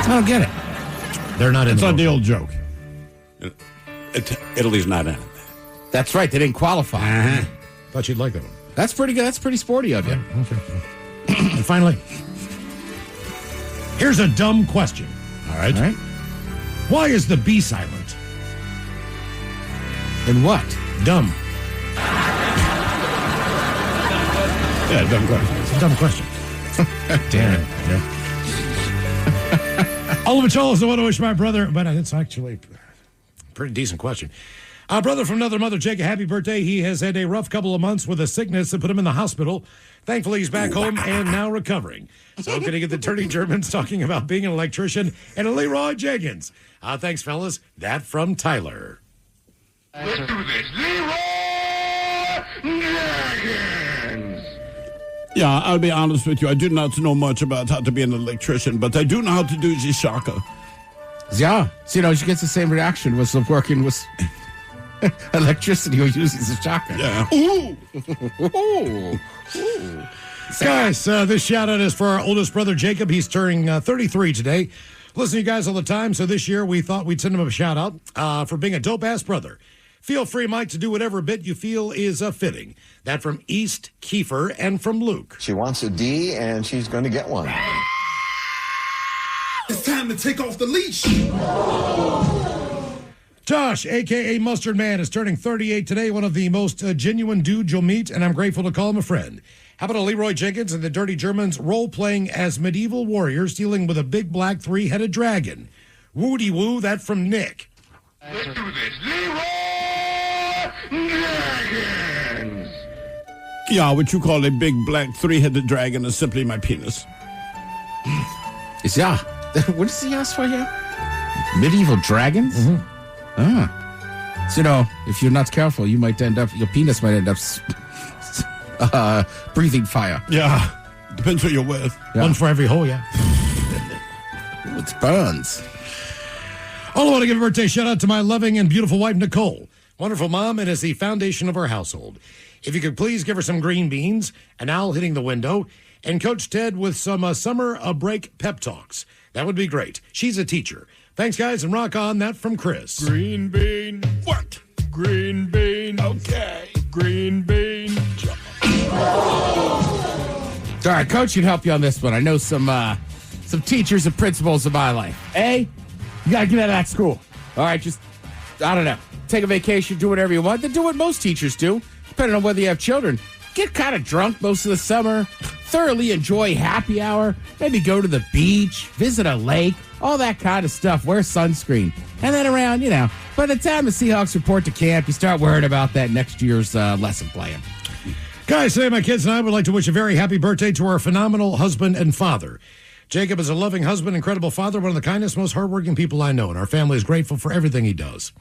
I don't get it. They're not in It's the not World the Cup. old joke. Italy's not in it. That's right. They didn't qualify. Thought you'd like that one. That's pretty good. That's pretty sporty of you. Okay. And finally, here's a dumb question. All right. Why is the B silent? And what? Dumb. Yeah, dumb question. It's a dumb question. Damn it. Yeah. Oliver Charles, I want to wish my brother, but it's actually a pretty decent question. Our brother from another mother, Jake, a happy birthday. He has had a rough couple of months with a sickness that put him in the hospital. Thankfully, he's back home and now recovering. So going to get the Dirty Germans talking about being an electrician and a Leroy Jenkins. Thanks, fellas. That from Tyler. Let's do this. Leroy Jenkins. Yeah, I'll be honest with you. I do not know much about how to be an electrician, but I do know how to do the shaka. Yeah. So, she gets the same reaction with working with electricity or using the shaka. Yeah. Ooh. Ooh. Ooh. Guys, this shout-out is for our oldest brother, Jacob. He's turning 33 today. Listen to you guys all the time, so this year we thought we'd send him a shout-out for being a dope-ass brother. Feel free, Mike, to do whatever bit you feel is fitting. That from East Kiefer and from Luke. She wants a D, and she's going to get one. It's time to take off the leash. Josh, a.k.a. Mustard Man, is turning 38 today, one of the most genuine dudes you'll meet, and I'm grateful to call him a friend. How about a Leroy Jenkins and the Dirty Germans role-playing as medieval warriors dealing with a big black three-headed dragon? Woody-woo, that from Nick. Let's do this. Leroy Jenkins. Yeah, what you call a big black three-headed dragon is simply my penis. Yeah. What does he ask for here? Medieval dragons? Mm-hmm. So, if you're not careful, your penis might end up breathing fire. Yeah. Depends who you're with. Yeah. One for every hole, yeah. It burns. I want to give a birthday shout-out to my loving and beautiful wife, Nicole. Wonderful mom, and is the foundation of our household. If you could please give her some green beans, an owl hitting the window, and Coach Ted with some summer break pep talks. That would be great. She's a teacher. Thanks, guys, and rock on. That from Chris. Green bean. What? Green bean. Okay. Green bean. All right, Coach can help you on this one. I know some teachers and principals in my life. You got to get out of that school. All right, just, I don't know, take a vacation, do whatever you want. Then do what most teachers do, depending on whether you have children. Get kind of drunk most of the summer, thoroughly enjoy happy hour, maybe go to the beach, visit a lake, all that kind of stuff. Wear sunscreen. And then around, by the time the Seahawks report to camp, you start worrying about that next year's lesson plan. Guys, today my kids and I would like to wish a very happy birthday to our phenomenal husband and father. Jacob is a loving husband, incredible father, one of the kindest, most hardworking people I know, and our family is grateful for everything he does.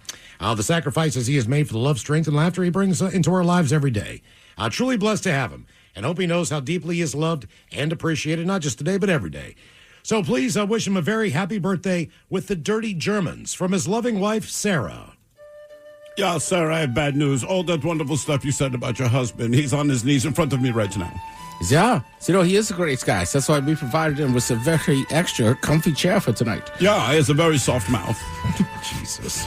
The sacrifices he has made for the love, strength, and laughter he brings into our lives every day. Truly blessed to have him, and hope he knows how deeply he is loved and appreciated, not just today, but every day. So please wish him a very happy birthday with the Dirty Germans from his loving wife, Sarah. Yeah, Sarah, I have bad news. All that wonderful stuff you said about your husband, he's on his knees in front of me right now. Yeah. So, he is a great guy. So that's why we provided him with a very extra comfy chair for tonight. Yeah, he has a very soft mouth. Jesus.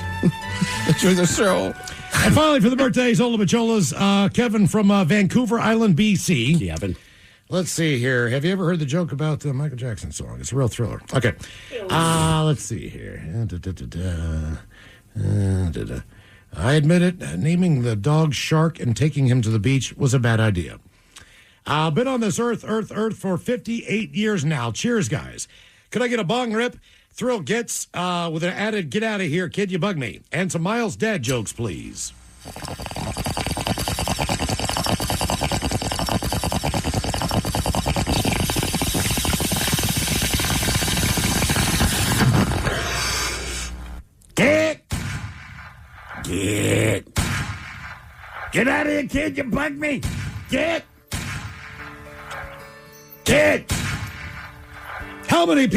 Enjoy the show. And finally, for the birthdays, Ola Macholas, Kevin from Vancouver Island, BC. Kevin. Let's see here. Have you ever heard the joke about the Michael Jackson song? It's a real thriller. Okay. Let's see here. I admit it, naming the dog Shark and taking him to the beach was a bad idea. I've been on this earth for 58 years now. Cheers, guys. Could I get a bong rip? Thrill gets with an added get out of here, kid, you bug me. And some Miles dad jokes, please. Get out of here, kid, you bug me. Get. How many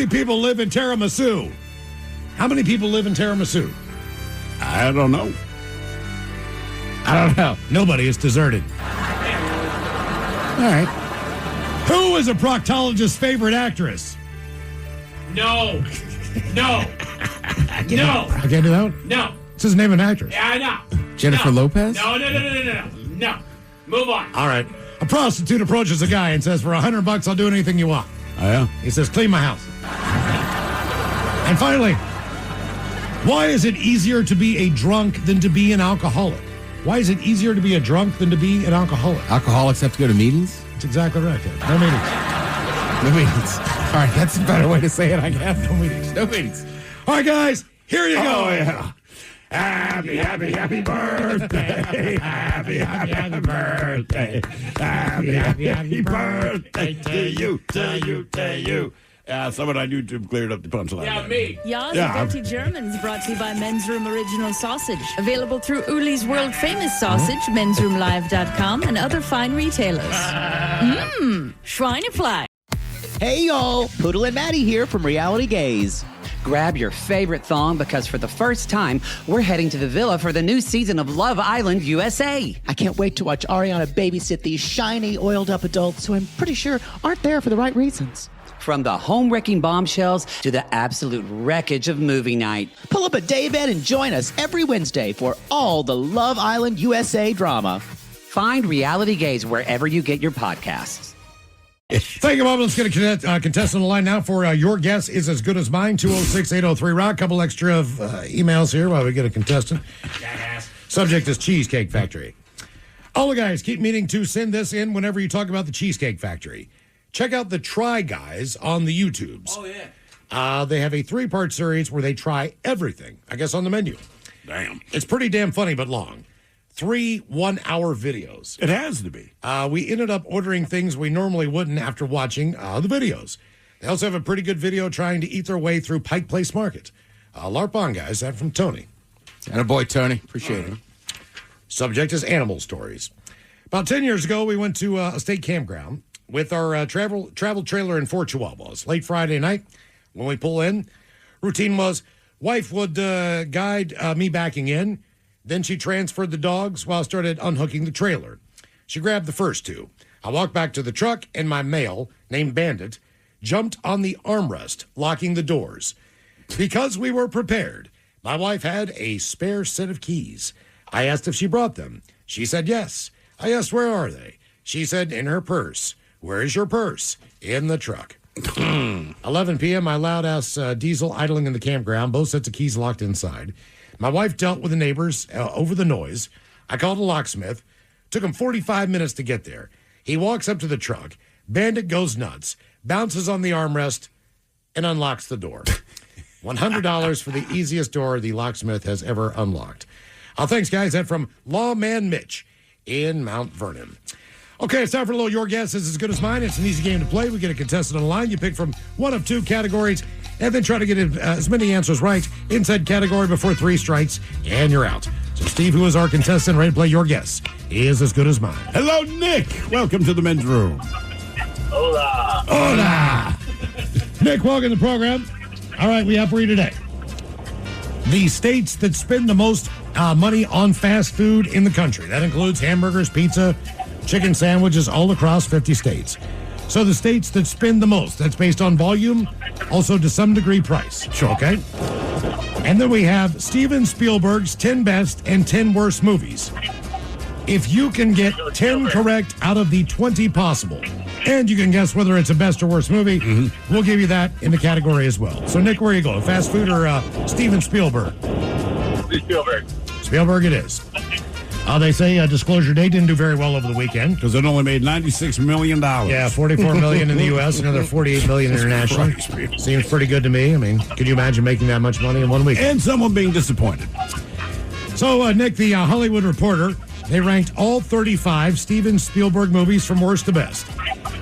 people live in Tiramisu? How many people live in Tiramisu? I don't know. I don't know. Nobody. It's deserted. All right. Who is a proctologist's favorite actress? No. I can't do that one? No. It's his name, an actress. Yeah, I know. Jennifer Lopez? No. Move on. All right. A prostitute approaches a guy and says, for $100, I'll do anything you want. Oh, yeah? He says, clean my house. And finally, why is it easier to be a drunk than to be an alcoholic? Why is it easier to be a drunk than to be an alcoholic? Alcoholics have to go to meetings? That's exactly right. No meetings. No meetings. All right, that's a better way to say it, I guess. No meetings. No meetings. All right, guys, here you go. Oh, yeah. Happy birthday. Happy birthday. Happy birthday to you. Someone on YouTube cleared up the punchline. Yeah, me. Yas Dirty Germans brought to you by Men's Room Original Sausage. Available through Uli's World Famous Sausage, mensroomlive.com, and other fine retailers. Schweinefly. Hey, y'all. Poodle and Maddie here from Reality Gaze. Grab your favorite thong because for the first time, we're heading to the villa for the new season of Love Island USA. I can't wait to watch Ariana babysit these shiny, oiled-up adults who I'm pretty sure aren't there for the right reasons. From the home-wrecking bombshells to the absolute wreckage of movie night. Pull up a daybed and join us every Wednesday for all the Love Island USA drama. Find Reality Gaze wherever you get your podcasts. Thank you, Bob. Let's get a contestant on the line now for Your Guess is as Good as Mine, 206-803-ROCK. Couple extra emails here while we get a contestant. Subject is Cheesecake Factory. All the guys keep meaning to send this in whenever you talk about the Cheesecake Factory. Check out the Try Guys on the YouTubes. Oh, yeah. They have a 3-part series where they try everything, I guess, on the menu. Damn. It's pretty damn funny, but long. 3 one-hour videos. It has to be. We ended up ordering things we normally wouldn't after watching the videos. They also have a pretty good video trying to eat their way through Pike Place Market. LARP on, guys. That from Tony. And a boy, Tony. Appreciate it. Subject is animal stories. About 10 years ago, we went to a state campground with our travel trailer and 4 Chihuahuas. Late Friday night, when we pull in, routine was wife would guide me backing in. Then she transferred the dogs while I started unhooking the trailer. She grabbed the first 2. I walked back to the truck, and my male, named Bandit, jumped on the armrest, locking the doors. Because we were prepared, my wife had a spare set of keys. I asked if she brought them. She said yes. I asked, where are they? She said, in her purse. Where is your purse? In the truck. 11 p.m., my loud-ass diesel idling in the campground, both sets of keys locked inside. My wife dealt with the neighbors over the noise. I called a locksmith. Took him 45 minutes to get there. He walks up to the truck. Bandit goes nuts, bounces on the armrest, and unlocks the door. $100 for the easiest door the locksmith has ever unlocked. Thanks, guys. That from Lawman Mitch in Mount Vernon. Okay, it's time for a little Your Guess is as Good as Mine. It's an easy game to play. We get a contestant on the line. You pick from one of 2 categories and then try to get as many answers right in said category before 3 strikes, and you're out. So Steve, who is our contestant, ready to play Your Guess is as Good as Mine. Hello, Nick. Welcome to the men's room. Hola. Hola. Nick, welcome to the program. All right, we have for you today the states that spend the most money on fast food in the country. That includes hamburgers, pizza, chicken sandwiches all across 50 states. So the states that spend the most, that's based on volume, also to some degree price. Sure, okay? And then we have Steven Spielberg's 10 best and 10 worst movies. If you can get 10 correct out of the 20 possible, and you can guess whether it's a best or worst movie, we'll give you that in the category as well. So, Nick, where are you going? Fast food or Steven Spielberg? Spielberg. Spielberg it is. They say Disclosure Day didn't do very well over the weekend. Because it only made $96 million. Yeah, $44 million in the U.S., another $48 million internationally. Seems pretty good to me. I mean, could you imagine making that much money in 1 week? And someone being disappointed. So, Nick, the Hollywood Reporter, they ranked all 35 Steven Spielberg movies from worst to best.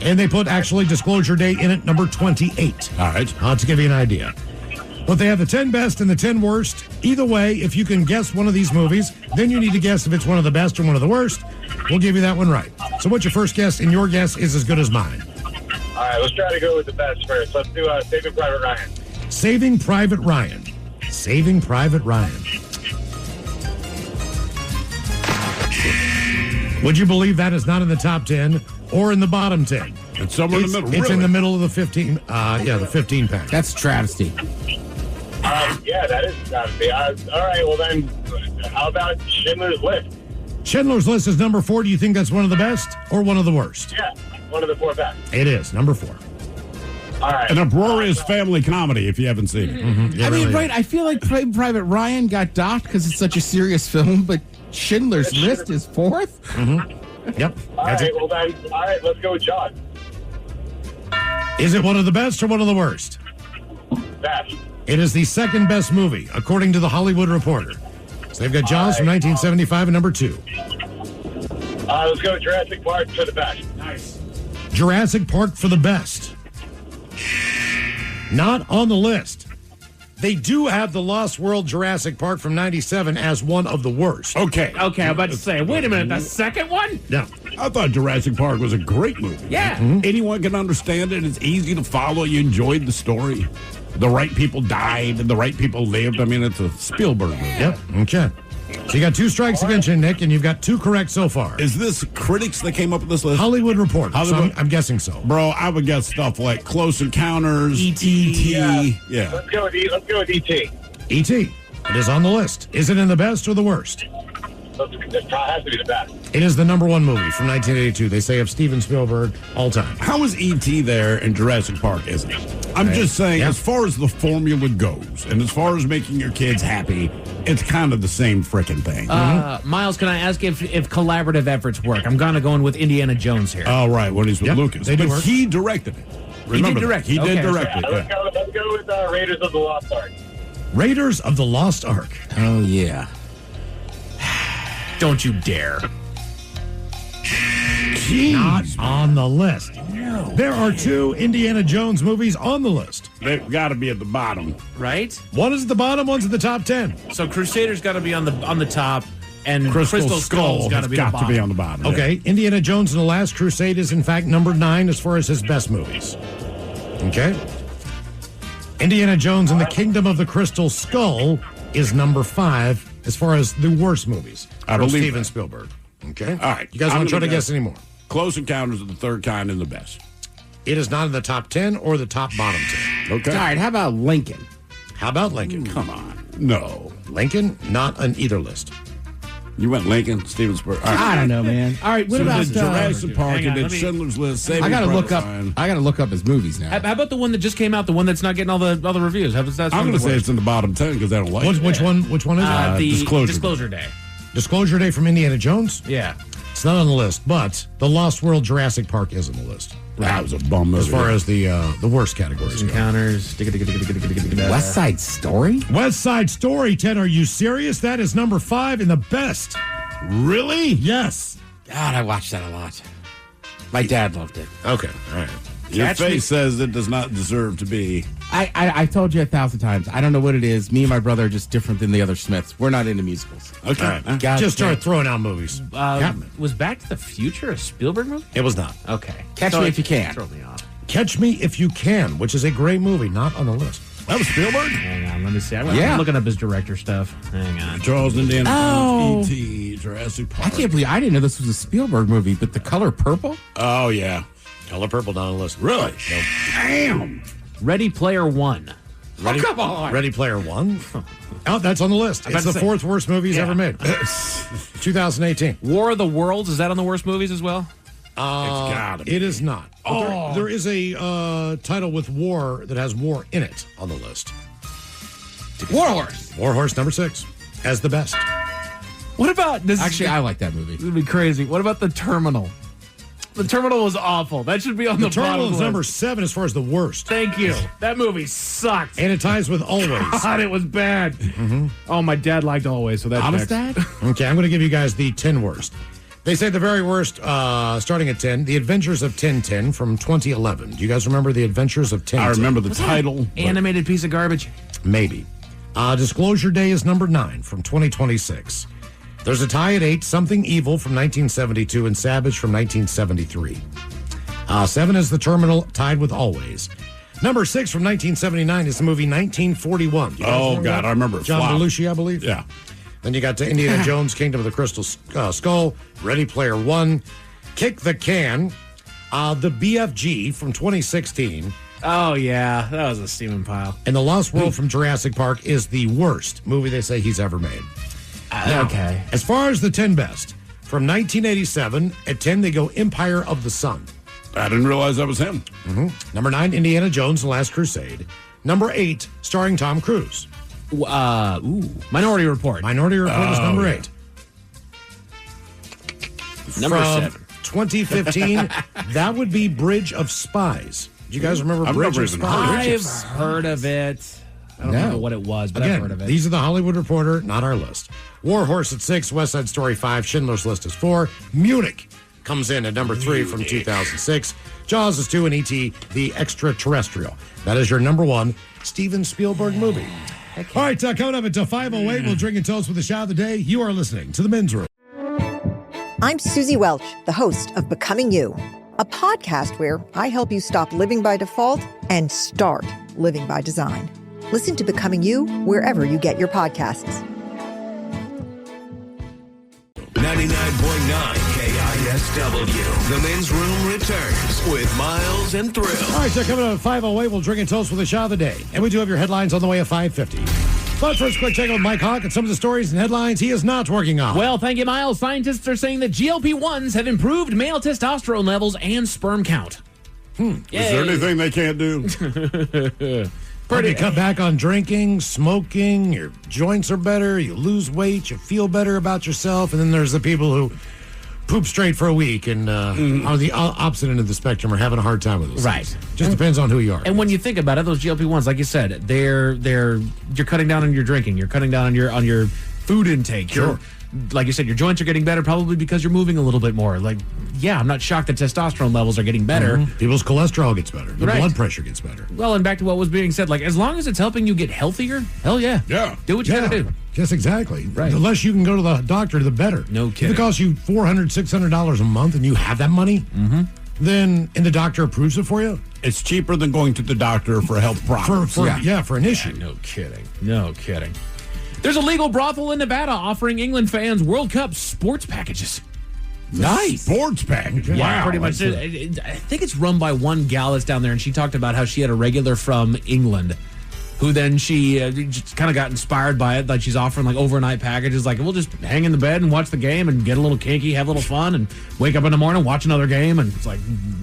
And they put actually Disclosure Day in at number 28. All right. To give you an idea. But they have the 10 best and the 10 worst. Either way, if you can guess one of these movies, then you need to guess if it's one of the best or one of the worst. We'll give you that one right. So what's your first guess? And your guess is as good as mine. All right, let's try to go with the best first. Let's do Saving Private Ryan. Saving Private Ryan. Saving Private Ryan. Would you believe that is not in the top 10 or in the bottom 10? It's somewhere in the middle. It's in the middle of the 15. The 15 pack. That's travesty. Yeah, that is travesty. All right, well then, how about Schindler's List? Schindler's List is number 4. Do you think that's one of the best or one of the worst? Yeah, one of the 4 best. It is number 4. All right. An uproarious family comedy, if you haven't seen it. I mean, right? I feel like Private Ryan got docked because it's such a serious film, but Schindler's List is 4th. Yep. All right, well then, let's go with John. Is it one of the best or one of the worst? Best. It is the second best movie, according to the Hollywood Reporter. So they've got Jaws from 1975 at number 2. Let's go with Jurassic Park for the best. Nice. Jurassic Park for the best. Not on the list. They do have the Lost World Jurassic Park from 97 as one of the worst. Okay. Okay, I'm about to say, wait a minute, the second one? No. I thought Jurassic Park was a great movie. Yeah. Anyone can understand it. It's easy to follow. You enjoyed the story. The right people died and the right people lived. I mean, it's a Spielberg movie. Yep. Okay. So you got 2 strikes against you, Nick, and you've got 2 correct so far. Is this critics that came up with this list? Hollywood Reporter. Hollywood? So I'm guessing so. Bro, I would guess stuff like Close Encounters, E.T. Yeah. Let's go with E.T. E.T. It is on the list. Is it in the best or the worst? It has to be the best. It is the number 1 movie from 1982. They say of Steven Spielberg all time. How is E.T. there and Jurassic Park isn't? I'm just saying, as far as the formula goes, and as far as making your kids happy, it's kind of the same frickin' thing. Miles, can I ask if collaborative efforts work? I'm kind of going with Indiana Jones here. Oh, right, when he's with Lucas. They do But work. he directed it. Remember that. He did direct it. Let's go with Raiders of the Lost Ark. Raiders of the Lost Ark. Oh, yeah. Don't you dare. Not on the list. No. There are 2 Indiana Jones movies on the list. They've got to be at the bottom. Right? One is at the bottom, one's at the top 10. So Crusader's got to be on the top, and Crystal Skull's got to be, on the bottom. Okay, Indiana Jones and the Last Crusade is in fact number 9 as far as his best movies. Okay? Indiana Jones and the Kingdom of the Crystal Skull is number 5 as far as the worst movies. I from believe Steven that. Spielberg. Okay? All right. You guys want to try to guess anymore? Close Encounters of the Third Kind is the best. It is not in the top 10 or the top bottom 10. Okay. All right, how about Lincoln? How about Lincoln? Come on. No. Lincoln, not on either list. You went Lincoln, Steven Spielberg. All right. I don't know, man. All right, what So about did Jurassic Park hang on, and did let me- Schindler's List? Saving I gotta Private look up. Ryan. I gotta look up his movies now. How about the one that just came out, the one that's not getting all the reviews? How about that? I'm going to say it's in the bottom 10 because I don't like it. Which one is it? the Disclosure Day. Disclosure Day from Indiana Jones? Yeah. It's not on the list, but the Lost World Jurassic Park is on the list. That was a bum movie. As far as the worst categories go. Encounters. West Side Story? West Side Story, Ted, are you serious? That is number 5 in the best. Really? Yes. God, I watched that a lot. My dad loved it. Okay, all right. Your Catch face me- says it does not deserve to be. I told you 1,000 times. I don't know what it is. Me and my brother are just different than the other Smiths. We're not into musicals. Okay. All right. God Just damn. start throwing out movies. Was Back to the Future a Spielberg movie? It was not. Okay. Catch Me If You Can. Throw me off. Catch Me If You Can, which is a great movie, not on the list. That was Spielberg? Hang on, let me see. I'm Yeah. looking up his director stuff. Hang on. Charles Indiana Oh. Jones, E.T., Jurassic Park. I can't believe I didn't know this was a Spielberg movie, but The Color Purple? Oh, yeah. Color Purple not on the list. Really? No. Damn. Ready Player One. come on. Ready Player One. Oh, that's on the list. It's the fourth worst movie he's ever made. 2018. War of the Worlds, is that on the worst movies as well? It is not. There is a title with war that has war in it on the list. Warhorse. Warhorse, number 6, as the best. What about this? Actually, I like that movie. This would be crazy. What about The Terminal? The Terminal was awful. That should be on the Terminal bottom is number list. 7 as far as the worst. Thank you. That movie sucked. And it ties with Always. God, it was bad. Oh, my dad liked Always, so that's Honest next. Dad? Okay, I'm going to give you guys the 10 worst. They say the very worst, starting at 10, The Adventures of Tintin from 2011. Do you guys remember The Adventures of Tintin? I remember the title. Animated piece of garbage. Maybe. Disclosure Day is number 9 from 2026. There's a tie at 8, Something Evil from 1972 and Savage from 1973. 7 is The Terminal, tied with Always. Number 6 from 1979 is the movie 1941. Oh, God, I remember it. John Flop. Belushi, I believe. Yeah. Then you got to Indiana Jones, Kingdom of the Crystal Skull, Ready Player One, Kick the Can, the BFG from 2016. Oh, yeah. That was a steaming pile. And The Lost World from Jurassic Park is the worst movie they say he's ever made. Now, okay. As far as the 10 best, from 1987, at 10 they go Empire of the Sun. I didn't realize that was him. Number 9, Indiana Jones, The Last Crusade. Number 8, starring Tom Cruise. Minority Report. Minority Report is number 8. Number From 7. 2015, that would be Bridge of Spies. Do you guys remember Bridge of Spies? I've heard of it. I don't know what it was, but Again, I've heard of it. These are the Hollywood Reporter, not our list. War Horse at 6, West Side Story 5, Schindler's List is 4, Munich comes in at number 3 from 2006, Jaws is 2, and E.T. the Extraterrestrial. That is your number 1 Steven Spielberg movie. All right, coming up at 5:08, we'll drink and toast with the shot of the day. You are listening to The Men's Room. I'm Susie Welch, the host of Becoming You, a podcast where I help you stop living by default and start living by design. Listen to Becoming You wherever you get your podcasts. 99.9 KISW. The Men's Room returns with Miles and Thrill. All right, so coming up at 5:08, we'll drink and toast with the shot of the day. And we do have your headlines on the way at 5:50. But first, quick check out with Mike Hawk and some of the stories and headlines he is not working on. Well, thank you, Miles. Scientists are saying that GLP-1s have improved male testosterone levels and sperm count. Is there anything they can't do? You cut back on drinking, smoking, your joints are better, you lose weight, you feel better about yourself, and then there's the people who poop straight for a week and are the opposite end of the spectrum are having a hard time with this. Right. Just depends on who you are. And when you think about it, those GLP-1s, like you said, you're cutting down on your drinking, you're cutting down on your food intake. Sure. Like you said, your joints are getting better probably because you're moving a little bit more. Like, yeah, I'm not shocked that testosterone levels are getting better. People's cholesterol gets better. Their Right. blood pressure gets better. Well, and back to what was being said, like, as long as it's helping you get healthier, hell yeah. Yeah. Do what you gotta do. Yes, exactly. Right. The less you can go to the doctor, the better. No kidding. If it costs you $400, $600 a month and you have that money, then, and the doctor approves it for you, It's cheaper than going to the doctor for a health problem. for an issue. No kidding. No kidding. There's a legal brothel in Nevada offering England fans World Cup sports packages. Nice. Sports package. Yeah, Wow. pretty much. I think it's run by one gal that's down there, and she talked about how she had a regular from England who then she just kind of got inspired by it. Like she's offering like overnight packages. Like, we'll just hang in the bed and watch the game and get a little kinky, have a little fun, and wake up in the morning, watch another game. And it's like,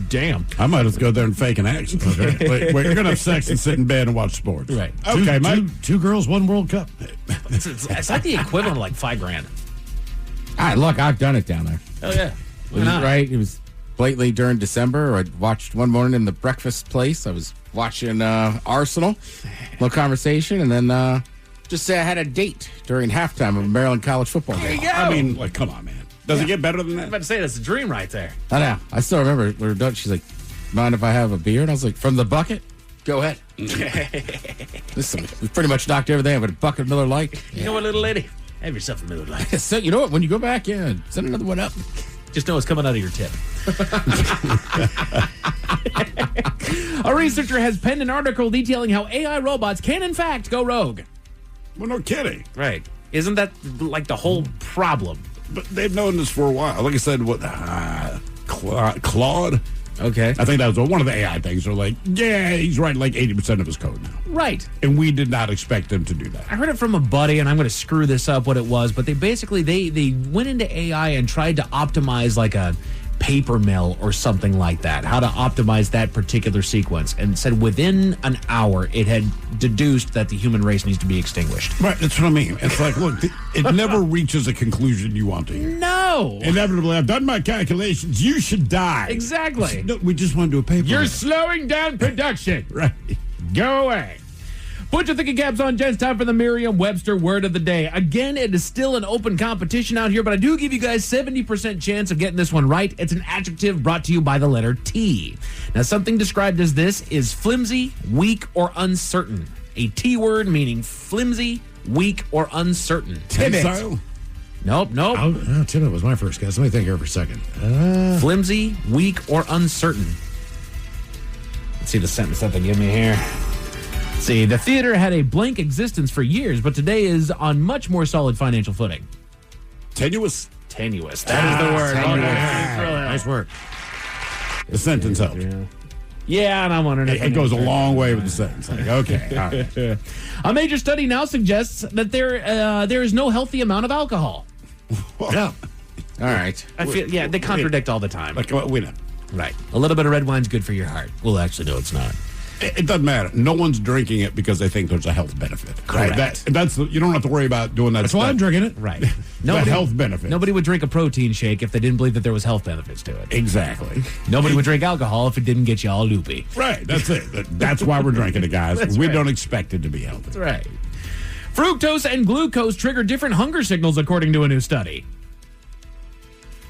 damn. I might just go there and fake an accent. Okay. Wait, you're going to have sex and sit in bed and watch sports. Right. Okay, mate. Two girls, one World Cup. It's like the equivalent of like $5,000. All right, look, I've done it down there. Oh, yeah. It was right. It was lately during December. I watched one morning in the breakfast place. I was watching Arsenal, little conversation, and then just say I had a date during halftime of a Maryland college football There game. you go. I mean, like, come on, man. Does it get better than I was that? about to say, that's a dream right there. I know. I still remember we were done. She's like, mind if I have a beer? And I was like, from the bucket? Go ahead. Listen, we pretty much knocked everything but a bucket of Miller Lite. You know what, little lady? Have yourself a Miller Lite. So, you know what? When you go back, send another one up. Just know it's coming out of your tip. A researcher has penned an article detailing how AI robots can, in fact, go rogue. Well, no kidding. Right. Isn't that like the whole problem? But they've known this for a while. Like I said, Claude? Okay. I think that was one of the AI things. They're like, yeah, he's writing like 80% of his code now. Right. And we did not expect him to do that. I heard it from a buddy, and I'm going to screw this up what it was, but they basically, they went into AI and tried to optimize like a paper mill or something like that, how to optimize that particular sequence, and said within an hour it had deduced that the human race needs to be extinguished. Right, that's what I mean. It's like, look, it never reaches a conclusion you want to hear. No. Inevitably, I've done my calculations. You should die. Exactly. No, we just want to do a paper You're mill. slowing down production. Right. Go away. Put your thinking caps on, gents. Time for the Merriam-Webster word of the day. Again, it is still an open competition out here, but I do give you guys 70% chance of getting this one right. It's an adjective brought to you by the letter T. Now, something described as this is flimsy, weak, or uncertain. A T word meaning flimsy, weak, or uncertain. Tensile? Nope. Tibbet was my first guess. Let me think here for a second. Flimsy, weak, or uncertain. Let's see the sentence that they give me here. See, the theater had a blank existence for years, but today is on much more solid financial footing. Tenuous? Tenuous. That is the word. Nice work. The sentence helped. Yeah, and I'm wondering if it goes a long way with the sentence. Like, okay, all right. A major study now suggests that there is no healthy amount of alcohol. Yeah. All right. I feel they contradict all the time. Like, we know. Right. A little bit of red wine's good for your heart. Well, actually, no, it's not. It doesn't matter. No one's drinking it because they think there's a health benefit. Correct. That's you don't have to worry about doing that. That's why I'm drinking it. Right. No health benefit. Nobody would drink a protein shake if they didn't believe that there was health benefits to it. Exactly. Nobody would drink alcohol if it didn't get you all loopy. Right. That's it. That's why we're drinking it, guys. We don't expect it to be healthy. That's right. Fructose and glucose trigger different hunger signals, according to a new study.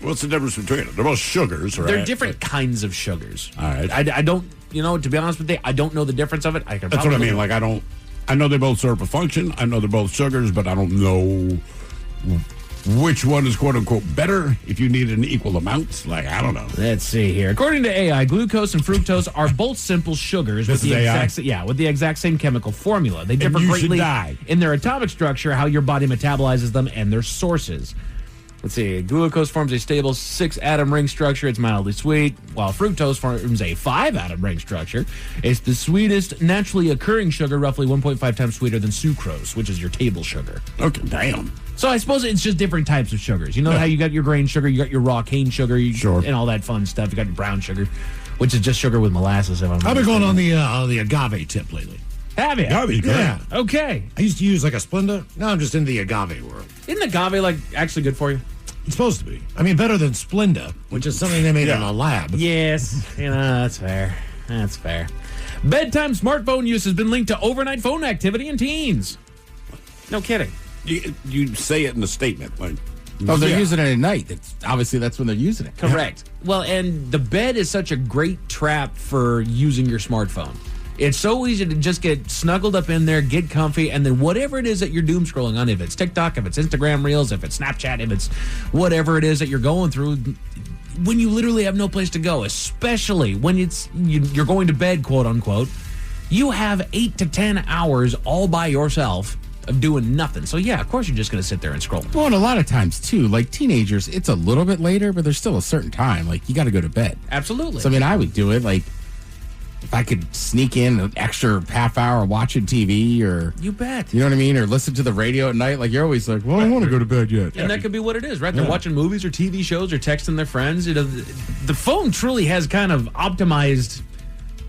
What's the difference between them? They're both sugars, right? They're different kinds of sugars. All right. I don't, to be honest with you, I don't know the difference of it. That's what I mean. Like, I know they both serve a function. I know they're both sugars, but I don't know which one is quote unquote better if you need an equal amount. Like, I don't know. Let's see here. According to AI, glucose and fructose are both simple sugars with the exact same chemical formula. They differ greatly in their atomic structure, how your body metabolizes them, and their sources. Let's see. Glucose forms a stable 6-atom ring structure. It's mildly sweet, while fructose forms a 5-atom ring structure. It's the sweetest naturally occurring sugar, roughly 1.5 times sweeter than sucrose, which is your table sugar. Okay, damn. So I suppose it's just different types of sugars. You know how you got your grain sugar, you got your raw cane sugar, and all that fun stuff. You got your brown sugar, which is just sugar with molasses. I've been going on the agave tip lately. Have you? Agave, yeah. Okay. I used to use like a Splenda. Now I'm just in the agave world. Isn't agave actually good for you? It's supposed to be. I mean, better than Splenda, which is something they made in a lab. Yes. That's fair. That's fair. Bedtime smartphone use has been linked to overnight phone activity in teens. No kidding. You say it in the statement. Like, they're using it at night. That's when they're using it. Correct. Well, and the bed is such a great trap for using your smartphone. It's so easy to just get snuggled up in there, get comfy, and then whatever it is that you're doom scrolling on, if it's TikTok, if it's Instagram Reels, if it's Snapchat, if it's whatever it is that you're going through, when you literally have no place to go, especially when you're going to bed, quote unquote, you have 8 to 10 hours all by yourself of doing nothing. So yeah, of course you're just going to sit there and scroll. Well, and a lot of times too, like teenagers, it's a little bit later, but there's still a certain time. Like you got to go to bed. Absolutely. So I mean, I would do it like if I could sneak in an extra half hour watching TV, or you bet, you know what I mean, or listen to the radio at night. Like you're always like, well, I don't want to go to bed yet. And that could be what it is, right? They're watching movies or TV shows or texting their friends. The phone truly has kind of optimized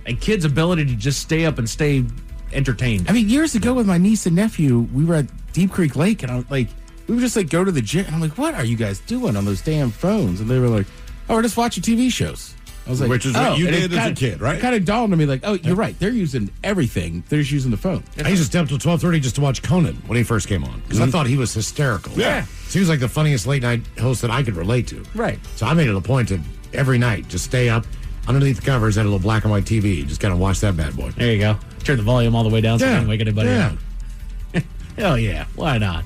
a kid's ability to just stay up and stay entertained. I mean, years ago with my niece and nephew, we were at Deep Creek Lake, and I was like, we would just like go to the gym, and I'm like, what are you guys doing on those damn phones? And they were like, oh, we're just watching TV shows. I was like, which is what you did as a kid, right? It kind of dawned on me, like, oh, you're right. They're using everything. They're just using the phone. I used to stay up till 12:30 just to watch Conan when he first came on, because I thought he was hysterical. Yeah. So he was like the funniest late night host that I could relate to. Right. So I made it a point to every night just stay up underneath the covers at a little black and white TV, just kind of watch that bad boy. There you go. Turn the volume all the way down so you don't wake anybody up. Yeah. Hell yeah. Why not?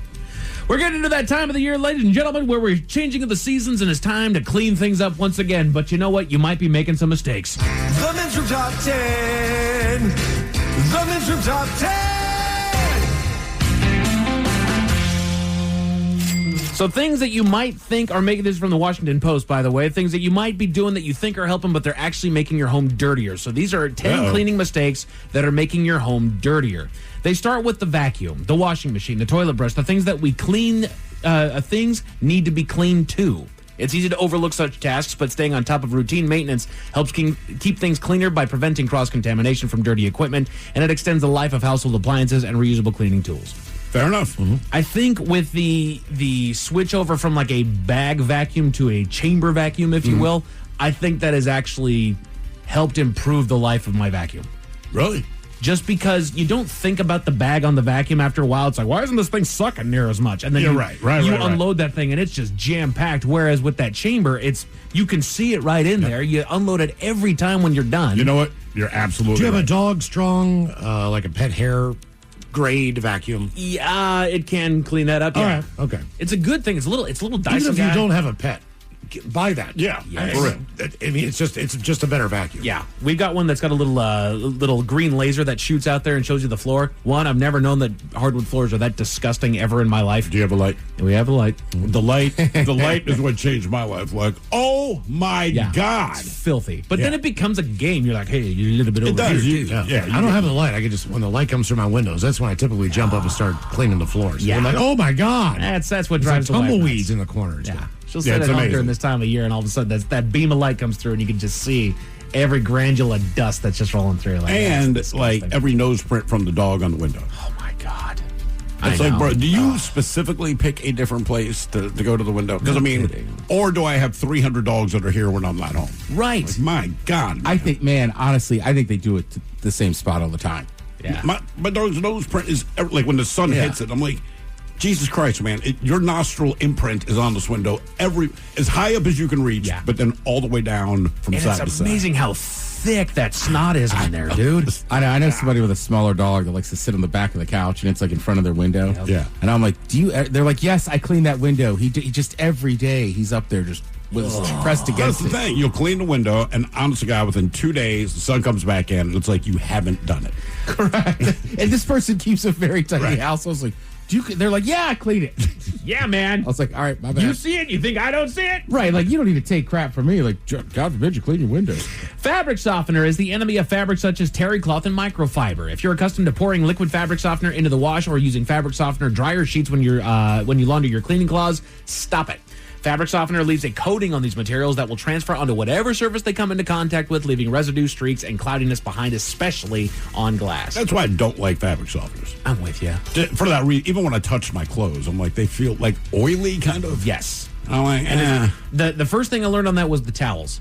We're getting into that time of the year, ladies and gentlemen, where we're changing of the seasons and it's time to clean things up once again. But you know what? You might be making some mistakes. The Men's Room Top 10. The Men's Room Top 10. So things that you might think are making, this is from the Washington Post, by the way, things that you might be doing that you think are helping, but they're actually making your home dirtier. So these are 10 cleaning mistakes that are making your home dirtier. They start with the vacuum, the washing machine, the toilet brush, the things that we clean, things need to be cleaned too. It's easy to overlook such tasks, but staying on top of routine maintenance helps keep things cleaner by preventing cross-contamination from dirty equipment, and it extends the life of household appliances and reusable cleaning tools. Fair enough. Mm-hmm. I think with the switch over from like a bag vacuum to a chamber vacuum, if you will, I think that has actually helped improve the life of my vacuum. Really? Just because you don't think about the bag on the vacuum after a while. It's like, why isn't this thing sucking near as much? And then you unload that thing and it's just jam-packed. Whereas with that chamber, you can see it right in there. You unload it every time when you're done. You know what? You're absolutely Do you have right. a dog strong, like a pet hair grade vacuum? Yeah, it can clean that up. Yeah. All right, okay. It's a good thing. It's a little Dyson. Even if guy. you don't have a pet, buy that. Yeah, for real. I mean, it's just a better vacuum. Yeah, we've got one that's got a little green laser that shoots out there and shows you the floor. One, I've never known that hardwood floors are that disgusting ever in my life. Do you have a light? We have a light. The light is what changed my life. Like, oh my God, it's filthy. But then it becomes a game. You're like, hey, you're a little bit over here too. I don't have the light. I can just, when the light comes through my windows, that's when I typically jump up and start cleaning the floors. Yeah. I'm like, oh my God, that's what drives like the tumbleweeds in the corners. Yeah. She'll sit at home during this time of year, and all of a sudden that beam of light comes through, and you can just see every granule of dust that's just rolling through. Like, and like every nose print from the dog on the window. Oh my God. It's like, bro, do you specifically pick a different place to go to the window? Because, I mean, or do I have 300 dogs that are here when I'm not home? Right. Like, my God. Man. I think, man, honestly, I think they do it to the same spot all the time. Yeah. My dog's nose print is, like, when the sun hits it, I'm like, Jesus Christ, man, your nostril imprint is on this window as high up as you can reach, but then all the way down from side to it's side. amazing how thick that snot is on there, dude. I know somebody with a smaller dog that likes to sit on the back of the couch, and it's like in front of their window. Yeah. And I'm like, they're like, yes, I clean that window. He just every day he's up there just with his pressed against That's the thing. You'll clean the window, and honest to God, within 2 days, the sun comes back in, and it's like you haven't done it. Correct. And this person keeps a very tiny house. I was like, they're like, yeah, I cleaned it. Yeah, man. I was like, all right, my bad. You see it? You think I don't see it? Right, like you don't need to take crap from me. Like, God forbid you clean your windows. Fabric softener is the enemy of fabrics such as terry cloth and microfiber. If you're accustomed to pouring liquid fabric softener into the wash or using fabric softener dryer sheets when you launder your cleaning cloths, stop it. Fabric softener leaves a coating on these materials that will transfer onto whatever surface they come into contact with, leaving residue, streaks, and cloudiness behind, especially on glass. That's why I don't like fabric softeners. I'm with you. For that reason, even when I touch my clothes, I'm like, they feel like oily, kind of. Yes. I'm like, the first thing I learned on that was the towels.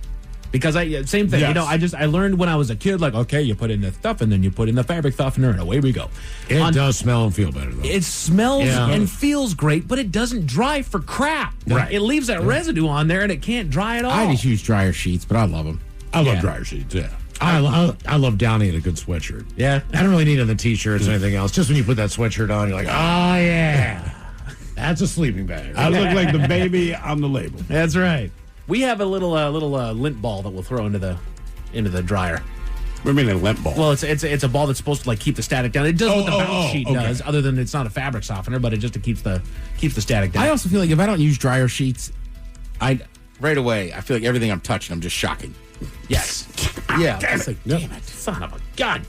Because same thing, Yes. I learned when I was a kid, like, okay, you put in the stuff and then you put in the fabric softener and away we go. It does smell and feel better, though. It smells and feels great, but it doesn't dry for crap. Right. It leaves that residue on there and it can't dry at all. I just use dryer sheets, but I love them. I love dryer sheets, yeah. I love Downey in a good sweatshirt. Yeah. I don't really need it in the T-shirts or anything else. Just when you put that sweatshirt on, you're like, oh, yeah. That's a sleeping bag. I look like the baby on the label. That's right. We have a little lint ball that we'll throw into the dryer. What do you mean a lint ball? Well, it's a ball that's supposed to like keep the static down. It does what the bounce sheet okay. does, other than it's not a fabric softener, but it just keeps the static down. I also feel like if I don't use dryer sheets, right away I feel like everything I'm touching, I'm just shocking. Yes. Yeah. Damn it's it. like, nope. Damn it. Son of a gun.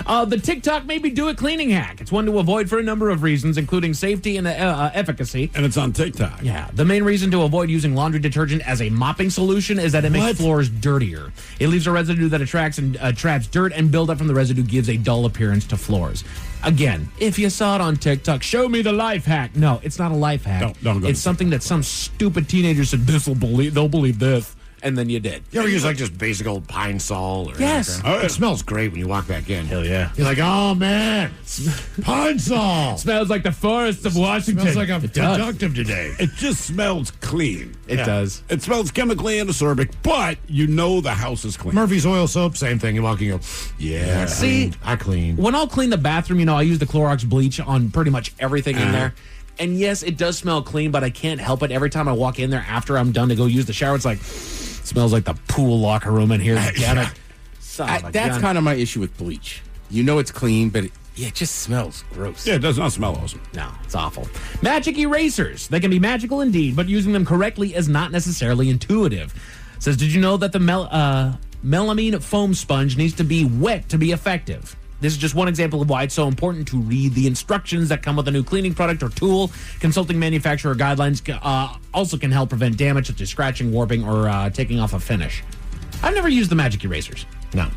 The TikTok Maybe Do It cleaning hack. It's one to avoid for a number of reasons, including safety and efficacy. And it's on TikTok. Yeah. The main reason to avoid using laundry detergent as a mopping solution is that it makes floors dirtier. It leaves a residue that attracts and traps dirt, and buildup from the residue gives a dull appearance to floors. Again, if you saw it on TikTok, show me the life hack. No, it's not a life hack. Don't go it's something that some stupid teenager said, they'll believe this. And then you did. You ever use like just basic old Pine Sol? Or Yes. It smells great when you walk back in. Hell yeah. You're like, oh man, Pine Sol. Smells like the forests of Washington. Smells like I'm productive today. It just smells clean. It does. It smells chemically anacerbic, but you know the house is clean. Murphy's oil soap, same thing. You walk in, you go, yeah. See, I clean. When I'll clean the bathroom, I use the Clorox bleach on pretty much everything in there. And yes, it does smell clean, but I can't help it. Every time I walk in there after I'm done to go use the shower, it's like, smells like the pool locker room in here. Damn it. That's kind of my issue with bleach. You know it's clean, but Yeah, it just smells gross. Yeah, it does not smell awesome. No, it's awful. Magic erasers. They can be magical indeed, but using them correctly is not necessarily intuitive. It says, did you know that the melamine foam sponge needs to be wet to be effective? This is just one example of why it's so important to read the instructions that come with a new cleaning product or tool. Consulting manufacturer guidelines also can help prevent damage such as scratching, warping, or taking off a finish. I've never used the magic erasers. No.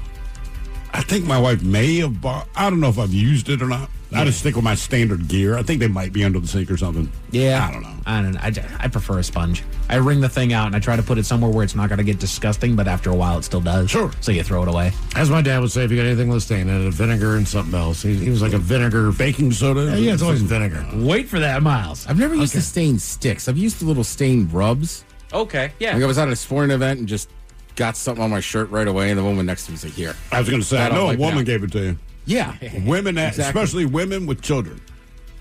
I think my wife may have bought. I don't know if I've used it or not. I just stick with my standard gear. I think they might be under the sink or something. Yeah. I don't know. I prefer a sponge. I wring the thing out and I try to put it somewhere where it's not going to get disgusting, but after a while it still does. Sure. So you throw it away. As my dad would say, if you got anything with a stain in it, vinegar and something else. He was like a vinegar. Baking soda? Yeah, it's always vinegar. Wait for that, Miles. I've never used the stain sticks. I've used the little stain rubs. Okay, yeah. Like I was at a sporting event and just got something on my shirt right away, and the woman next to me was like, here. I was going to say, I know a woman gave it to you. Yeah. Women, Exactly. especially women with children.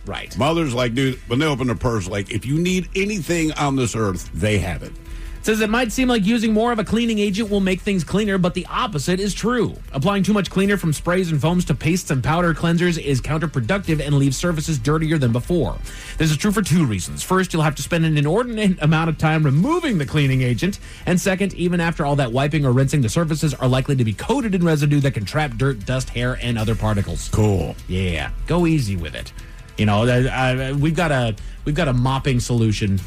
Right. Mothers, like, dude, when they open their purse, like, if you need anything on this earth, they have it. It says it might seem like using more of a cleaning agent will make things cleaner, but the opposite is true. Applying too much cleaner from sprays and foams to pastes and powder cleansers is counterproductive and leaves surfaces dirtier than before. This is true for two reasons. First, you'll have to spend an inordinate amount of time removing the cleaning agent. And second, even after all that wiping or rinsing, the surfaces are likely to be coated in residue that can trap dirt, dust, hair, and other particles. Cool. Yeah, go easy with it. You know, we've got a mopping solution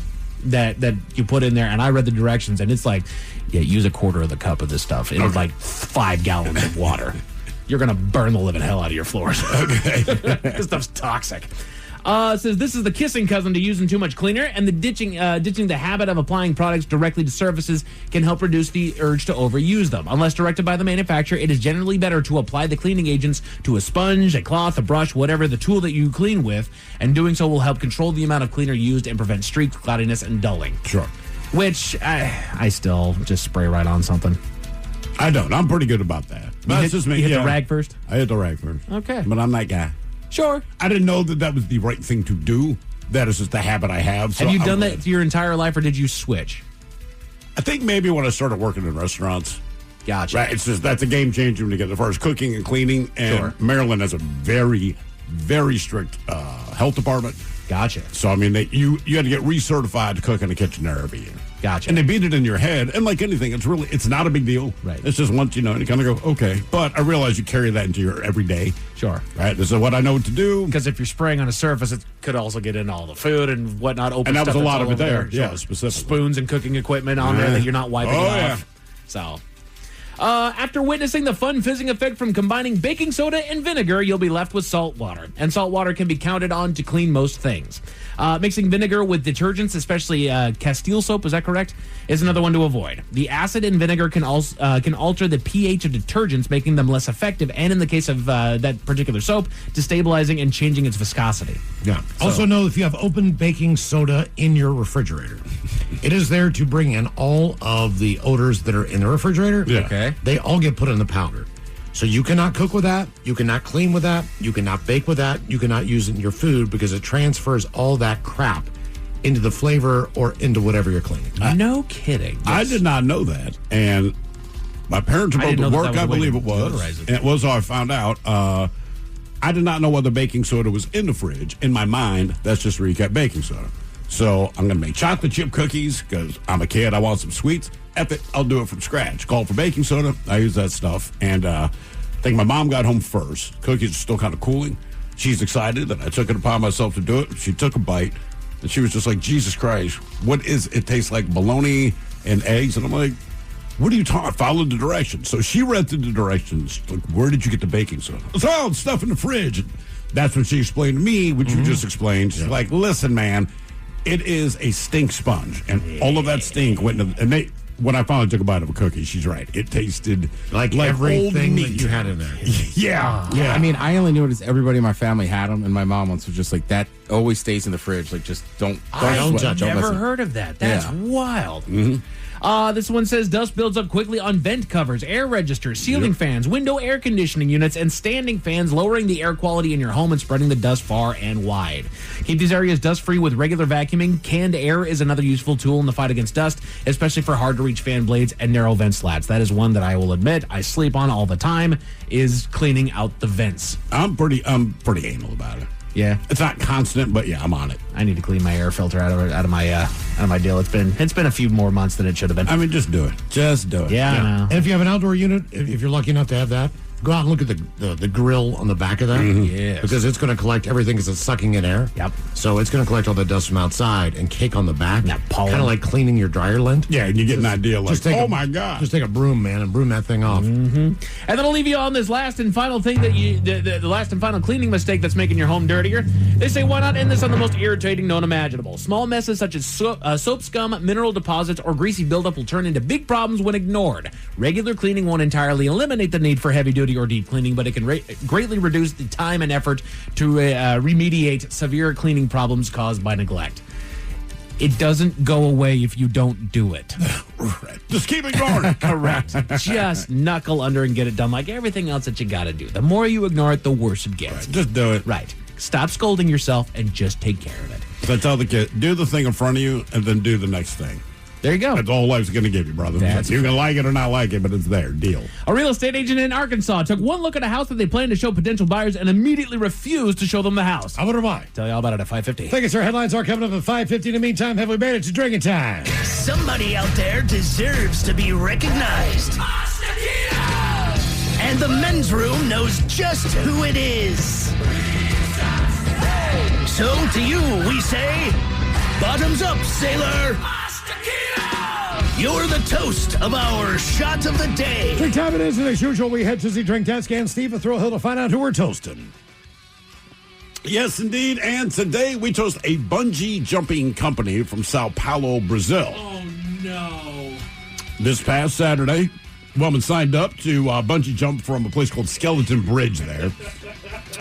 that you put in there, and I read the directions, and it's like, yeah, use a quarter of the cup of this stuff in like 5 gallons of water. You're gonna burn the living hell out of your floors. Okay, this stuff's toxic. It says this is the kissing cousin to using too much cleaner, and the ditching the habit of applying products directly to surfaces can help reduce the urge to overuse them. Unless directed by the manufacturer, it is generally better to apply the cleaning agents to a sponge, a cloth, a brush, whatever the tool that you clean with, and doing so will help control the amount of cleaner used and prevent streaks, cloudiness, and dulling. Sure. Which I still just spray right on something. I don't. I'm pretty good about that. You hit the rag first? I hit the rag first. Okay. But I'm that guy. Sure. I didn't know that was the right thing to do. That is just the habit I have. So Have you done that your entire life, or did you switch? I think maybe when I started working in restaurants. Gotcha. Right. It's just that's a game changer when you get as far as cooking and cleaning. And Sure. Maryland has a very, very strict health department. Gotcha. So I mean, you had to get recertified to cook in the kitchen there every year. Gotcha. And they beat it in your head. And like anything, it's not a big deal. Right. It's just once, and you kind of go, okay. But I realize you carry that into your everyday. Sure. Right. This is what I know what to do. Because if you're spraying on a surface, it could also get in all the food and whatnot. Open And that was stuff a that's lot all of it over there. Yeah, Sure. specifically. Spoons and cooking equipment on there that you're not wiping off. Yeah. So, after witnessing the fun fizzing effect from combining baking soda and vinegar, you'll be left with salt water. And salt water can be counted on to clean most things. Mixing vinegar with detergents, especially Castile soap, is that correct? Is another one to avoid. The acid in vinegar can alter the pH of detergents, making them less effective, and in the case of that particular soap, destabilizing and changing its viscosity. Yeah. Also know if you have open baking soda in your refrigerator, it is there to bring in all of the odors that are in the refrigerator. Yeah. Okay. They all get put in the powder. So you cannot cook with that. You cannot clean with that. You cannot bake with that. You cannot use it in your food because it transfers all that crap into the flavor or into whatever you're cleaning. No kidding. I did not know that. And my parents were I didn't both know at that work, was I a way believe to it was. deodorize it. And it was how I found out. I did not know whether baking soda was in the fridge. In my mind, that's just where you kept baking soda. So I'm going to make chocolate chip cookies because I'm a kid. I want some sweets. F it, I'll do it from scratch. Call for baking soda. I use that stuff. And I think my mom got home first. Cookies are still kind of cooling. She's excited that I took it upon myself to do it. She took a bite. And she was just like, Jesus Christ, what is it? It tastes like bologna and eggs. And I'm like, what are you talking? Follow the directions. So she read through the directions. Like, where did you get the baking soda? It's all the stuff in the fridge. And that's what she explained to me, which you just explained. She's like, listen, man, it is a stink sponge. And all of that stink went into, and when I finally took a bite of a cookie, she's right. It tasted like everything that you had in there. Yeah. I mean, I only noticed everybody in my family had them, and my mom once was just like, that always stays in the fridge. Like, just don't touch it. I've never heard of that. That's wild. Mm-hmm. This one says dust builds up quickly on vent covers, air registers, ceiling fans, window air conditioning units, and standing fans, lowering the air quality in your home and spreading the dust far and wide. Keep these areas dust-free with regular vacuuming. Canned air is another useful tool in the fight against dust, especially for hard-to-reach fan blades and narrow vent slats. That is one that I will admit I sleep on all the time, is cleaning out the vents. I'm pretty anal about it. Yeah, it's not constant, but yeah, I'm on it. I need to clean my air filter out of my deal. It's been a few more months than it should have been. I mean, just do it. Just do it. Yeah, I know. And if you have an outdoor unit, if you're lucky enough to have that, go out and look at the grill on the back of that. Yes. Because it's going to collect everything because it's sucking in air. Yep. So it's going to collect all the dust from outside and cake on the back. That pollen. Kind of like cleaning your dryer lint. Yeah, and you get an idea like, oh my God. Just take a broom, man, and broom that thing off. Mm-hmm. And then I'll leave you on this last and final thing that the last and final cleaning mistake that's making your home dirtier. They say, why not end this on the most irritating known imaginable? Small messes such as soap scum, mineral deposits, or greasy buildup will turn into big problems when ignored. Regular cleaning won't entirely eliminate the need for heavy-duty or deep cleaning, but it can greatly reduce the time and effort to remediate severe cleaning problems caused by neglect. It doesn't go away if you don't do it. Right. Just keep ignoring it. Correct. Just knuckle under and get it done like everything else that you got to do. The more you ignore it, the worse it gets. Right. Just do it. Right. Stop scolding yourself and just take care of it. So I tell the kid, do the thing in front of you and then do the next thing. There you go. That's all life's going to give you, brother. You can like it or not like it, but it's there. Deal. A real estate agent in Arkansas took one look at a house that they planned to show potential buyers and immediately refused to show them the house. I wonder why. Tell you all about it at 5:50. Thank you, sir. Headlines are coming up at 5:50. In the meantime, have we made it to drinking time? Somebody out there deserves to be recognized. And the men's room knows just who it is. So to you, we say, bottoms up, sailor. You're the toast of our shot of the day. Drink time it is, and as usual, we head to the drink desk and Steve at Thrill Hill to find out who we're toasting. Yes, indeed. And today we toast a bungee jumping company from Sao Paulo, Brazil. Oh, no. This past Saturday, a woman signed up to bungee jump from a place called Skeleton Bridge there.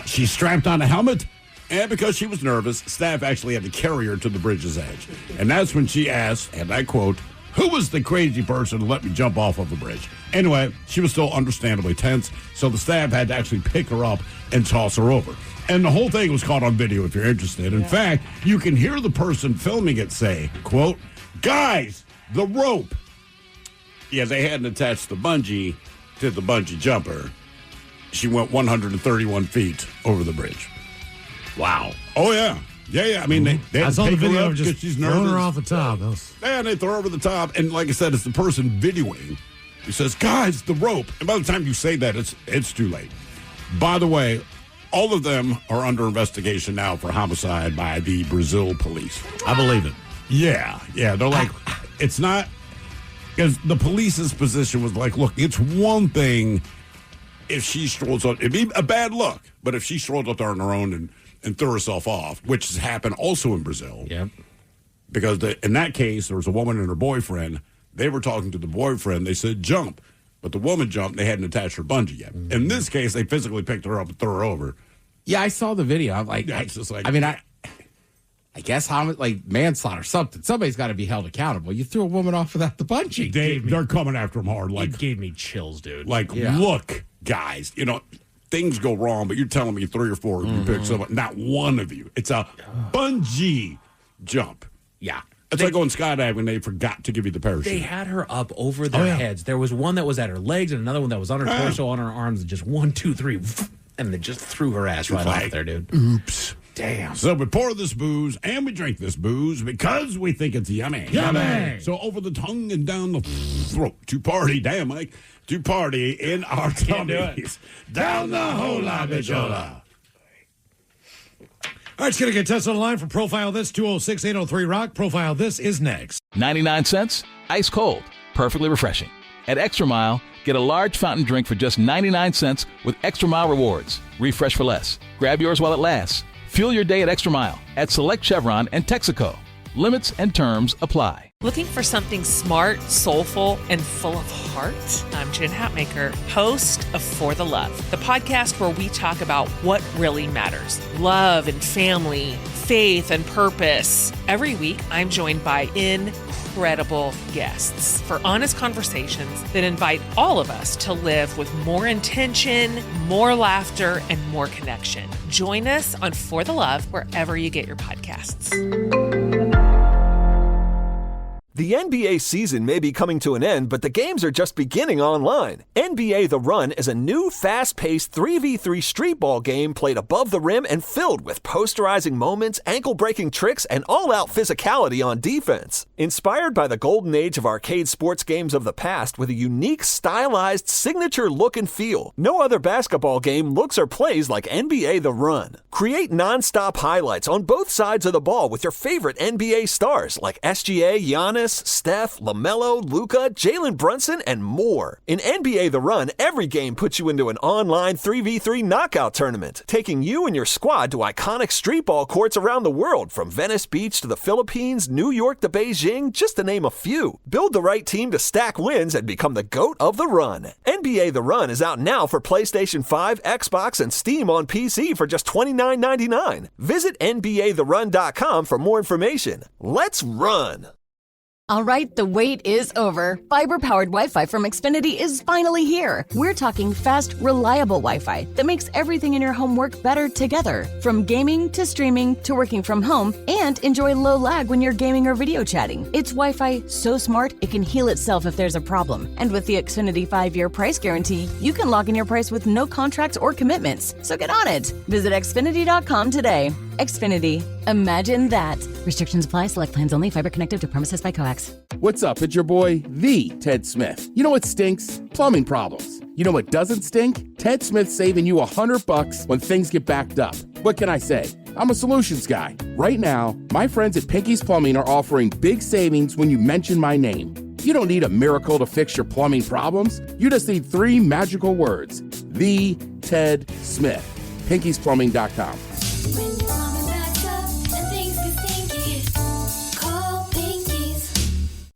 She strapped on a helmet, and because she was nervous, staff actually had to carry her to the bridge's edge. And that's when she asked, and I quote, "Who was the crazy person to let me jump off of the bridge?" Anyway, she was still understandably tense, so the staff had to actually pick her up and toss her over. And the whole thing was caught on video if you're interested. In fact, you can hear the person filming it say, quote, "Guys, the rope." Yeah, they hadn't attached the bungee to the bungee jumper. She went 131 feet over the bridge. Wow. Oh, yeah. Yeah. I mean, they I saw the video of because just she's throwing nervous. her off the top. Yeah, they throw her over the top. And like I said, it's the person videoing who says, "Guys, the rope." And by the time you say that, it's too late. By the way, all of them are under investigation now for homicide by the Brazil police. I believe it. Yeah. They're like, it's not, because the police's position was like, look, it's one thing if she strolls up. It'd be a bad look, but if she strolls up there on her own and threw herself off, which has happened also in Brazil. Yep. Because in that case, there was a woman and her boyfriend. They were talking to the boyfriend. They said, "Jump." But the woman jumped. They hadn't attached her bungee yet. Mm-hmm. In this case, they physically picked her up and threw her over. Yeah, I saw the video. I'm like, It's just like, I mean, I guess like manslaughter, something. Somebody's got to be held accountable. You threw a woman off without the bungee. they're coming after him hard. Like, It gave me chills, dude. Like, look, guys, things go wrong, but you're telling me 3 or 4 of you picked someone. Not one of you. It's a bungee jump. Yeah. It's like going skydiving. They forgot to give you the parachute. They had her up over their heads. There was one that was at her legs and another one that was on her torso, on her arms. Just 1, 2, 3, and they just threw her ass right off there, dude. Oops. Damn. So we pour this booze and we drink this booze because we think it's yummy. Yummy. So over the tongue and down the throat to party. Damn, Mike. To party in our tummies. Down the hola bichola. All right, it's going to get tested on the line for Profile This, 206-803-ROCK. Profile This is next. 99 cents, ice cold, perfectly refreshing. At Extra Mile, get a large fountain drink for just 99 cents with Extra Mile rewards. Refresh for less. Grab yours while it lasts. Fuel your day at Extra Mile at select Chevron and Texaco. Limits and terms apply. Looking for something smart, soulful, and full of heart? I'm Jen Hatmaker, host of For the Love, the podcast where we talk about what really matters. Love and family, faith and purpose. Every week, I'm joined by incredible guests for honest conversations that invite all of us to live with more intention, more laughter, and more connection. Join us on For the Love wherever you get your podcasts. The NBA season may be coming to an end, but the games are just beginning online. NBA The Run is a new, fast-paced 3v3 street ball game played above the rim and filled with posterizing moments, ankle-breaking tricks, and all-out physicality on defense. Inspired by the golden age of arcade sports games of the past with a unique, stylized, signature look and feel, no other basketball game looks or plays like NBA The Run. Create non-stop highlights on both sides of the ball with your favorite NBA stars like SGA, Giannis, Steph, LaMelo, Luka, Jalen Brunson, and more. In NBA The Run, every game puts you into an online 3v3 knockout tournament, taking you and your squad to iconic street ball courts around the world, from Venice Beach to the Philippines, New York to Beijing, just to name a few. Build the right team to stack wins and become the GOAT of the run. NBA The Run is out now for PlayStation 5, Xbox, and Steam on PC for just $29.99. Visit NBATheRun.com for more information. Let's run! All right, the wait is over. Fiber-powered Wi-Fi from Xfinity is finally here. We're talking fast, reliable Wi-Fi that makes everything in your home work better together. From gaming to streaming to working from home, and enjoy low lag when you're gaming or video chatting. It's Wi-Fi so smart it can heal itself if there's a problem. And with the Xfinity 5-year price guarantee, you can lock in your price with no contracts or commitments. So get on it. Visit Xfinity.com today. Xfinity. Imagine that. Restrictions apply. Select plans only. Fiber connected to premises by coax. What's up? It's your boy, the Ted Smith. You know what stinks? Plumbing problems. You know what doesn't stink? Ted Smith saving you $100 when things get backed up. What can I say? I'm a solutions guy. Right now, my friends at Pinky's Plumbing are offering big savings when you mention my name. You don't need a miracle to fix your plumbing problems. You just need 3 magical words. The Ted Smith. Pinky'sPlumbing.com.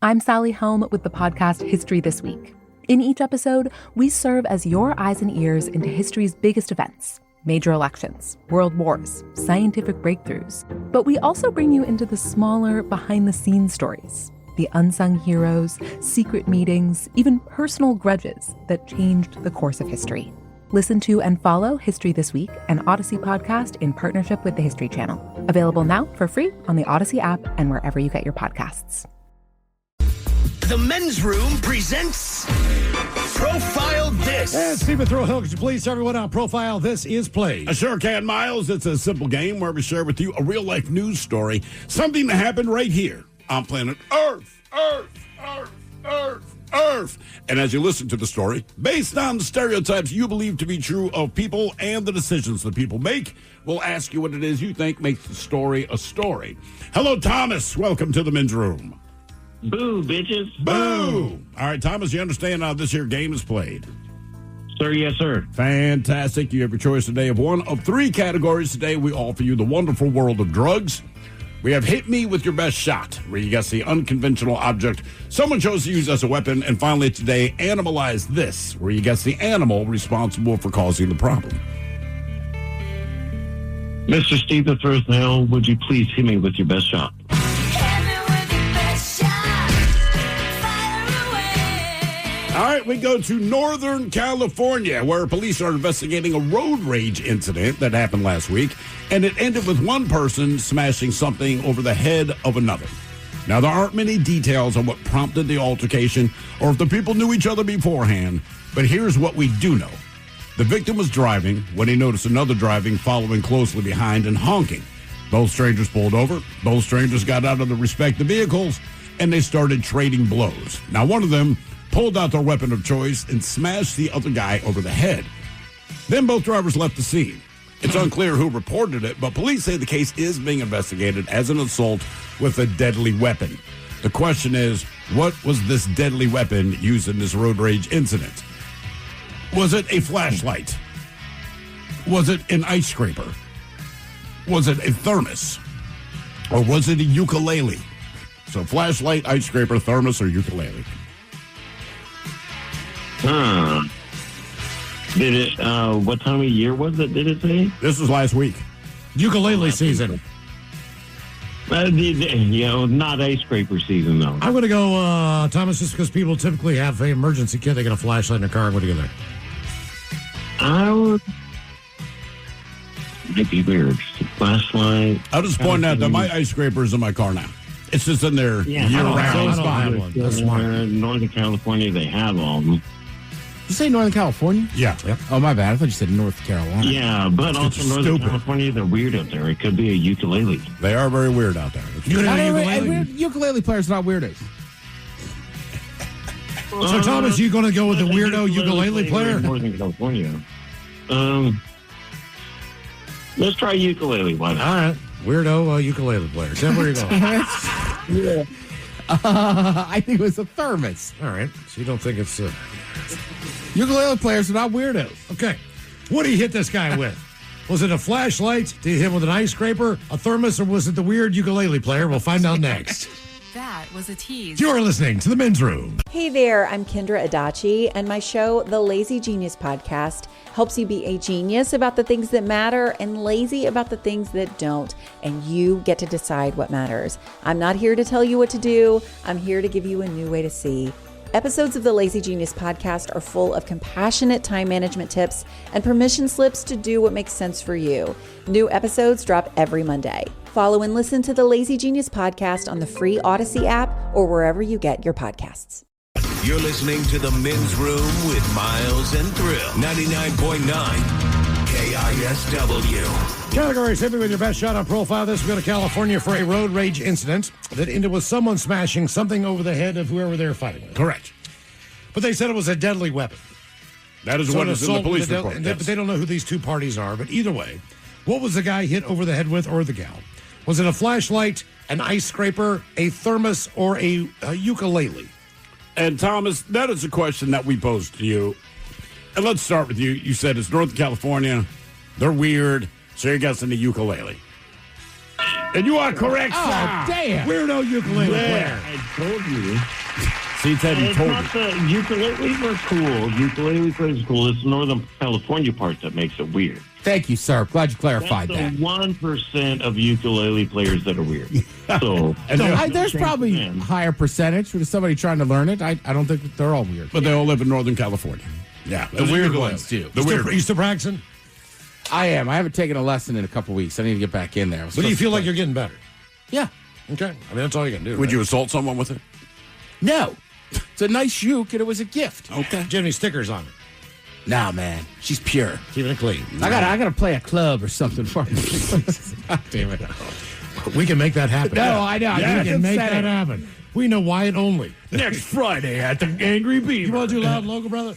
I'm Sally Helm with the podcast History This Week. In each episode, we serve as your eyes and ears into history's biggest events, major elections, world wars, scientific breakthroughs. But we also bring you into the smaller, behind-the-scenes stories, the unsung heroes, secret meetings, even personal grudges that changed the course of history. Listen to and follow History This Week, an Odyssey podcast in partnership with the History Channel. Available now for free on the Odyssey app and wherever you get your podcasts. The Men's Room presents Profile This. And Stephen Throwhill, could you please tell everyone on Profile This is played? I sure can, Miles. It's a simple game where we share with you a real-life news story, something that happened right here on planet Earth. And as you listen to the story, based on the stereotypes you believe to be true of people and the decisions that people make, we'll ask you what it is you think makes the story a story. Hello, Thomas. Welcome to the Men's Room. Boo, bitches. Boo! All right, Thomas, you understand how this here game is played? Sir, yes, sir. Fantastic. You have your choice today of one of 3 categories. Today, we offer you the wonderful world of drugs. We have Hit Me With Your Best Shot, where you guess the unconventional object someone chose to use as a weapon. And finally, today, Animalize This, where you guess the animal responsible for causing the problem. Mr. Stephen Throwhill, would you please hit me with your best shot? All right, we go to Northern California, where police are investigating a road rage incident that happened last week, and it ended with one person smashing something over the head of another. Now, there aren't many details on what prompted the altercation or if the people knew each other beforehand, but here's what we do know. The victim was driving when he noticed another driving following closely behind and honking. Both strangers pulled over. Both strangers got out of their respective vehicles, and they started trading blows. Now, one of them pulled out their weapon of choice and smashed the other guy over the head. Then both drivers left the scene. It's unclear who reported it, but police say the case is being investigated as an assault with a deadly weapon. The question is, what was this deadly weapon used in this road rage incident? Was it a flashlight? Was it an ice scraper? Was it a thermos? Or was it a ukulele? So flashlight, ice scraper, thermos, or ukulele. Did it, what time of year was it, did it say? This was last week. Ukulele season. Not ice scraper season, though. I'm going to go, Thomas, just because people typically have an emergency kit. They get a flashlight in their car. What do you get there? I would... Might be weird. Flashlight. I'll just point out that my ice scraper is in my car now. It's just in there year-round. I don't have one. That's smart. Northern California, they have all of them. You say Northern California? Yeah. Yep. Oh, my bad. I thought you said North Carolina. Yeah, but also Northern California, they're weird out there. It could be a ukulele. They are very weird out there. Ukulele players are not weirdos. So, Thomas, you going to go with the weirdo ukulele player? In Northern California. Let's try ukulele. Why not? All right. Weirdo ukulele player. Tim, where are you going? Yeah. I think it was a thermos. All right. So you don't think it's... Ukulele players are not weirdos. Okay. What do you hit this guy with? Was it a flashlight? Did you hit him with an ice scraper, a thermos, or was it the weird ukulele player? We'll find out next. That was a tease. You're listening to The Men's Room. Hey there, I'm Kendra Adachi, and my show, The Lazy Genius Podcast, helps you be a genius about the things that matter and lazy about the things that don't, and you get to decide what matters. I'm not here to tell you what to do. I'm here to give you a new way to see. Episodes of the Lazy Genius Podcast are full of compassionate time management tips and permission slips to do what makes sense for you. New episodes drop every Monday. Follow and listen to the Lazy Genius Podcast on the free Odyssey app or wherever you get your podcasts. You're listening to The Men's Room with Miles and Thrill. 99.9 KISW. Categories, hit me with your best shot on profile. This will go to California for a road rage incident that ended with someone smashing something over the head of whoever they're fighting with. Correct. But they said it was a deadly weapon. That is what is in the police report. But they don't know who these two parties are. But either way, what was the guy hit over the head with, or the gal? Was it a flashlight, an ice scraper, a thermos, or a ukulele? And Thomas, that is a question that we posed to you. And let's start with you. You said it's Northern California. They're weird. So you're guessing the ukulele. And you are correct, sir. Damn. Weirdo ukulele player. I told you. See, Ted, he told you. The ukuleles are cool. Ukulele players are cool. It's the Northern California part that makes it weird. Thank you, sir. Glad you clarified That's that. the 1% of ukulele players that are weird. So, there's probably a higher percentage for somebody trying to learn it. I don't think that they're all weird. But they all live in Northern California. Yeah, the weird ones do. You still practicing? I am. I haven't taken a lesson in a couple weeks. I need to get back in there. But do you feel like you're getting better? Yeah. Okay. I mean, that's all you can do. Would you assault someone with it? No. It's a nice uke, and it was a gift. Okay. Do you have any stickers on it? Nah, man. She's pure. Keeping it clean. I gotta play a club or something for me. God damn it. We can make that happen. No, I know. We can make that happen. We know Wyatt only. Next Friday at the Angry Beaver. You want to do Loud and Local, brother?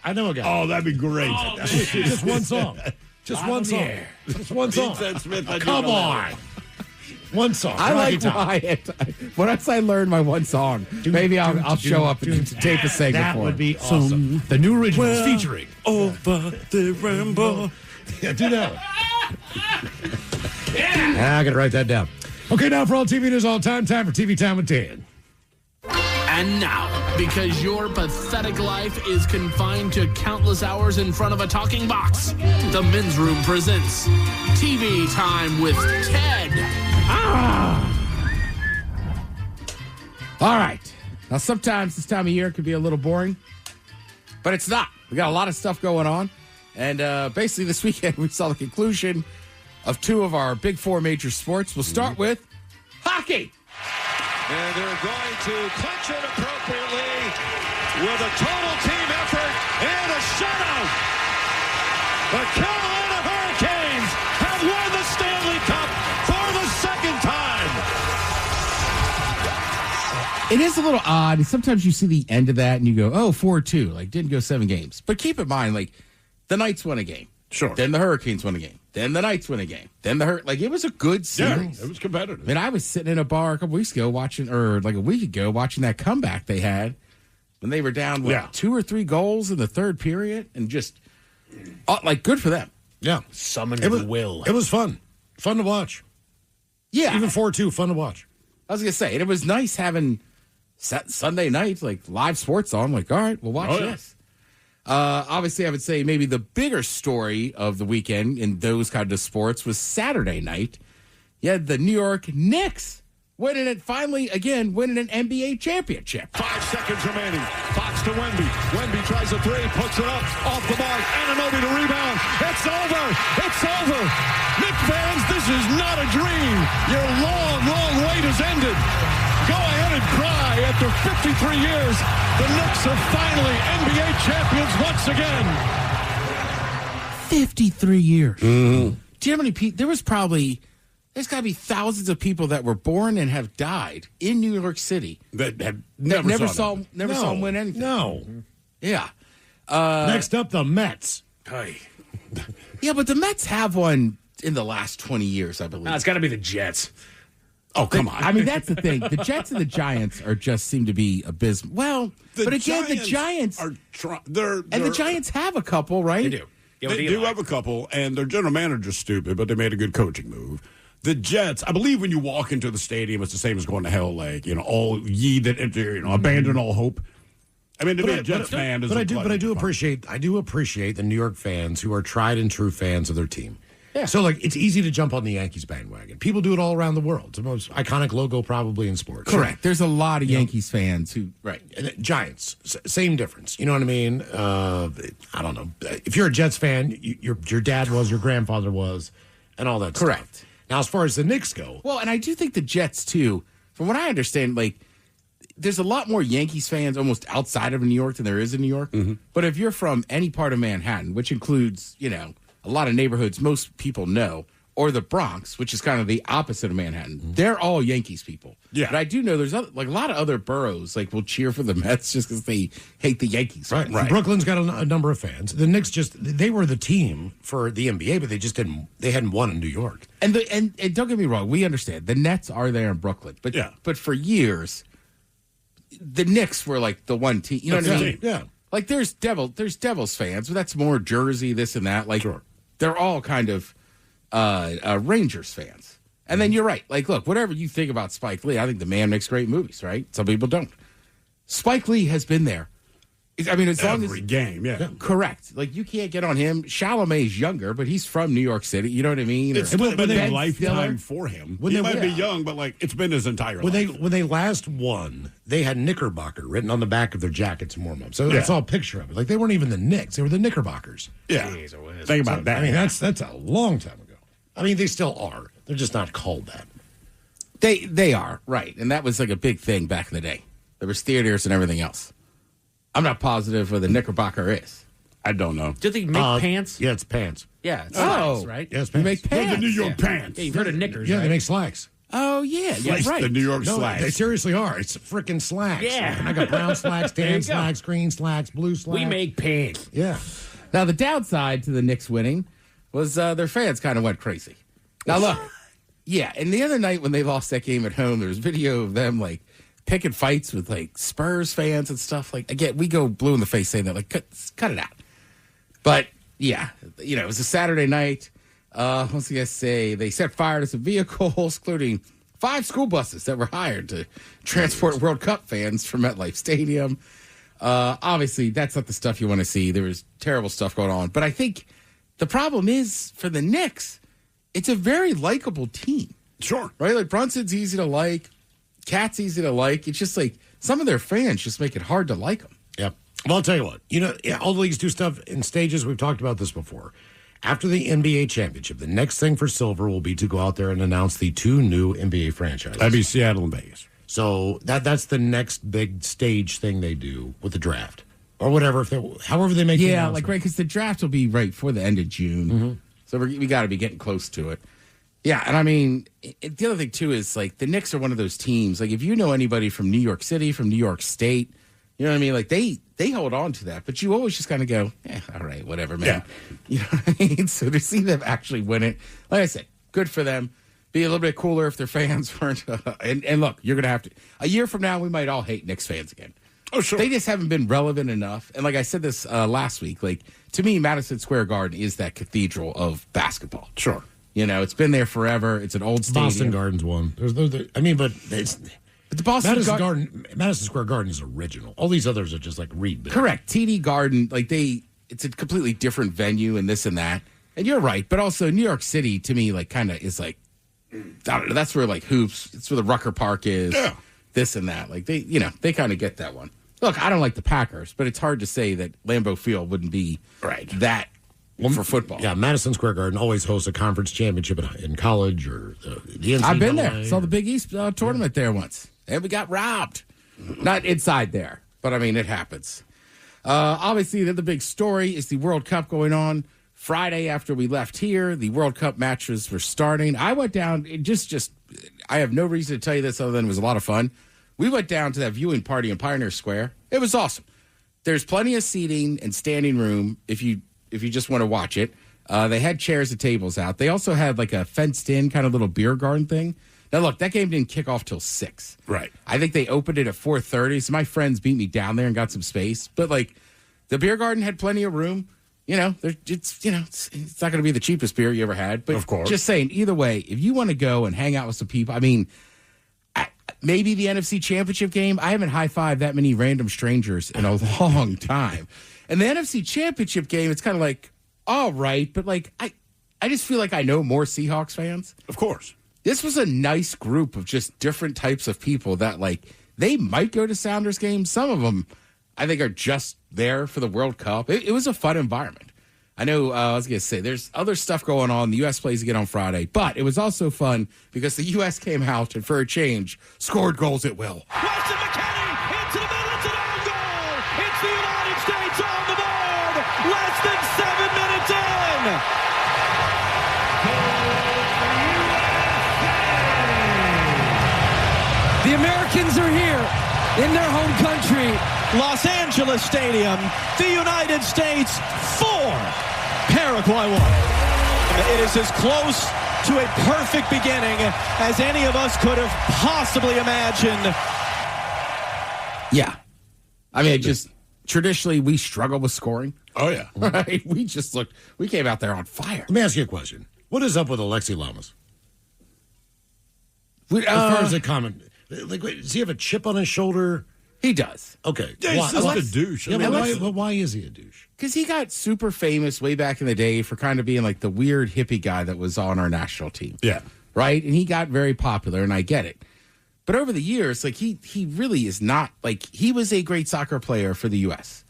I know a guy. Oh, that'd be great. Just one song. Just one song. Just one song. Come on. One song. I like Wyatt. Once I learn my one song, maybe I'll show up and tape a segment that for would him. be awesome. The new originals featuring Over the Rainbow. Yeah, do that one. I got to write that down. Okay, now for all TV news all time for TV Time with Dan. And now, because your pathetic life is confined to countless hours in front of a talking box, the Men's Room presents TV Time with Ted. All right. Now, sometimes this time of year can be a little boring, but it's not. We got a lot of stuff going on. And basically this weekend, we saw the conclusion of two of our big four major sports. We'll start with hockey. And they're going to clinch it appropriately with a total team effort and a shutout. The Carolina Hurricanes have won the Stanley Cup for the second time. It is a little odd. Sometimes you see the end of that and you go, oh, 4-2. Like, didn't go 7 games. But keep in mind, like, the Knights won a game. Sure. Then the Hurricanes won a game. Then the Knights win a game. Then it was a good series. Yeah, it was competitive. I mean, I was sitting in a bar a couple weeks ago watching a week ago, watching that comeback they had when they were down, 2 or 3 goals in the third period, and just, good for them. Yeah. Summoned the will. It was fun. Fun to watch. Yeah. Even 4-2, fun to watch. I was going to say, and it was nice having Sunday night, like live sports on. Like, all right, we'll watch this. Obviously, I would say maybe the bigger story of the weekend in those kind of sports was Saturday night. You had the New York Knicks winning it, finally, again, winning an NBA championship. 5 seconds remaining. Fox to Wemby. Wemby tries a three, puts it up, off the mark. Anunoby to rebound. It's over. It's over. Knicks fans, this is not a dream. Your long, long wait has ended. Go ahead and cry. After 53 years, the Knicks are finally NBA champions once again. 53 years. Mm-hmm. Do you know how many people? There's got to be thousands of people that were born and have died in New York City that never saw him win anything. No. Yeah. Next up, the Mets. Yeah, but the Mets have won in the last 20 years, I believe. No, it's got to be the Jets. Oh, come on. I mean, that's the thing. The Jets and the Giants seem to be abysmal. Well, but again, the Giants are and the Giants have a couple, right? They do. Yeah, they do have a couple, and their general manager's stupid, but they made a good coaching move. The Jets, I believe when you walk into the stadium, it's the same as going to hell, like, all ye that enter, abandon all hope. I mean, to be a Jets fan is I do appreciate the New York fans who are tried and true fans of their team. Yeah. So, it's easy to jump on the Yankees bandwagon. People do it all around the world. It's the most iconic logo probably in sports. Correct. There's a lot of Yankees fans who... Right. And Giants, same difference. You know what I mean? I don't know. If you're a Jets fan, your dad was, your grandfather was, and all that stuff. Correct. Now, as far as the Knicks go... Well, and I do think the Jets, too, from what I understand, there's a lot more Yankees fans almost outside of New York than there is in New York. Mm-hmm. But if you're from any part of Manhattan, which includes, a lot of neighborhoods most people know, or the Bronx, which is kind of the opposite of Manhattan, they're all Yankees people. Yeah. But I do know there's a lot of other boroughs will cheer for the Mets just because they hate the Yankees. Right. Brooklyn's got a number of fans. The Knicks they were the team for the NBA, but they hadn't won in New York. And don't get me wrong, we understand the Nets are there in Brooklyn, but for years the Knicks were the one team. You know what I mean? Yeah. There's Devils fans, but that's more Jersey, this and that. Sure. They're all kind of Rangers fans. And then you're right. Look, whatever you think about Spike Lee, I think the man makes great movies, right? Some people don't. Spike Lee has been there. I mean, as long as every game, yeah. Correct. You can't get on him. Chalamet's younger, but he's from New York City. You know what I mean? It's been a lifetime for him. He might be young, but it's been his entire life. When they last won, they had Knickerbocker written on the back of their jackets and warm up. So I saw a picture of it. They weren't even the Knicks; they were the Knickerbockers. Yeah. Jeez, think about that. I mean, that's a long time ago. I mean, they still are. They're just not called that. They are right, and that was a big thing back in the day. There was theaters and everything else. I'm not positive where the Knickerbocker is. I don't know. Do they make pants? Yeah, it's pants. Yeah, it's slacks, right? Yeah, it's pants. You make pants. The New York pants. Yeah, you've heard of knickers, Yeah, right? they make slacks. Oh, yeah. Right. The New York slacks. They seriously are. It's freaking slacks. Yeah. And I got brown slacks, tan slacks, green slacks, blue slacks. We make pants. Yeah. Now, the downside to the Knicks winning was their fans kind of went crazy. Now, look. Yeah, and the other night when they lost that game at home, there was video of them, picking fights with Spurs fans and stuff. Again, we go blue in the face saying that cut it out. But yeah, it was a Saturday night. What's I gonna say? They set fire to some vehicles, including 5 school buses that were hired to transport World Cup fans from MetLife Stadium. Obviously, that's not the stuff you want to see. There was terrible stuff going on. But I think the problem is for the Knicks, it's a very likable team. Sure. Right? Brunson's easy to like. Cat's easy to like. It's just some of their fans just make it hard to like them. Yep. Well, I'll tell you what. All the leagues do stuff in stages. We've talked about this before. After the NBA championship, the next thing for Silver will be to go out there and announce the 2 new NBA franchises. That'd be Seattle and Vegas. So that's the next big stage thing they do with the draft. Or whatever, however they make it. Yeah, right, because the draft will be right for the end of June. Mm-hmm. So we got to be getting close to it. Yeah, and I mean, the other thing, too, is, the Knicks are one of those teams. If you know anybody from New York City, from New York State, you know what I mean? They hold on to that. But you always just kind of go, all right, whatever, man. Yeah. You know what I mean? So to see them actually win it, like I said, good for them. Be a little bit cooler if their fans weren't. And look, you're going to have to. A year from now, we might all hate Knicks fans again. Oh, sure. They just haven't been relevant enough. And like I said this last week, to me, Madison Square Garden is that cathedral of basketball. Sure. It's been there forever. It's an old stadium. Boston Gardens one. But the Boston Madison Square Garden is original. All these others are just like rebuilt. Correct. TD Garden, it's a completely different venue and this and that. And you're right, but also New York City to me, kind of is like, I don't know. That's where hoops. It's where the Rucker Park is. Yeah. This and that. They kind of get that one. Look, I don't like the Packers, but it's hard to say that Lambeau Field wouldn't be that for football. Yeah, Madison Square Garden always hosts a conference championship in college or the NCAA. I've been there. Saw the Big East tournament there once, and we got robbed. Not inside there, but I mean it happens. Obviously, the big story is the World Cup going on. Friday after we left here, the World Cup matches were starting. I went down. I have no reason to tell you this other than it was a lot of fun. We went down to that viewing party in Pioneer Square. It was awesome. There's plenty of seating and standing room if you just want to watch it. They had chairs and tables out. They also had a fenced-in kind of little beer garden thing. Now, look, that game didn't kick off till 6. Right. I think they opened it at 4:30, so my friends beat me down there and got some space. But, the beer garden had plenty of room. It's not going to be the cheapest beer you ever had. But of course. Just saying, either way, if you want to go and hang out with some people, I mean, maybe the NFC Championship game, I haven't high-fived that many random strangers in a long time. And the NFC Championship game, it's kind of all right, but I just feel like I know more Seahawks fans. Of course. This was a nice group of just different types of people that they might go to Sounders games. Some of them, I think, are just there for the World Cup. It was a fun environment. I know, I was going to say, there's other stuff going on. The U.S. plays again on Friday, but it was also fun because the U.S. came out and, for a change, scored goals at will. Weston McKennie into the middle. It's an own goal. It's the United States on the board. Less than 7 minutes in. The Americans are here in their home country. Los Angeles Stadium. The United States 4. Paraguay 1. It is as close to a perfect beginning as any of us could have possibly imagined. Yeah. I mean, traditionally, we struggle with scoring. Oh, yeah. Right? We came out there on fire. Let me ask you a question. What is up with Alexi Lamas? As far as the comment, does he have a chip on his shoulder? He does. Okay. Yeah, he's just a douche. Yeah, but why is he a douche? Because he got super famous way back in the day for kind of being the weird hippie guy that was on our national team. Yeah. Right? And he got very popular, and I get it. But over the years, he really is not, he was a great soccer player for the U.S.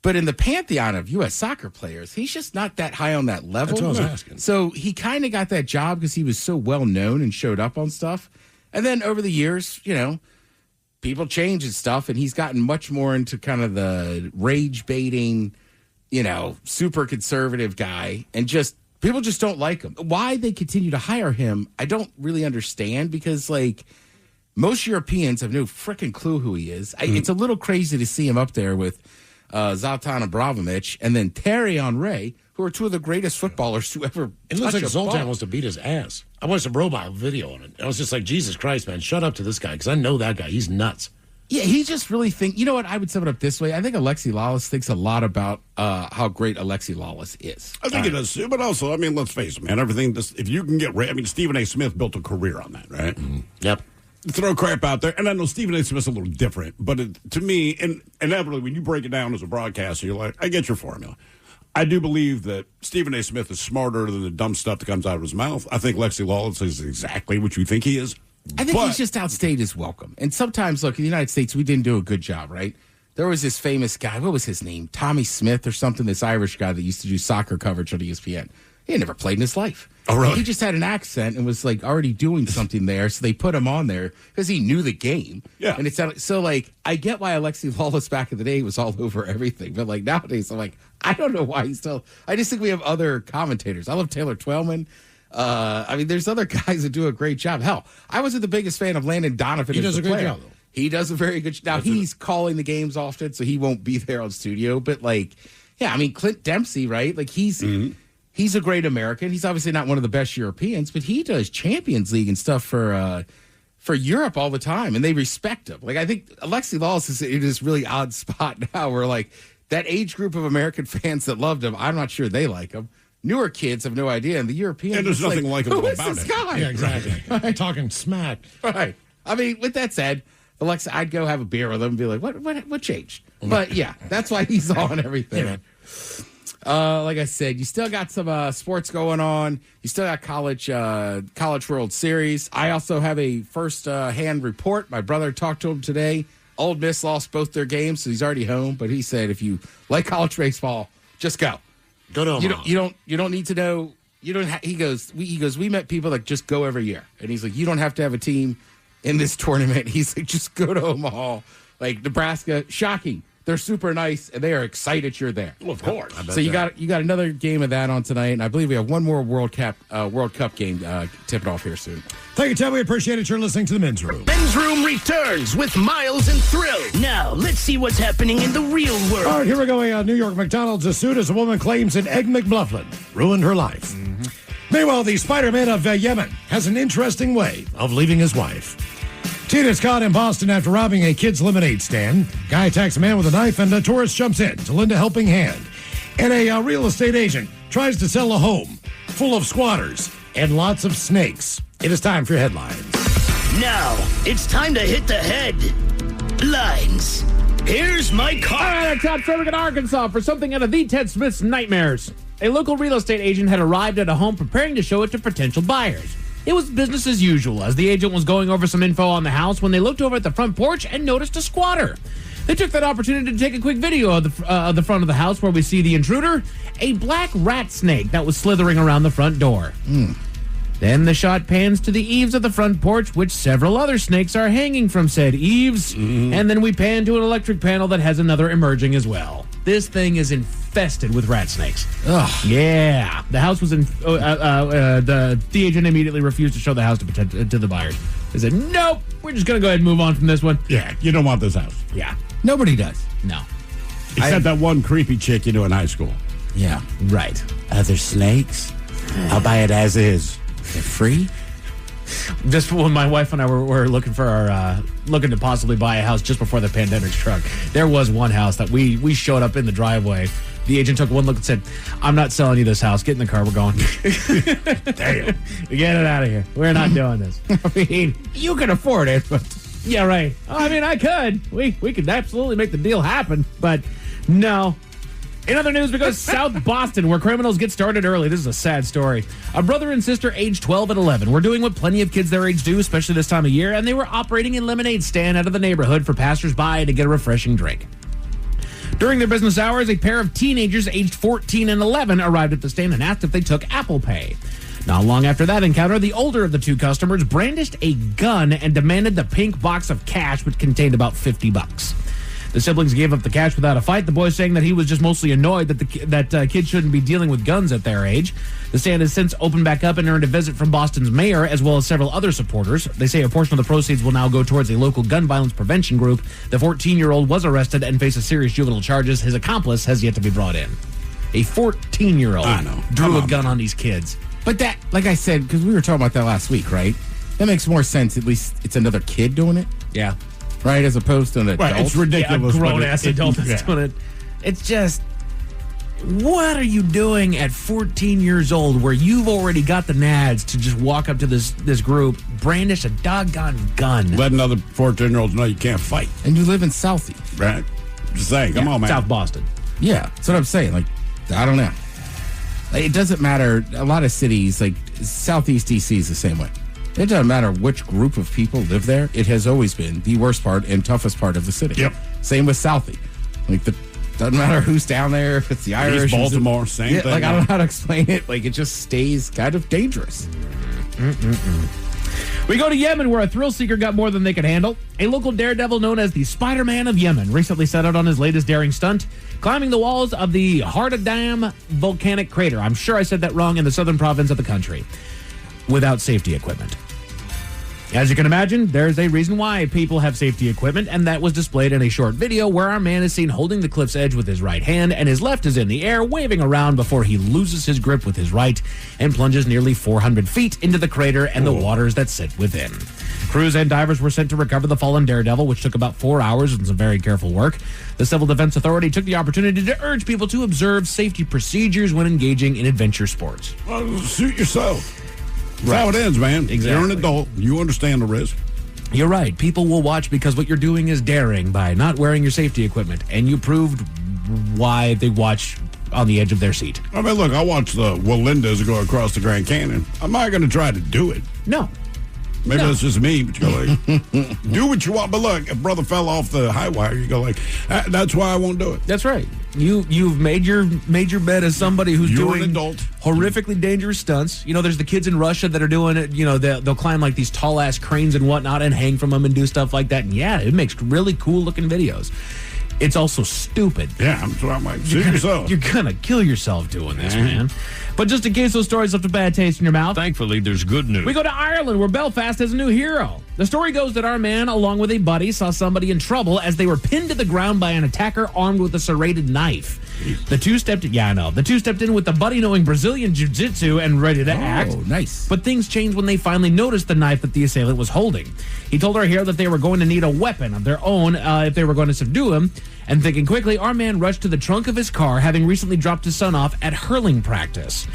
But in the pantheon of U.S. soccer players, he's just not that high on that level. That's what I was asking. So he kind of got that job because he was so well known and showed up on stuff. And then over the years, people change and stuff, and he's gotten much more into kind of the rage baiting, super conservative guy, and people just don't like him. Why they continue to hire him, I don't really understand, because most Europeans have no freaking clue who he is. It's a little crazy to see him up there with Zlatan Ibrahimovic and then Thierry Henry, who are two of the greatest footballers to ever It looks touch like a ball. Zoltan wants to beat his ass. I watched a robot video on it. I was just like, Jesus Christ, man, shut up to this guy, because I know that guy. He's nuts. Yeah, he just really you know what, I would sum it up this way. I think Alexi Lawless thinks a lot about how great Alexi Lawless is. I think it does too, but also, I mean, let's face it, man, everything, if you can get, Stephen A. Smith built a career on that, right? Mm-hmm. Yep. Throw crap out there, and I know Stephen A. Smith's a little different, but to me, and inevitably, when you break it down as a broadcaster, you're like, I get your formula. I do believe that Stephen A. Smith is smarter than the dumb stuff that comes out of his mouth. I think Alexi Lawless is exactly what you think he is. I think he's just outstayed his welcome. And sometimes, look, in the United States, we didn't do a good job, right? There was this famous guy, what was his name? Tommy Smith or something, this Irish guy that used to do soccer coverage on ESPN. He had never played in his life. Oh, really? He just had an accent and was already doing something there, so they put him on there because he knew the game. Yeah. And it's so I get why Alexi Lawless back in the day was all over everything, but nowadays I'm I don't know why he's still. I just think we have other commentators. I love Taylor Twellman. There's other guys that do a great job. Hell, I wasn't the biggest fan of Landon Donovan. He does a great job, though. He does a very good job. Now, he's calling the games often, so he won't be there on studio. But, Clint Dempsey, right? He's a great American. He's obviously not one of the best Europeans, but he does Champions League and stuff for Europe all the time, and they respect him. I think Alexi Lawless is in this really odd spot now where, that age group of American fans that loved him, I'm not sure they like him. newer kids have no idea, and the Europeans. And there's nothing likable who about is it. this guy? Yeah, exactly. Talking smack. Right. I mean, with that said, Alexa, I'd go have a beer with him and be like, what changed? But yeah, that's why he's on everything. Like I said, you still got some sports going on. You still got college World Series. I also have a first-hand report. My brother talked to him today. Old Miss lost both their games, so he's already home. But he said, if you like college baseball, just go. Go to Omaha. You don't need to know. You don't. He goes. We met people that just go every year, and he's like, you don't have to have a team in this tournament. He's like, just go to Omaha. Like Nebraska, shocking. They're super nice, and they are excited you're there. Well, of course. So you got another game of that on tonight, and I believe we have one more World Cup game tipping off here soon. Thank you, Ted. We appreciate it. You're listening to the Men's Room. Men's Room returns with Miles and Thrill. Now, let's see what's happening in the real world. All right, here we go. A New York McDonald's is sued as a woman claims an Egg McMuffin ruined her life. Meanwhile, the Spider-Man of Yemen has an interesting way of leaving his wife. Teenager's caught in Boston after robbing a kid's lemonade stand. Guy attacks a man with a knife, and a tourist jumps in to lend a helping hand. And a real estate agent tries to sell a home full of squatters and lots of snakes. It is time for your headlines. Now, it's time to hit the headlines. Here's my car. All right, our top story in Arkansas for something out of the Ted Smith's nightmares. A local real estate agent had arrived at a home preparing to show it to potential buyers. It was business as usual as the agent was going over some info on the house when they looked over at the front porch and noticed a squatter. They took that opportunity to take a quick video of the front of the house where we see the intruder, a black rat snake that was slithering around the front door. Then the shot pans to the eaves of the front porch, which several other snakes are hanging from said eaves. And then we pan to an electric panel that has another emerging as well. This thing is infested with rat snakes. Ugh. Yeah. The house was in. The agent immediately refused to show the house to the buyers. They said, nope, we're just going to go ahead and move on from this one. Yeah, you don't want this house. Yeah. Nobody does. No. Except that one creepy chick you knew in high school. Yeah. Right. Other snakes? I'll buy it as is. They're free? Just when my wife and I were looking for looking to possibly buy a house just before the pandemic struck, there was one house that we showed up in the driveway. The agent took one look and said, I'm not selling you this house. Get in the car. We're going. Damn. Get it out of here. We're not doing this. I mean, you can afford it, but... Yeah, right. I mean, I could. We could absolutely make the deal happen, but no. In other news, we go to South Boston, where criminals get started early. This is a sad story. A brother and sister, aged 12 and 11, were doing what plenty of kids their age do, especially this time of year, and they were operating a lemonade stand out of the neighborhood for passersby to get a refreshing drink. During their business hours, a pair of teenagers aged 14 and 11 arrived at the stand and asked if they took Apple Pay. Not long after that encounter, the older of the two customers brandished a gun and demanded the pink box of cash, which contained about $50. The siblings gave up the cash without a fight, the boy saying that he was just mostly annoyed that kids shouldn't be dealing with guns at their age. The stand has since opened back up and earned a visit from Boston's mayor, as well as several other supporters. They say a portion of the proceeds will now go towards a local gun violence prevention group. The 14-year-old was arrested and faces serious juvenile charges. His accomplice has yet to be brought in. A 14-year-old drew a gun on these kids. But that, like I said, because we were talking about that last week, right? That makes more sense. At least it's another kid doing it. Yeah. Right, as opposed to an adult. Right, it's ridiculous. Yeah, a grown-ass adult that's doing it. It's just, what are you doing at 14 years old where you've already got the nads to just walk up to this group, brandish a doggone gun? Let another 14-year-olds know you can't fight. And you live in Southie. Right. Just saying, come on, man. South Boston. Yeah, that's what I'm saying. Like, I don't know. Like, it doesn't matter. A lot of cities, like Southeast DC is the same way. It doesn't matter which group of people live there. It has always been the worst part and toughest part of the city. Yep. Same with Southie. Like, doesn't matter who's down there, if it's the Irish. East Baltimore, same thing. Like, I don't know how to explain it. Like, it just stays kind of dangerous. We go to Yemen, where a thrill seeker got more than they could handle. A local daredevil known as the Spider-Man of Yemen recently set out on his latest daring stunt, climbing the walls of the Hardadam volcanic crater. I'm sure I said that wrong, in the southern province of the country, without safety equipment. As you can imagine, there's a reason why people have safety equipment, and that was displayed in a short video where our man is seen holding the cliff's edge with his right hand, and his left is in the air, waving around before he loses his grip with his right and plunges nearly 400 feet into the crater and the waters that sit within. Crews and divers were sent to recover the fallen daredevil, which took about 4 hours and some very careful work. The Civil Defense Authority took the opportunity to urge people to observe safety procedures when engaging in adventure sports. Well, suit yourself. That's how it ends, man. Exactly. You're an adult. You understand the risk. You're right. People will watch because what you're doing is daring by not wearing your safety equipment, and you proved why they watch on the edge of their seat. I mean, look, I watched the Walindas go across the Grand Canyon. I'm not going to try to do it. No. Maybe that's just me, but you go like, do what you want. But look, if brother fell off the high wire, you go like, that's why I won't do it. That's right. You've made your bed as somebody who's doing an adult. Horrifically dangerous stunts. You know, there's the kids in Russia that are doing it. You know, they'll climb like these tall ass cranes and whatnot and hang from them and do stuff like that. And yeah, it makes really cool looking videos. It's also stupid. Yeah, that's what I'm like. Suit yourself. You're gonna kill yourself doing this, man. But just in case those stories left a bad taste in your mouth, Thankfully, there's good news. we go to Ireland, where Belfast has a new hero. The story goes that our man, along with a buddy, saw somebody in trouble as they were pinned to the ground by an attacker armed with a serrated knife. The two stepped in with the buddy knowing Brazilian jiu-jitsu and ready to act. Oh, nice. But things changed when they finally noticed the knife that the assailant was holding. He told our hero that they were going to need a weapon of their own if they were going to subdue him. And thinking quickly, our man rushed to the trunk of his car, having recently dropped his son off at hurling practice,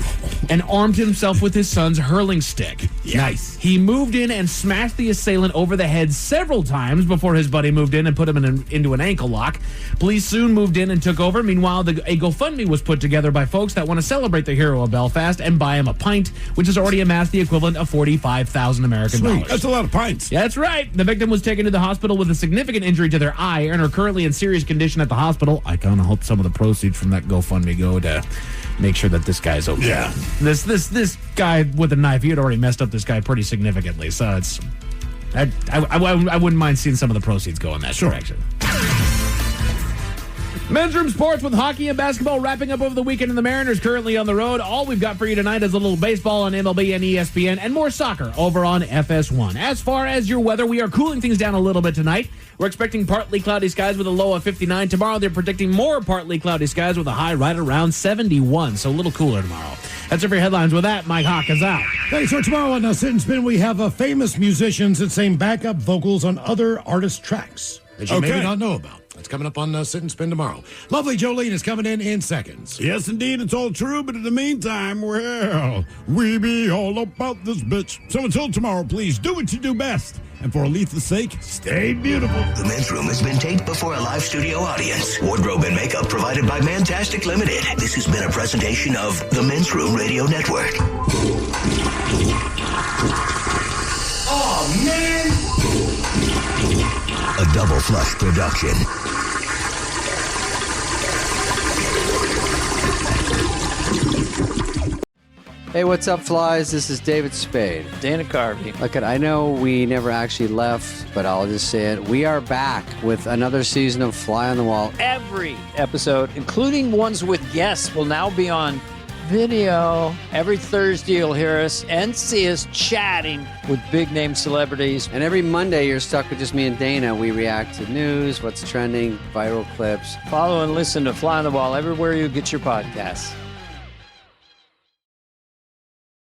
and armed himself with his son's hurling stick. Nice. He moved in and smashed the assailant over the head several times before his buddy moved in and put him into an ankle lock. Police soon moved in and took over. Meanwhile, a GoFundMe was put together by folks that want to celebrate the hero of Belfast and buy him a pint, which has already amassed the equivalent of 45,000 American dollars. That's a lot of pints. Yeah, that's right. The victim was taken to the hospital with a significant injury to their eye and are currently in serious condition at the hospital. I kind of hope some of the proceeds from that GoFundMe go to make sure that this guy's okay. Yeah. This guy with a knife, he had already messed up this guy pretty significantly. So it's I wouldn't mind seeing some of the proceeds go in that direction. Men's Room Sports with hockey and basketball wrapping up over the weekend, and the Mariners currently on the road. All we've got for you tonight is a little baseball on MLB and ESPN and more soccer over on FS1. As far as your weather, we are cooling things down a little bit tonight. We're expecting partly cloudy skies with a low of 59. Tomorrow, they're predicting more partly cloudy skies with a high right around 71, so a little cooler tomorrow. That's it for your headlines. With that, Mike Hawk is out. Thanks for tomorrow on Sit and Spin. We have famous musicians that sing backup vocals on other artist tracks that you maybe not know about. That's coming up on Sit and Spin tomorrow. Lovely Jolene is coming in seconds. Yes, indeed, it's all true, but in the meantime, well, we be all about this bitch. So until tomorrow, please do what you do best. And for Aletha's sake, stay beautiful. The Men's Room has been taped before a live studio audience. Wardrobe and makeup provided by Mantastic Limited. This has been a presentation of the Men's Room Radio Network. Oh, man! A Double Flush production. Hey, what's up, flies? This is David Spade. Dana Carvey. Look, I know we never actually left, but I'll just say it. We are back with another season of Fly on the Wall. Every episode, including ones with guests, will now be on video. Every Thursday, you'll hear us and see us chatting with big-name celebrities. And every Monday, you're stuck with just me and Dana. We react to news, what's trending, viral clips. Follow and listen to Fly on the Wall everywhere you get your podcasts.